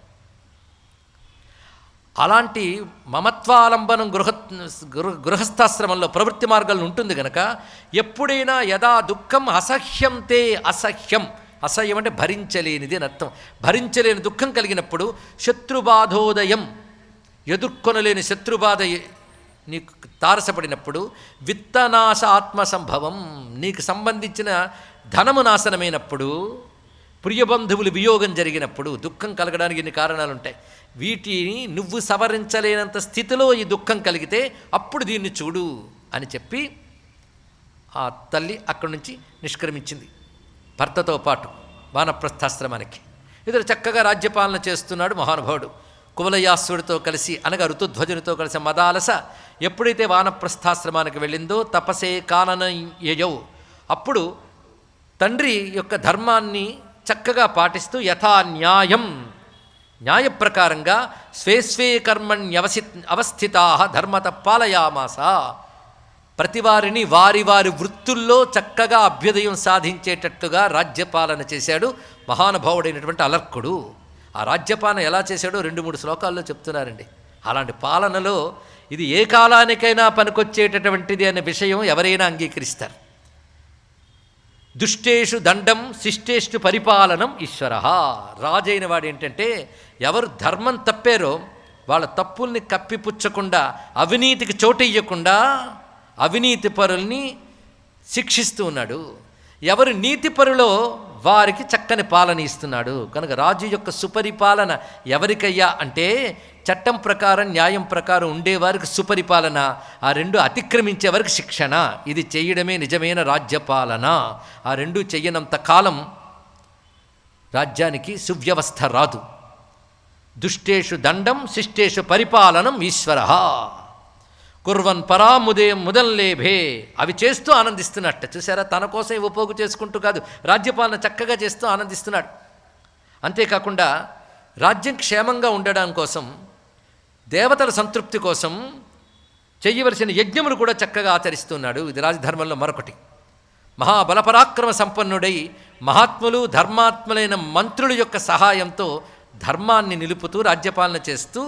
అలాంటి మమత్వాలంబనం గృహస్థాశ్రమంలో ప్రవృత్తి మార్గాలు ఉంటుంది కనుక ఎప్పుడైనా యదా దుఃఖం అసహ్యం తే అసహ్యం. అసహ్యం అంటే భరించలేనిది అని అర్థం. భరించలేని దుఃఖం కలిగినప్పుడు శత్రుబాధోదయం, ఎదుర్కొనలేని శత్రుబాధ నీకు తారసపడినప్పుడు, విత్తనాశ ఆత్మసంభవం, నీకు సంబంధించిన ధనము నాశనమైనప్పుడు, ప్రియబంధువులు వియోగం జరిగినప్పుడు దుఃఖం కలగడానికి ఇన్ని కారణాలు ఉంటాయి. వీటిని నువ్వు సవరించలేనంత స్థితిలో ఈ దుఃఖం కలిగితే అప్పుడు దీన్ని చూడు అని చెప్పి ఆ తల్లి అక్కడి నుంచి నిష్క్రమించింది భర్తతో పాటు వానప్రస్థాశ్రమానికి. ఇతడు చక్కగా రాజ్యపాలన చేస్తున్నాడు మహానుభావుడు. కువలయాసుడితో కలిసి అనగా ఋతుధ్వజునితో కలిసి మదాలస ఎప్పుడైతే వానప్రస్థాశ్రమానికి వెళ్ళిందో తపసే కాననయయౌ, అప్పుడు తండ్రి యొక్క ధర్మాన్ని చక్కగా పాటిస్తూ యథా న్యాయం, న్యాయప్రకారంగా స్వే స్వే అవస్థితా ధర్మత పాలయామాస. ప్రతివారిని వారి వారి వృత్తుల్లో చక్కగా అభ్యుదయం సాధించేటట్టుగా రాజ్యపాలన చేశాడు మహానుభావుడైనటువంటి అలర్కుడు. ఆ రాజ్యపాలన ఎలా చేశాడో 2-3 శ్లోకాల్లో చెప్తున్నారండి. అలాంటి పాలనలో ఇది ఏ కాలానికైనా పనికొచ్చేటటువంటిది అనే విషయం ఎవరైనా అంగీకరిస్తారు. దుష్టేషు దండం శిష్టేషు పరిపాలనం ఈశ్వర. రాజైన వాడు ఏంటంటే ఎవరు ధర్మం తప్పారో వాళ్ళ తప్పుల్ని కప్పిపుచ్చకుండా, అవినీతికి చోటియ్యకుండా అవినీతి పరుల్ని శిక్షిస్తూ ఉన్నాడు. ఎవరు నీతిపరులో వారికి చక్కని పాలన ఇస్తున్నాడు. కనుక రాజు యొక్క సుపరిపాలన ఎవరికయ్యా అంటే చట్టం ప్రకారం న్యాయం ప్రకారం ఉండేవారికి సుపరిపాలన, ఆ రెండు అతిక్రమించే వారికి శిక్షణ. ఇది చేయడమే నిజమైన రాజ్యపాలన. ఆ రెండు చెయ్యనంత కాలం రాజ్యానికి సువ్యవస్థ రాదు. దుష్టేషు దండం శిష్టేషు పరిపాలనం ఈశ్వర కుర్వన్ పరాముదయం ముదల్లేభే. అవి చేస్తూ ఆనందిస్తున్నట్ట. చూసారా, తన కోసం ఉపయోగం చేసుకుంటూ కాదు, రాజ్యపాలన చక్కగా చేస్తూ ఆనందిస్తున్నాడు. అంతేకాకుండా రాజ్యం క్షేమంగా ఉండడం కోసం, దేవతల సంతృప్తి కోసం చేయవలసిన యజ్ఞములు కూడా చక్కగా ఆచరిస్తున్నాడు. ఇది రాజధర్మంలో మరొకటి. మహాబలపరాక్రమ సంపన్నుడై మహాత్ములు ధర్మాత్ములైన మంత్రుల యొక్క సహాయంతో ధర్మాన్ని నిలుపుతూ రాజ్యపాలన చేస్తూ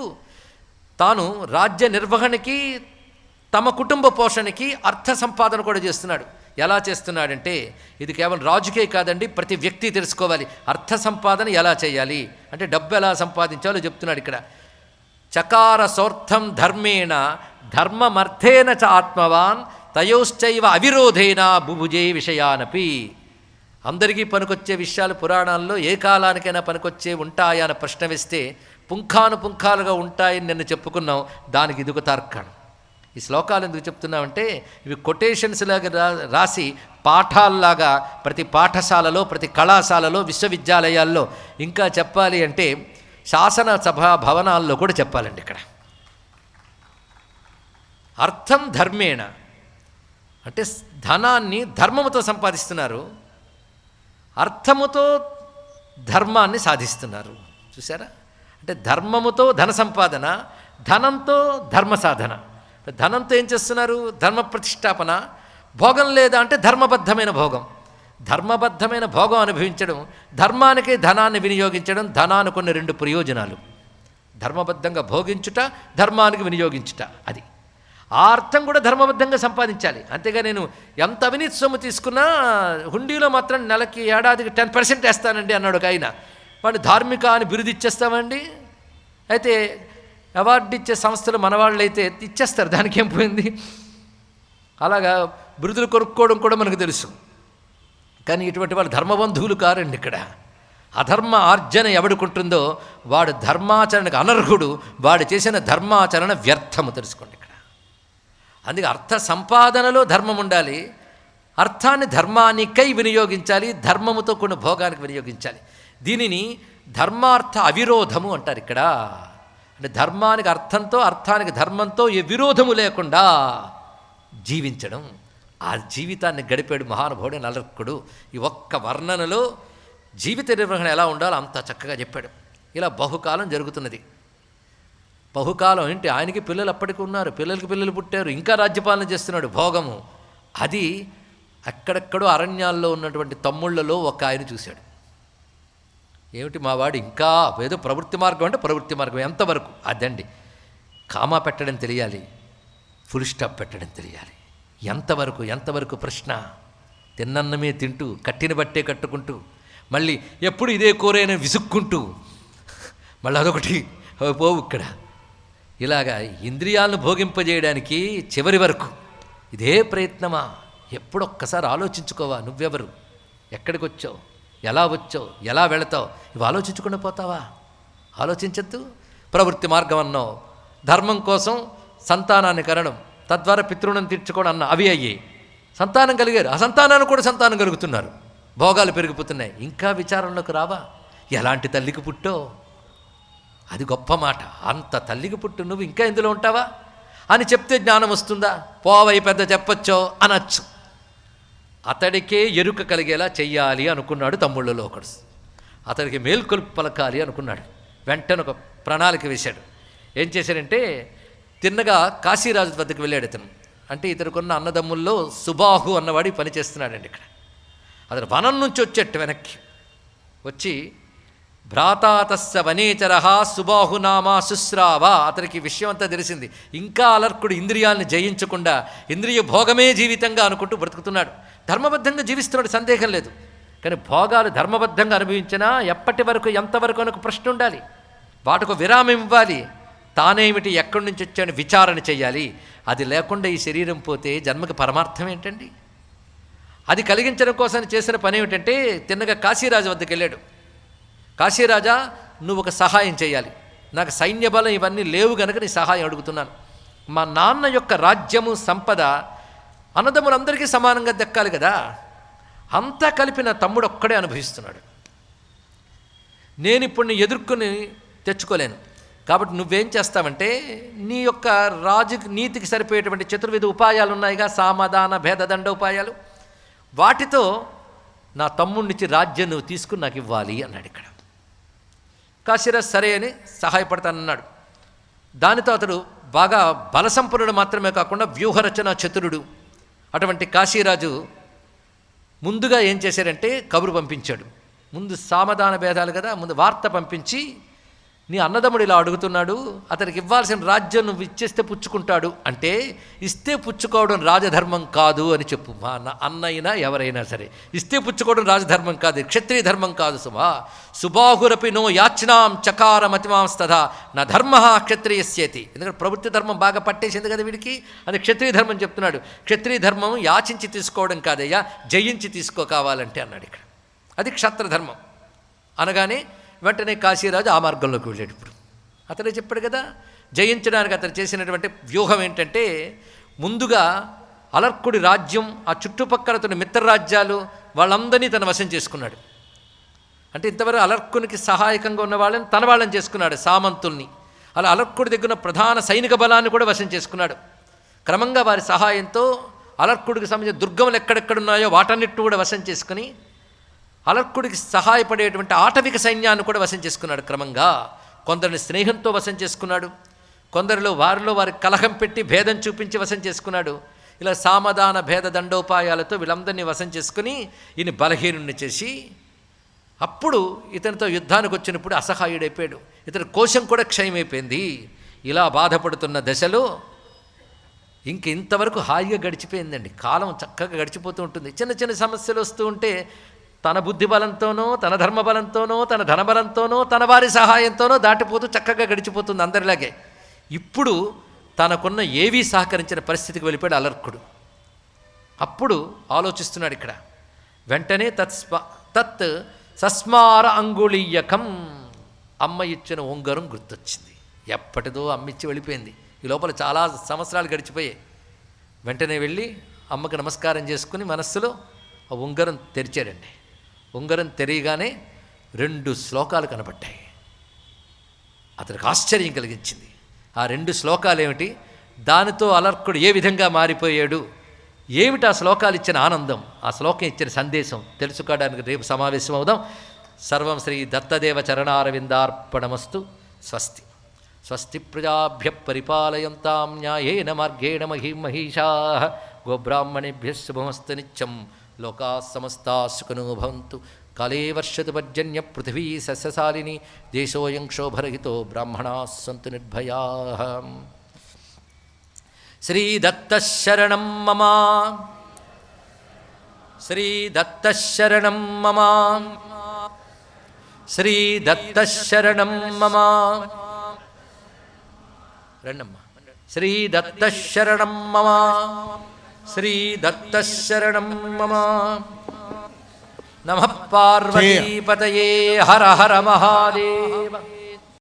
తాను రాజ్య నిర్వహణకి, తమ కుటుంబ పోషణకి అర్థ సంపాదన కూడా చేస్తున్నాడు. ఎలా చేస్తున్నాడంటే ఇది కేవలం రాజుకే కాదండి, ప్రతి వ్యక్తి తెలుసుకోవాలి. అర్థ సంపాదన ఎలా చేయాలి అంటే డబ్బు ఎలా సంపాదించాలో చెప్తున్నాడు ఇక్కడ. చకార సోర్థం ధర్మేణ ధర్మమర్థేన చ ఆత్మవాన్ తయోశ్చైవ అవిరోధేన బుభుజే విషయానపి. అందరికీ పనికొచ్చే విషయాలు పురాణాల్లో ఏ కాలానికైనా పనికొచ్చే ఉంటాయా అని ప్రశ్న వేస్తే పుంఖానుపుంఖాలుగా ఉంటాయని నిన్న చెప్పుకున్నాం. దానికి ఇదొక తార్కాణం. ఈ శ్లోకాలు ఎందుకు చెప్తున్నామంటే ఇవి కొటేషన్స్ లాగా రాసి పాఠాల్లాగా ప్రతి పాఠశాలలో, ప్రతి కళాశాలలో, విశ్వవిద్యాలయాల్లో, ఇంకా చెప్పాలి అంటే శాసన సభా భవనాల్లో కూడా చెప్పాలండి. ఇక్కడ అర్థం ధర్మేణ అంటే ధనాన్ని ధర్మముతో సంపాదిస్తున్నారు, అర్థముతో ధర్మాన్ని సాధిస్తున్నారు. చూసారా? అంటే ధర్మముతో ధన సంపాదన, ధనంతో ధర్మ సాధన. ధనంతో ఏం చేస్తున్నారు? ధర్మ ప్రతిష్టాపన. భోగం లేదా అంటే ధర్మబద్ధమైన భోగం. ధర్మబద్ధమైన భోగం అనుభవించడం, ధర్మానికి ధనాన్ని వినియోగించడం. ధనానికి కొన్ని 2 ప్రయోజనాలు: ధర్మబద్ధంగా భోగించుట, ధర్మానికి వినియోగించుట. అది ఆ అర్థం కూడా ధర్మబద్ధంగా సంపాదించాలి. అంతేగా నేను ఎంత అవినీతి సొమ్ము తీసుకున్నా హుండీలో మాత్రం నెలకి ఏడాదికి 10% వేస్తానండి అన్నాడు ఒక ఆయన. వాడిని ధార్మిక అని బిరుదు ఇచ్చేస్తామండి. అయితే అవార్డు ఇచ్చే సంస్థలు మనవాళ్ళు అయితే ఇచ్చేస్తారు, దానికి ఏం పోయింది. అలాగా బిరుదులు కొనుక్కోవడం కూడా మనకు తెలుసు. కానీ ఇటువంటి వాళ్ళు ధర్మబంధువులు కారండి. ఇక్కడ అధర్మ ఆర్జన ఎవడుకుంటుందో వాడు ధర్మాచరణకు అనర్హుడు. వాడు చేసిన ధర్మాచరణ వ్యర్థము. తెలుసుకోండి. ఇక్కడ అందుకే అర్థ సంపాదనలో ధర్మం ఉండాలి, అర్థాన్ని ధర్మానికై వినియోగించాలి, ధర్మముతో కొన్ని భోగానికి వినియోగించాలి. దీనిని ధర్మార్థ అవిరోధము అంటారు. ఇక్కడ అంటే ధర్మానికి అర్థంతో, అర్థానికి ధర్మంతో ఏ విరోధము లేకుండా జీవించడం. ఆ జీవితాన్ని గడిపాడు మహానుభావుడు నలర్కుడు. ఈ ఒక్క వర్ణనలో జీవిత నిర్వహణ ఎలా ఉండాలో అంత చక్కగా చెప్పాడు. ఇలా బహుకాలం జరుగుతున్నది. బహుకాలం ఏంటి, ఆయనకి పిల్లలు అప్పటికి ఉన్నారు, పిల్లలకి పిల్లలు పుట్టారు, ఇంకా రాజ్యపాలన చేస్తున్నాడు. భోగము అది అక్కడెక్కడో అరణ్యాల్లో ఉన్నటువంటి తమ్ముళ్లలో ఒక ఆయన చూశాడు. ఏమిటి మా వాడు ఇంకా ఏదో ప్రవృత్తి మార్గం అంటే ప్రవృత్తి మార్గం ఎంతవరకు? అదండి, కామా పెట్టడం తెలియాలి, ఫుల్ స్టాప్ పెట్టడం తెలియాలి. ఎంతవరకు ప్రశ్న. తిన్నన్నమే తింటూ, కట్టిన బట్టే కట్టుకుంటూ, మళ్ళీ ఎప్పుడు ఇదే కూరైనా విసుక్కుంటూ, మళ్ళీ అదొకటి పోవు. ఇక్కడ ఇలాగా ఇంద్రియాలను భోగింపజేయడానికి చివరి వరకు ఇదే ప్రయత్నమా? ఎప్పుడొక్కసారి ఆలోచించుకోవా, నువ్వెవరు, ఎక్కడికి వచ్చావు, ఎలా వచ్చావు, ఎలా వెళతావు, ఇవి ఆలోచించుకుండా పోతావా? ఆలోచించద్దు. ప్రవృత్తి మార్గం అన్నావు, ధర్మం కోసం సంతానాన్ని కనడం, తద్వారా పితృణం తీర్చుకోవడం అన్న అవి అయ్యాయి. సంతానం కలిగారు, ఆ సంతానాన్ని కూడా సంతానం కలుగుతున్నారు, భోగాలు పెరిగిపోతున్నాయి. ఇంకా విచారంలోకి రావా? ఎలాంటి తల్లికి పుట్టో అది గొప్ప మాట. అంత తల్లికి పుట్టు నువ్వు ఇంకా ఇందులో ఉంటావా అని చెప్తే జ్ఞానం వస్తుందా? పోవై పెద్ద చెప్పొచ్చో అనొచ్చు. అతడికే ఎరుక కలిగేలా చెయ్యాలి అనుకున్నాడు తమ్ముళ్ళలో ఒకడు. అతడికి మేల్కొల్పు పలకాలి అనుకున్నాడు. వెంటనే ఒక ప్రణాళిక వేశాడు. ఏం చేశాడంటే తిన్నగా కాశీరాజు వద్దకు వెళ్ళాడు. ఇతను అంటే ఇతనుకున్న అన్నదమ్ముల్లో సుబాహు అన్నవాడి పని చేస్తున్నాడండి. ఇక్కడ అతను వనం నుంచి వచ్చేట్టు వెనక్కి వచ్చి భ్రాతాతస్య వనేచర సుబాహునామా శుశ్రావ. అతనికి విషయం అంతా తెలిసింది. ఇంకా అలర్కుడు ఇంద్రియాలను జయించకుండా ఇంద్రియ భోగమే జీవితంగా అనుకుంటూ బ్రతుకుతున్నాడు. ధర్మబద్ధంగా జీవిస్తున్నాడు, సందేహం లేదు. కానీ భోగాలు ధర్మబద్ధంగా అనుభవించినా ఎప్పటి వరకు, ఎంతవరకు అనకు ప్రశ్న ఉండాలి. వాటికి విరామం ఇవ్వాలి. తానేమిటి, ఎక్కడి నుంచి వచ్చాను విచారణ చేయాలి. అది లేకుండా ఈ శరీరం పోతే జన్మకి పరమార్థం ఏంటండి? అది కలిగించడం కోసం చేసిన పని ఏమిటంటే తిన్నగా కాశీరాజు వద్దకు వెళ్ళాడు. కాశీరాజా, నువ్వు ఒక సహాయం చేయాలి. నాకు సైన్య బలం ఇవన్నీ లేవు గనుక నీ సహాయం అడుగుతున్నాను. మా నాన్న యొక్క రాజ్యము, సంపద అన్నదమ్ములందరికీ సమానంగా దక్కాలి కదా. అంతా కలిపి నా తమ్ముడు ఒక్కడే అనుభవిస్తున్నాడు. నేను ఇప్పుడు నీ ఎదుర్కొని తెచ్చుకోలేను. కాబట్టి నువ్వేం చేస్తావంటే నీ యొక్క రాజు నీతికి సరిపోయేటువంటి చతుర్విధ ఉపాయాలు ఉన్నాయిగా, సామధాన భేదదండ ఉపాయాలు, వాటితో నా తమ్ముడినిచ్చి రాజ్యం నువ్వు తీసుకుని నాకు ఇవ్వాలి అన్నాడు. ఇక్కడ కాశీరాజు సరే అని సహాయపడతానన్నాడు. దానితో అతడు బాగా బలసంపన్నుడు మాత్రమే కాకుండా వ్యూహరచన చతురుడు. అటువంటి కాశీరాజు ముందుగా ఏం చేశారంటే కబురు పంపించాడు. ముందు సామధాన భేదాలు కదా, ముందు వార్త పంపించి నీ అన్నదమ్ముడు ఇలా అడుగుతున్నాడు, అతనికి ఇవ్వాల్సిన రాజ్యం నువ్వు ఇచ్చేస్తే పుచ్చుకుంటాడు అంటే ఇస్తే పుచ్చుకోవడం రాజధర్మం కాదు అని చెప్పు. మా అన్నైనా ఎవరైనా సరే ఇస్తే పుచ్చుకోవడం రాజధర్మం కాదు, క్షత్రియ ధర్మం కాదు సుమా. సుబాహురపి నో యాచనాం చకారమతిమాంస్తథా నా ధర్మ క్షత్రియస్యేతి. ఎందుకంటే ప్రవృత్తి ధర్మం బాగా పట్టేసింది కదా వీడికి, అది క్షత్రియ ధర్మం చెప్తున్నాడు. క్షత్రియ ధర్మం యాచించి తీసుకోవడం కాదయ్యా, జయించి తీసుకో కావాలంటే అన్నాడు. ఇక్కడ అది క్షత్రధర్మం అనగానే వెంటనే కాశీరాజు ఆ మార్గంలోకి వెళ్ళాడు. ఇప్పుడు అతడే చెప్పాడు కదా. జయించడానికి అతను చేసినటువంటి వ్యూహం ఏంటంటే, ముందుగా అలర్కుడి రాజ్యం, ఆ చుట్టుపక్కల తన మిత్రరాజ్యాలు వాళ్ళందరినీ తన వశం చేసుకున్నాడు. అంటే ఇంతవరకు అలర్కునికి సహాయకంగా ఉన్న వాళ్ళని తన వాళ్ళని చేసుకున్నాడు, సామంతుల్ని. అలా అలర్కుడి దగ్గర ప్రధాన సైనిక బలాన్ని కూడా వశం చేసుకున్నాడు. క్రమంగా వారి సహాయంతో అలర్కుడికి సంబంధించిన దుర్గములు ఎక్కడెక్కడున్నాయో వాటన్నిటిని కూడా వశం చేసుకుని అలర్కుడికి సహాయపడేటువంటి ఆటవిక సైన్యాన్ని కూడా వశం చేసుకున్నాడు. క్రమంగా కొందరిని స్నేహంతో వశం చేసుకున్నాడు, కొందరిలో వారి కలహం పెట్టి భేదం చూపించి వశం చేసుకున్నాడు. ఇలా సామధాన భేద దండోపాయాలతో వీళ్ళందరినీ వశం చేసుకుని ఈయన బలహీనుణ్ణి చేసి, అప్పుడు ఇతనితో యుద్ధానికి వచ్చినప్పుడు అసహాయుడైపోయాడు. ఇతని కోశం కూడా క్షయమైపోయింది. ఇలా బాధపడుతున్న దశలో ఇంతవరకు హాయిగా గడిచిపోయిందండి. కాలం చక్కగా గడిచిపోతూ ఉంటుంది. చిన్న చిన్న సమస్యలు వస్తూ ఉంటే తన బుద్ధి బలంతోనో, తన ధర్మ బలంతోనో, తన ధనబలంతోనో, తన వారి సహాయంతోనో దాటిపోతూ చక్కగా గడిచిపోతుంది అందరిలాగే. ఇప్పుడు తనకున్న ఏవీ సహకరించిన పరిస్థితికి వెళ్ళిపోయాడు అలర్కుడు. అప్పుడు ఆలోచిస్తున్నాడు ఇక్కడ. వెంటనే తత్ సస్మార అంగుళీయకం, అమ్మ ఇచ్చిన ఉంగరం గుర్తొచ్చింది. ఎప్పటిదో అమ్మిచ్చి వెళ్ళిపోయింది. ఈ లోపల చాలా సంవత్సరాలు గడిచిపోయాయి. వెంటనే వెళ్ళి అమ్మకు నమస్కారం చేసుకుని మనస్సులో ఆ ఉంగరం తెరిచాడండి. ఉంగరం తెరియగానే 2 శ్లోకాలు కనబడ్డాయి. అతనికి ఆశ్చర్యం కలిగించింది. ఆ 2 శ్లోకాలు ఏమిటి, దానితో అలర్కుడు ఏ విధంగా మారిపోయాడు, ఏమిటి ఆ శ్లోకాలు ఇచ్చిన ఆనందం, ఆ శ్లోకం ఇచ్చిన సందేశం తెలుసుకోవడానికి రేపు సమావేశం అవుదాం. సర్వం శ్రీ దత్తదేవ చరణారవిందార్పణమస్తు. స్వస్తి. స్వస్తి ప్రజాభ్య పరిపాలయంతాం న్యాయేన మార్గేణ మహిమహీషాః. గోబ్రాహ్మణేభ్యः శుభమస్తు నిత్యం. లోకాः సమస్తాः సుఖినో భవంతు. కాలే వర్షతు పర్జన్య పృథివీ సస్యశాలిని. దేశోऽयं క్షోభరహితో బ్రాహ్మణాः సంతు నిర్భయాః. శ్రీదత్తశరణం మమ. శ్రీదత్తశరణం మమ. శ్రీదత్తశరణం మమ. రండమ్మా. శ్రీదత్తశరణం మమ. శ్రీదత్తశరణం మమ. నమః పార్వతీపతయే. హర హర మహాదేవ.